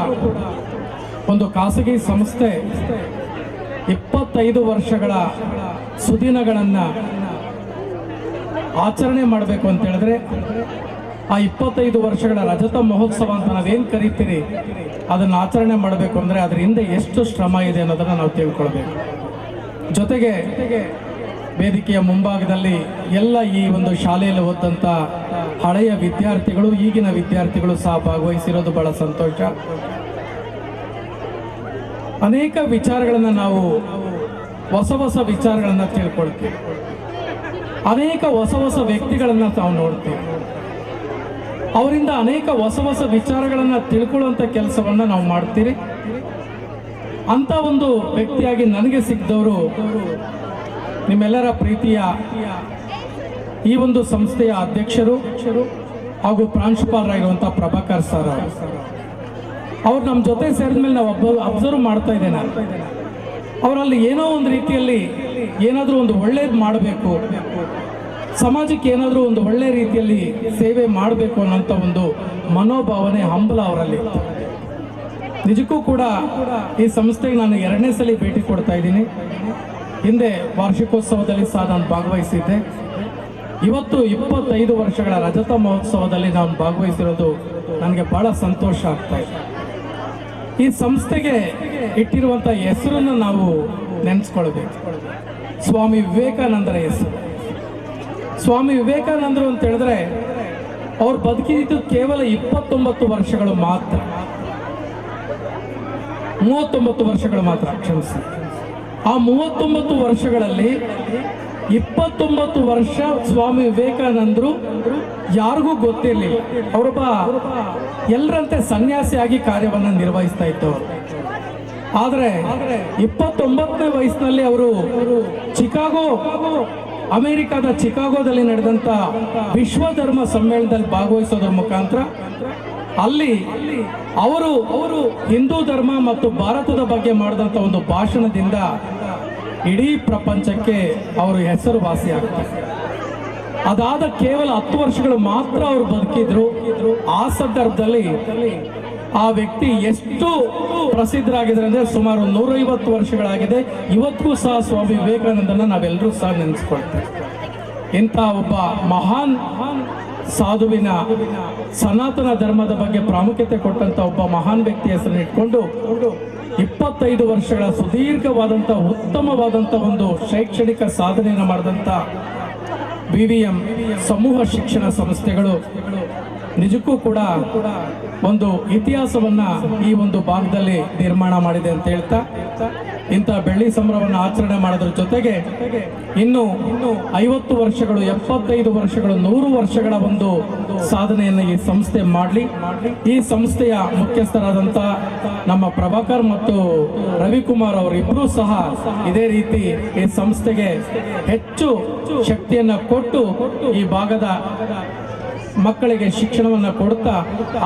ಒಂದು ಖಾಸಗಿ ಸಂಸ್ಥೆ 25 ವರ್ಷಗಳ ಸುದಿನಗಳನ್ನು ಆಚರಣೆ ಮಾಡಬೇಕು ಅಂತ ಹೇಳಿದ್ರೆ ಆ 25 ವರ್ಷಗಳ ರಜತ ಮಹೋತ್ಸವ ಅಂತ ನಾವೇನು ಕರಿತೀರಿ ಅದನ್ನು ಆಚರಣೆ ಮಾಡಬೇಕು ಅಂದರೆ ಅದರ ಹಿಂದೆ ಎಷ್ಟು ಶ್ರಮ ಇದೆ ಅನ್ನೋದನ್ನು ನಾವು ತಿಳ್ಕೊಳ್ಬೇಕು. ಜೊತೆಗೆ ವೇದಿಕೆಯ ಮುಂಭಾಗದಲ್ಲಿ ಎಲ್ಲ ಈ ಒಂದು ಶಾಲೆಯಲ್ಲಿ ಓದಂಥ ಹಳೆಯ ವಿದ್ಯಾರ್ಥಿಗಳು, ಈಗಿನ ವಿದ್ಯಾರ್ಥಿಗಳು ಸಹ ಭಾಗವಹಿಸಿರೋದು ಬಹಳ ಸಂತೋಷ. ಅನೇಕ ವಿಚಾರಗಳನ್ನು ನಾವು ಹೊಸ ವಿಚಾರಗಳನ್ನು ತಿಳ್ಕೊಳ್ತೀವಿ, ಅನೇಕ ಹೊಸ ವ್ಯಕ್ತಿಗಳನ್ನು ನಾವು ನೋಡ್ತೀವಿ, ಅವರಿಂದ ಅನೇಕ ಹೊಸ ವಿಚಾರಗಳನ್ನು ತಿಳ್ಕೊಳ್ಳುವಂಥ ಕೆಲಸವನ್ನು ನಾವು ಮಾಡ್ತೀರಿ. ಅಂಥ ಒಂದು ವ್ಯಕ್ತಿಯಾಗಿ ನನಗೆ ಸಿಕ್ಕಿದವರು ನಿಮ್ಮೆಲ್ಲರ ಪ್ರೀತಿಯ ಈ ಒಂದು ಸಂಸ್ಥೆಯ ಅಧ್ಯಕ್ಷರು ಹಾಗೂ ಪ್ರಾಂಶುಪಾಲರಾಗಿರುವಂಥ ಪ್ರಭಾಕರ್ ಸರ್ ಅವ್ರು ನಮ್ಮ ಜೊತೆ ಸೇರಿದ ಮೇಲೆ ನಾವು ಅಬ್ಸರ್ವ್ ಮಾಡ್ತಾ ಇದ್ದೇನೆ, ಅವರಲ್ಲಿ ಏನೋ ಒಂದು ರೀತಿಯಲ್ಲಿ ಏನಾದರೂ ಒಂದು ಒಳ್ಳೇದು ಮಾಡಬೇಕು, ಸಮಾಜಕ್ಕೆ ಏನಾದರೂ ಒಂದು ಒಳ್ಳೆ ರೀತಿಯಲ್ಲಿ ಸೇವೆ ಮಾಡಬೇಕು ಅನ್ನೋಂಥ ಒಂದು ಮನೋಭಾವನೆ, ಹಂಬಲ ಅವರಲ್ಲಿ. ನಿಜಕ್ಕೂ ಕೂಡ ಈ ಸಂಸ್ಥೆಗೆ ನಾನು 2ನೇ ಸಲ ಭೇಟಿ ಕೊಡ್ತಾ ಇದ್ದೀನಿ. ಹಿಂದೆ ವಾರ್ಷಿಕೋತ್ಸವದಲ್ಲಿ ಸಹ ನಾನು ಭಾಗವಹಿಸಿದ್ದೆ. ಇವತ್ತು 25 ವರ್ಷಗಳ ರಜತ ಮಹೋತ್ಸವದಲ್ಲಿ ನಾನು ಭಾಗವಹಿಸಿರೋದು ನನಗೆ ಬಹಳ ಸಂತೋಷ ಆಗ್ತಾ ಇದೆ. ಈ ಸಂಸ್ಥೆಗೆ ಇಟ್ಟಿರುವಂಥ ಹೆಸರನ್ನು ನಾವು ನೆನೆಸ್ಕೊಳ್ಬೇಕು. ಸ್ವಾಮಿ ವಿವೇಕಾನಂದರ ಹೆಸರು. ಸ್ವಾಮಿ ವಿವೇಕಾನಂದರು ಅಂತ ಹೇಳಿದ್ರೆ ಅವ್ರು ಬದುಕಿದ್ದು ಕೇವಲ 29 ವರ್ಷಗಳು ಮಾತ್ರ, 39 ವರ್ಷಗಳು ಮಾತ್ರ, ಕ್ಷಮಿಸಿ. ಆ 39 ವರ್ಷಗಳಲ್ಲಿ 29 ವರ್ಷ ಸ್ವಾಮಿ ವಿವೇಕಾನಂದರು ಯಾರಿಗೂ ಗೊತ್ತಿರಲಿಲ್ಲ. ಅವರೊಬ್ಬ ಎಲ್ಲರಂತೆ ಸನ್ಯಾಸಿಯಾಗಿ ಕಾರ್ಯವನ್ನು ನಿರ್ವಹಿಸ್ತಾ ಇದ್ದವರು. ಆದರೆ 29ನೇ ವಯಸ್ಸಿನಲ್ಲಿ ಅವರು ಅಮೆರಿಕದ ಚಿಕಾಗೋದಲ್ಲಿ ನಡೆದಂಥ ವಿಶ್ವ ಧರ್ಮ ಸಮ್ಮೇಳನದಲ್ಲಿ ಭಾಗವಹಿಸೋದ್ರ ಮುಖಾಂತರ ಅಲ್ಲಿ ಅವರು ಹಿಂದೂ ಧರ್ಮ ಮತ್ತು ಭಾರತದ ಬಗ್ಗೆ ಮಾಡಿದಂಥ ಒಂದು ಭಾಷಣದಿಂದ ಇಡೀ ಪ್ರಪಂಚಕ್ಕೆ ಅವರು ಹೆಸರುವಾಸಿಯಾಗ್ತಾರೆ. ಅದಾದ ಕೇವಲ 10 ವರ್ಷಗಳು ಮಾತ್ರ ಅವರು ಬದುಕಿದ್ರು. ಆ ಸಂದರ್ಭದಲ್ಲಿ ಆ ವ್ಯಕ್ತಿ ಎಷ್ಟು ಪ್ರಸಿದ್ಧರಾಗಿದ್ದಾರೆ ಅಂದರೆ ಸುಮಾರು 150 ವರ್ಷಗಳಾಗಿದೆ. ಇವತ್ತಿಗೂ ಸಹ ಸ್ವಾಮಿ ವಿವೇಕಾನಂದನ ನಾವೆಲ್ಲರೂ ಸಹ ನೆನೆಸ್ಕೊಳ್ತೇವೆ. ಇಂಥ ಒಬ್ಬ ಮಹಾನ್ ಸಾಧುವಿನ ಸನಾತನ ಧರ್ಮದ ಬಗ್ಗೆ ಪ್ರಾಮುಖ್ಯತೆ ಕೊಟ್ಟಂತ ಒಬ್ಬ ಮಹಾನ್ ವ್ಯಕ್ತಿ ಹೆಸರನ್ನು ಇಟ್ಕೊಂಡು 25 ವರ್ಷಗಳ ಸುದೀರ್ಘವಾದಂಥ ಉತ್ತಮವಾದಂಥ ಒಂದು ಶೈಕ್ಷಣಿಕ ಸಾಧನೆಯನ್ನು ಮಾಡಿದಂಥ VVM ಸಮೂಹ ಶಿಕ್ಷಣ ಸಂಸ್ಥೆಗಳು ನಿಜಕ್ಕೂ ಕೂಡ ಒಂದು ಇತಿಹಾಸವನ್ನ ಈ ಒಂದು ಭಾಗದಲ್ಲಿ ನಿರ್ಮಾಣ ಮಾಡಿದೆ ಅಂತ ಹೇಳ್ತಾ ಇಂಥ ಬೆಳ್ಳಿ ಸಂಭ್ರಮವನ್ನು ಆಚರಣೆ ಮಾಡೋದ್ರ ಜೊತೆಗೆ ಇನ್ನು 50 ವರ್ಷಗಳು, 75 ವರ್ಷಗಳು, 100 ವರ್ಷಗಳ ಒಂದು ಸಾಧನೆಯನ್ನು ಈ ಸಂಸ್ಥೆ ಮಾಡಲಿ. ಈ ಸಂಸ್ಥೆಯ ಮುಖ್ಯಸ್ಥರಾದಂಥ ನಮ್ಮ ಪ್ರಭಾಕರ್ ಮತ್ತು ರವಿಕುಮಾರ್ ಅವರಿಬ್ಬರೂ ಸಹ ಇದೇ ರೀತಿ ಈ ಸಂಸ್ಥೆಗೆ ಹೆಚ್ಚು ಶಕ್ತಿಯನ್ನು ಕೊಟ್ಟು ಈ ಭಾಗದ ಮಕ್ಕಳಿಗೆ ಶಿಕ್ಷಣವನ್ನು ಕೊಡ್ತಾ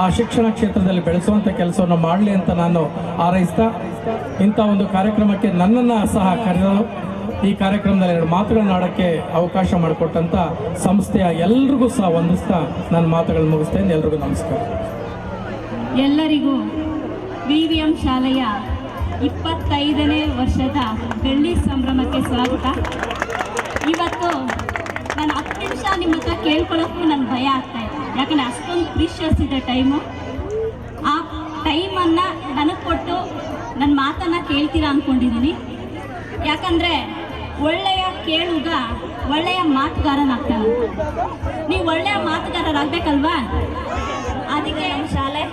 ಆ ಶಿಕ್ಷಣ ಕ್ಷೇತ್ರದಲ್ಲಿ ಬೆಳೆಸುವಂಥ ಕೆಲಸವನ್ನು ಮಾಡಲಿ ಅಂತ ನಾನು ಹಾರೈಸ್ತಾ ಇಂಥ ಒಂದು ಕಾರ್ಯಕ್ರಮಕ್ಕೆ ನನ್ನನ್ನು ಸಹ ಕರೆದು ಈ ಕಾರ್ಯಕ್ರಮದಲ್ಲಿ 2 ಮಾತುಗಳನ್ನು ಆಡೋಕ್ಕೆ ಅವಕಾಶ ಮಾಡಿಕೊಟ್ಟಂಥ ಸಂಸ್ಥೆಯ ಎಲ್ರಿಗೂ ಸಹ ವಂದಿಸ್ತಾ ನನ್ನ ಮಾತುಗಳನ್ನು ಮುಗಿಸ್ತೇನೆ. ಎಲ್ರಿಗೂ ನಮಸ್ಕಾರ. ಎಲ್ಲರಿಗೂ VVM ಶಾಲೆಯ 25ನೇ ವರ್ಷದ ಬೆಳ್ಳಿ ಸಂಭ್ರಮಕ್ಕೆ ಸ್ವಾಗತ. ಇವತ್ತು ನಾನು 10 ನಿಮಿಷ ನಿಮ್ಮ ಹತ್ರ ಕೇಳ್ಕೊಳ್ಳೋಕ್ಕೂ ನನಗೆ ಭಯ ಆಗ್ತಾ ಇದೆ. ಯಾಕಂದರೆ ಅಷ್ಟೊಂದು ಪ್ರೀಶಿಯಸ್ ಇದೆ ಟೈಮು. ಆ ಟೈಮನ್ನು ನನಗೆ ಕೊಟ್ಟು ನನ್ನ ಮಾತನ್ನು ಕೇಳ್ತೀರಾ ಅಂದ್ಕೊಂಡಿದ್ದೀನಿ. ಯಾಕಂದರೆ ಒಳ್ಳೆಯ ಕೇಳುಗ ಒಳ್ಳೆಯ ಮಾತುಗಾರನಾಗ್ತಾನೆ. ನೀವು ಒಳ್ಳೆಯ ಮಾತುಗಾರರಾಗಬೇಕಲ್ವಾ? ಅದಕ್ಕೆ ಶಾಲೆ,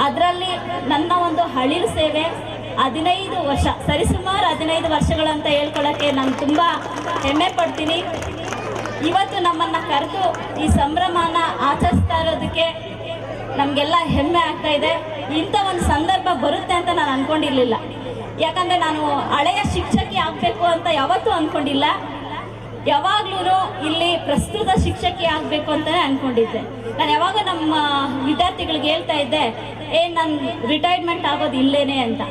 ಅದರಲ್ಲಿ ನನ್ನ ಒಂದು ಹಳಿಲು ಸೇವೆ 15 ವರ್ಷ, ಸರಿಸುಮಾರು 15 ವರ್ಷಗಳಂತ ಹೇಳ್ಕೊಳ್ಳೋಕ್ಕೆ ನಾನು ತುಂಬ ಹೆಮ್ಮೆ ಪಡ್ತೀನಿ. ಇವತ್ತು ನಮ್ಮನ್ನು ಕರೆದು ಈ ಸಂಭ್ರಮನ ಆಚರಿಸ್ತಾ ಇರೋದಕ್ಕೆ ನಮಗೆಲ್ಲ ಹೆಮ್ಮೆ ಆಗ್ತಾ ಇದೆ. ಇಂಥ ಒಂದು ಸಂದರ್ಭ ಬರುತ್ತೆ ಅಂತ ನಾನು ಅಂದ್ಕೊಂಡಿರಲಿಲ್ಲ. ಯಾಕಂದರೆ ನಾನು ಹಳೆಯ ಶಿಕ್ಷಕಿ ಆಗಬೇಕು ಅಂತ ಯಾವತ್ತೂ ಅಂದ್ಕೊಂಡಿಲ್ಲ. ಯಾವಾಗಲೂ ಇಲ್ಲಿ ಪ್ರಸ್ತುತ ಶಿಕ್ಷಕಿ ಆಗಬೇಕು ಅಂತಲೇ ಅಂದ್ಕೊಂಡಿದ್ದೆ. ನಾನು ಯಾವಾಗ ನಮ್ಮ ವಿದ್ಯಾರ್ಥಿಗಳಿಗೆ ಹೇಳ್ತಾ ಇದ್ದೆ, ನಾನು ರಿಟೈರ್ಮೆಂಟ್ ಆಗೋದು ಇಲ್ಲೇನೆ ಅಂತ.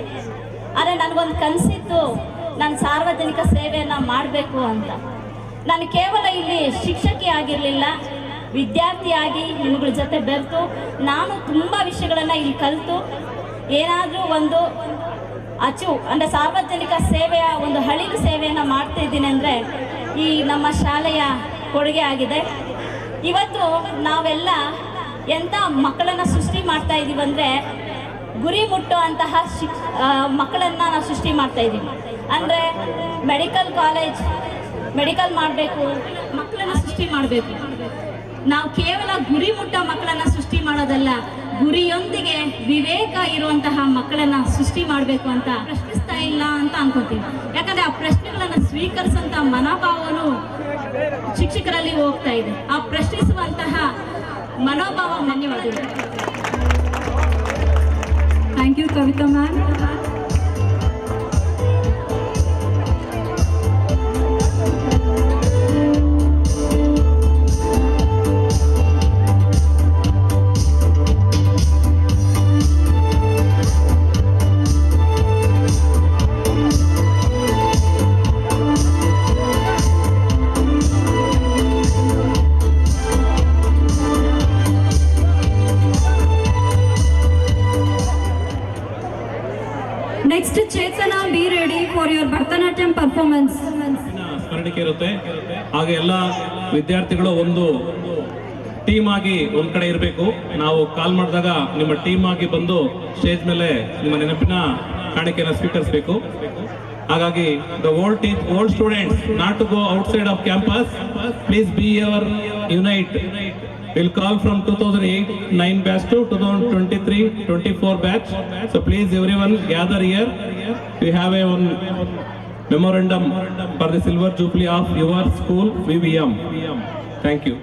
ಆದರೆ ನನಗೊಂದು ಕನಸಿತ್ತು, ನಾನು ಸಾರ್ವಜನಿಕ ಸೇವೆಯನ್ನು ಮಾಡಬೇಕು ಅಂತ. ನಾನು ಕೇವಲ ಇಲ್ಲಿ ಶಿಕ್ಷಕಿ ಆಗಿರಲಿಲ್ಲ, ವಿದ್ಯಾರ್ಥಿಯಾಗಿ ನಿಮ್ಮಗಳ ಜೊತೆ ಬೆರೆತು ನಾನು ತುಂಬ ವಿಷಯಗಳನ್ನು ಇಲ್ಲಿ ಕಲಿತು ಏನಾದರೂ ಒಂದು ಅಂದರೆ ಸಾರ್ವಜನಿಕ ಸೇವೆಯ ಒಂದು ಹಳಿಲು ಸೇವೆಯನ್ನು ಮಾಡ್ತಾ ಇದ್ದೀನಿ ಅಂದರೆ ಈ ನಮ್ಮ ಶಾಲೆಯ ಕೊಡುಗೆ ಆಗಿದೆ. ಇವತ್ತು ನಾವೆಲ್ಲ ಎಂಥ ಮಕ್ಕಳನ್ನು ಸೃಷ್ಟಿ ಮಾಡ್ತಾ ಇದ್ದೀವಿ ಅಂದರೆ ಗುರಿ ಮುಟ್ಟುವಂತಹ ಮಕ್ಕಳನ್ನು ನಾವು ಸೃಷ್ಟಿ ಮಾಡ್ತಾ ಇದ್ದೀವಿ. ಅಂದರೆ ಮೆಡಿಕಲ್ ಮಾಡಬೇಕು, ಮಕ್ಕಳನ್ನು ಸೃಷ್ಟಿ ಮಾಡಬೇಕು. ನಾವು ಕೇವಲ ಗುರಿ ಮುಟ್ಟೋ ಮಕ್ಕಳನ್ನು ಸೃಷ್ಟಿ ಮಾಡೋದಲ್ಲ, ಗುರಿಯೊಂದಿಗೆ ವಿವೇಕ ಇರುವಂತಹ ಮಕ್ಕಳನ್ನು ಸೃಷ್ಟಿ ಮಾಡಬೇಕು ಅಂತ ಪ್ರಶ್ನಿಸ್ತಾ ಇಲ್ಲ ಅಂತ ಅನ್ಕೋತೀವಿ. ಯಾಕಂದರೆ ಆ ಪ್ರಶ್ನೆಗಳನ್ನು ಸ್ವೀಕರಿಸುವಂಥ ಮನೋಭಾವನು ಶಿಕ್ಷಕರಲ್ಲಿ ಹೋಗ್ತಾ ಇದೆ. ಆ ಪ್ರಶ್ನಿಸುವಂತಹ ಮನೋಭಾವ. ಧನ್ಯವಾದಗಳು. Thank you Kavitha ma'am. Next, Chetana, be ready for your Bharatanatyam performance. ಸ್ಮರಣಿಕೆ ಇರುತ್ತೆ. ಹಾಗೆ ಎಲ್ಲ ವಿದ್ಯಾರ್ಥಿಗಳು ಒಂದು ಟೀಮ್ ಆಗಿ ಒಂದ್ ಕಡೆ ಇರಬೇಕು. ನಾವು ಕಾಲ್ ಮಾಡಿದಾಗ ನಿಮ್ಮ ಟೀಮ್ ಆಗಿ ಬಂದು ಸ್ಟೇಜ್ ಮೇಲೆ ನಿಮ್ಮ ನೆನಪಿನ ಕಾಣಿಕೆಯನ್ನು ಸ್ವೀಕರಿಸಬೇಕು. ಹಾಗಾಗಿ the old students not to go outside of campus, please be your unite. We'll call from 2008-9 batch to 2023-24 batch. So please everyone gather here. We have one memorandum for the silver jubilee of your school VVM. Thank you.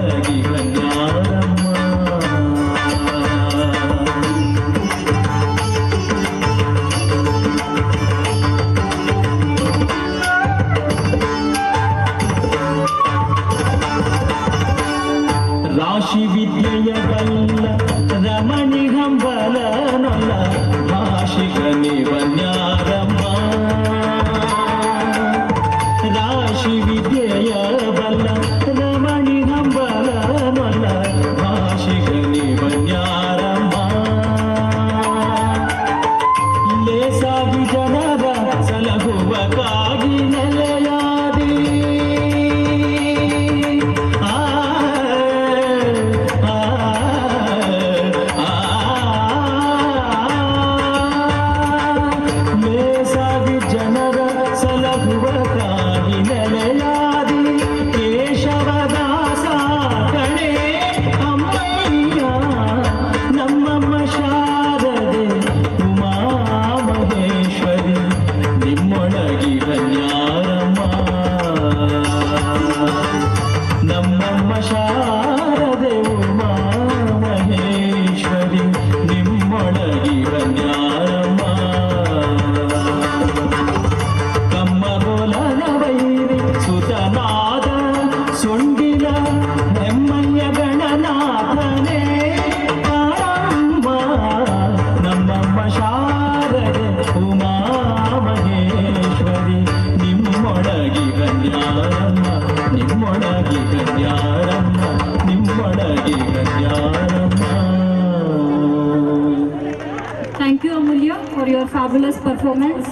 ನಿಮ್ಮೊಳಗಿ ಕನ್ಯಾರಮ್ಮ. ರಾಶಿ ವಿದ್ಯೆಯ ಬಲ್ಲ ರಮಣಿ ಹಂಬಲ ನೊಲ್ಲ ಭಾಷಿಕ ನಿವನ್ಯಾರಮ್ಮ. ರಾಶಿ ವಿದ್ಯೆಯ ಬಲ್ಲ ರಮಣಿ ಹಂಬಲ ನೊಲ್ಲ ಭಾಷಿಕ ನಿವನ್ಯಾರಮ್ಮ. ಲೇಸಾಗಿ ಜನರ ಸಲಹುವಕ್ಕಾಗಿ ನೆಲೆಯಾದಿ ಲೇಸಾಗಿ ಜನರ ಸಲಹುವಕ್ಕಾಗಿ ನೆಲೆಯಾದಿ ಕೇಶವದಾಸ ಕಣೆ ಅಮ್ಮಯ್ಯ ನಮ್ಮಮ್ಮ ಶಾರದೆ ಉಮಾ ಮಹೇಶ್ವರಿ ನಿಮ್ಮೊಳಗಿ ಕನ್ಯಾರಮ್ಮ. ನಮ್ಮಮ್ಮ ಶಾರದೆ ಉಮಾ ಮಹೇಶ್ವರಿ ನಿಮ್ಮೊಳಗಿ ಕನ್ಯಾರಮ್ಮ. ಕಮ್ಮಗೋಲನ ವೈರಿ ಸುತನಾದ ಸೊಂಡಿಲ ನೆಮ್ಮಯ್ಯ ಗಣನಾಥನೇ ಕಾರಮ್ಮ. ನಮ್ಮಮ್ಮ ಶಾರದೆ Uma Maheshwari ನಿಮ್ಮೊಳಗಿ ಕನ್ಯಾರಮ್ಮ. ನಿಮ್ಮೊಳಗಿ ಕನ್ಯಾರಮ್ಮ. ನಿಮ್ಮೊಳಗಿ ಕನ್ಯಾರಮ್ಮ. Thank you, Amulya, for your fabulous performance.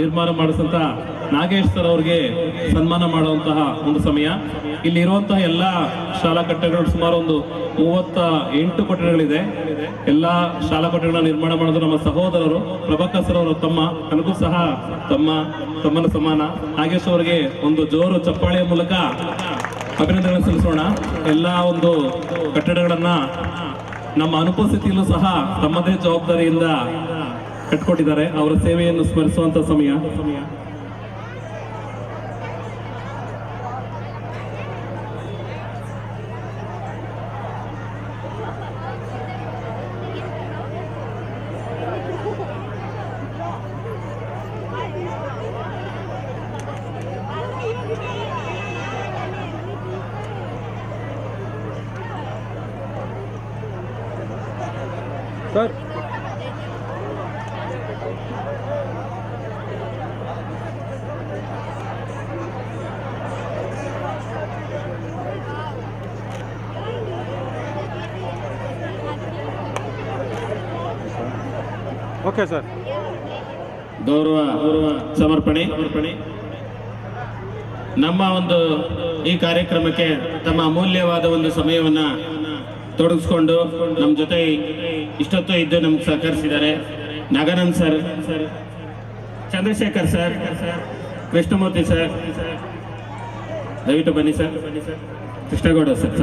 ನಿರ್ಮಾಣ ಮಾಡಿದಂತ ನಾಗೇಶ್ ಸರ್ ಅವರಿಗೆ ಸನ್ಮಾನ ಮಾಡುವಂತಹ ಒಂದು ಸಮಯ. ಇಲ್ಲಿ ಇರುವಂತಹ ಎಲ್ಲ ಶಾಲಾ ಕಟ್ಟಡಗಳು ಸುಮಾರು ಒಂದು 38 ಕೊಠಡಿಗಳಿದೆ. ಎಲ್ಲ ಶಾಲಾ ಕೊಠಡಿಗಳನ್ನ ನಿರ್ಮಾಣ ಮಾಡೋದು ನಮ್ಮ ಸಹೋದರರು ಪ್ರಭಾಕರ್ ಸರ್ ಅವರು ತಮ್ಮ, ನನಗೂ ಸಹ ತಮ್ಮನ ಸಮಾನ. ನಾಗೇಶ್ ಅವರಿಗೆ ಒಂದು ಜೋರು ಚಪ್ಪಾಳೆಯ ಮೂಲಕ ಅಭಿನಂದನೆಗಳನ್ನು ಸಲ್ಲಿಸೋಣ. ಎಲ್ಲ ಒಂದು ಕಟ್ಟಡಗಳನ್ನ ನಮ್ಮ ಅನುಪಸ್ಥಿತಿಯಲ್ಲೂ ಸಹ ತಮ್ಮದೇ ಜವಾಬ್ದಾರಿಯಿಂದ ಕಟ್ಕೊಟ್ಟಿದ್ದಾರೆ. ಅವರ ಸೇವೆಯನ್ನು ಸ್ಮರಿಸುವಂತ ಸಮಯ. Sir okay sir. ಗೌರವ ಸಮರ್ಪಣೆ. ನಮ್ಮ ಒಂದು ಈ ಕಾರ್ಯಕ್ರಮಕ್ಕೆ ತಮ್ಮ ಅಮೂಲ್ಯವಾದ ಒಂದು ಸಮಯವನ್ನ ತೊಡಗಿಸ್ಕೊಂಡು ನಮ್ಮ ಜೊತೆ ಇಷ್ಟೊತ್ತು ಇದ್ದು ನಮ್ಗೆ ಸಹಕರಿಸಿದ್ದಾರೆ. Naganand sir, Chandrashekhar sir, Krishnamurthy sir, ದಯವಿಟ್ಟು ಬನ್ನಿ ಸರ್. ಕೃಷ್ಣಗೌಡ ಸರ್.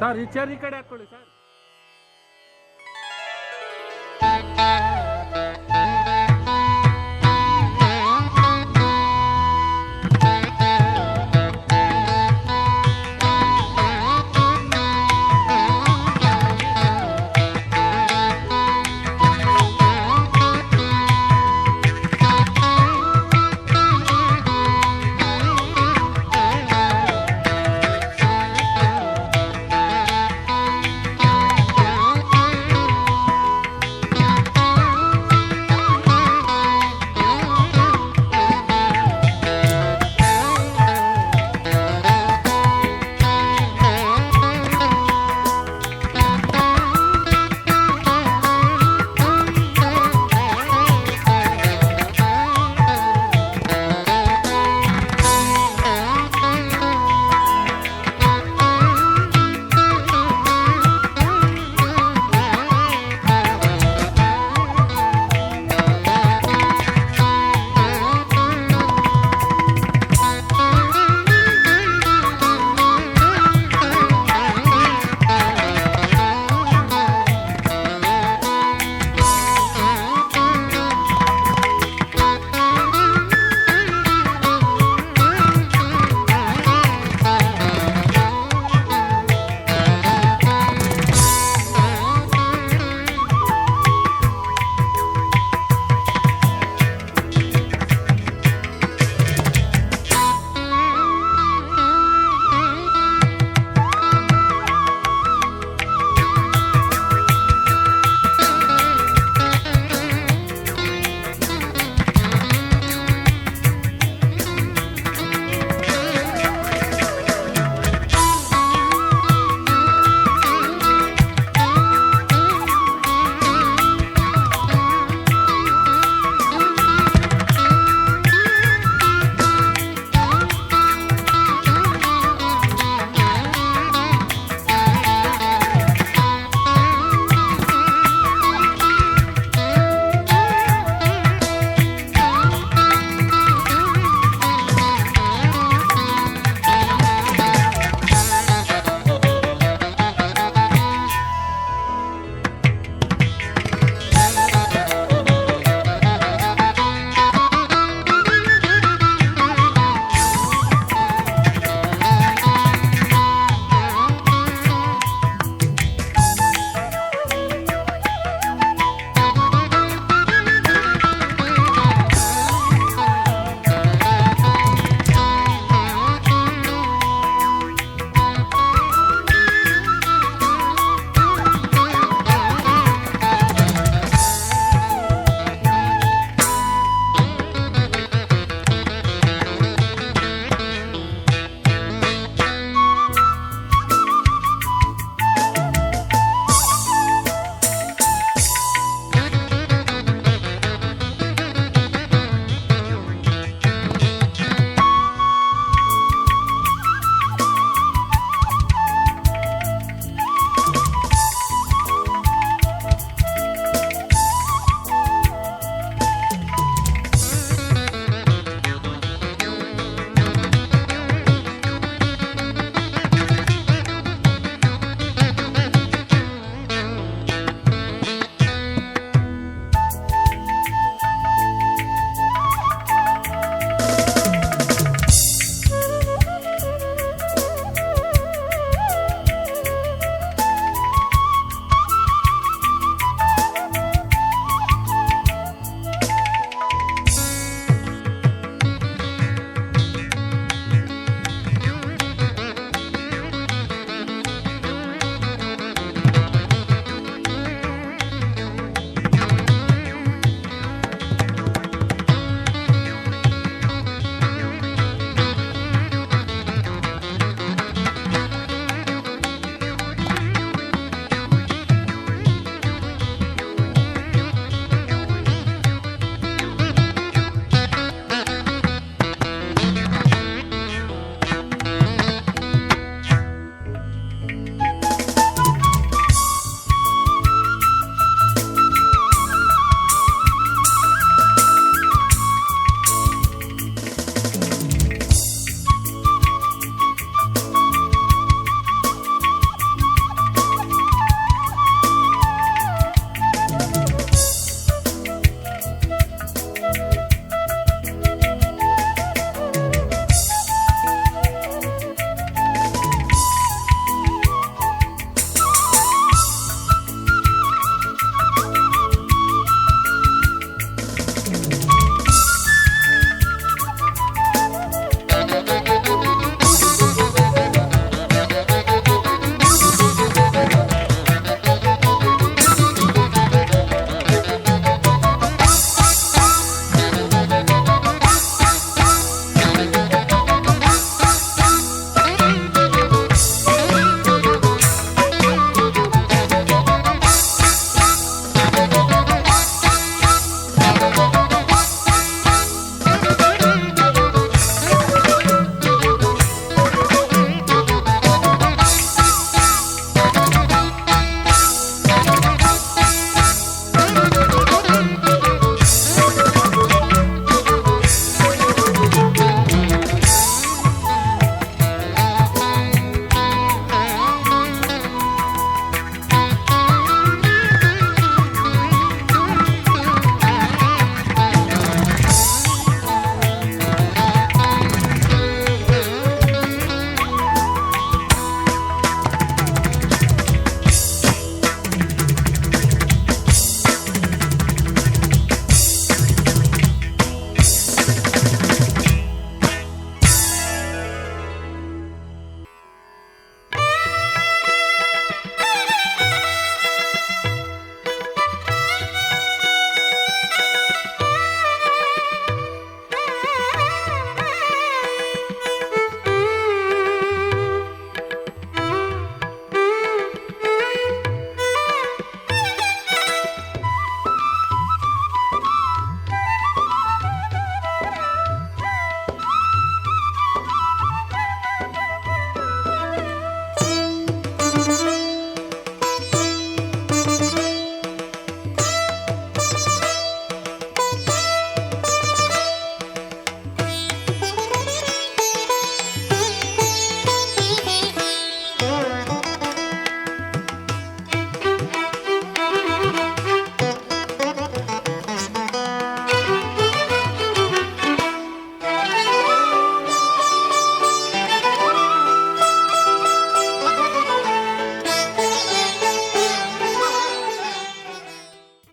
ಸರ್ ಈ ಚೇರ್ ಈ ಕಡೆ ಹಾಕೊಳ್ಳಿ ಸರ್.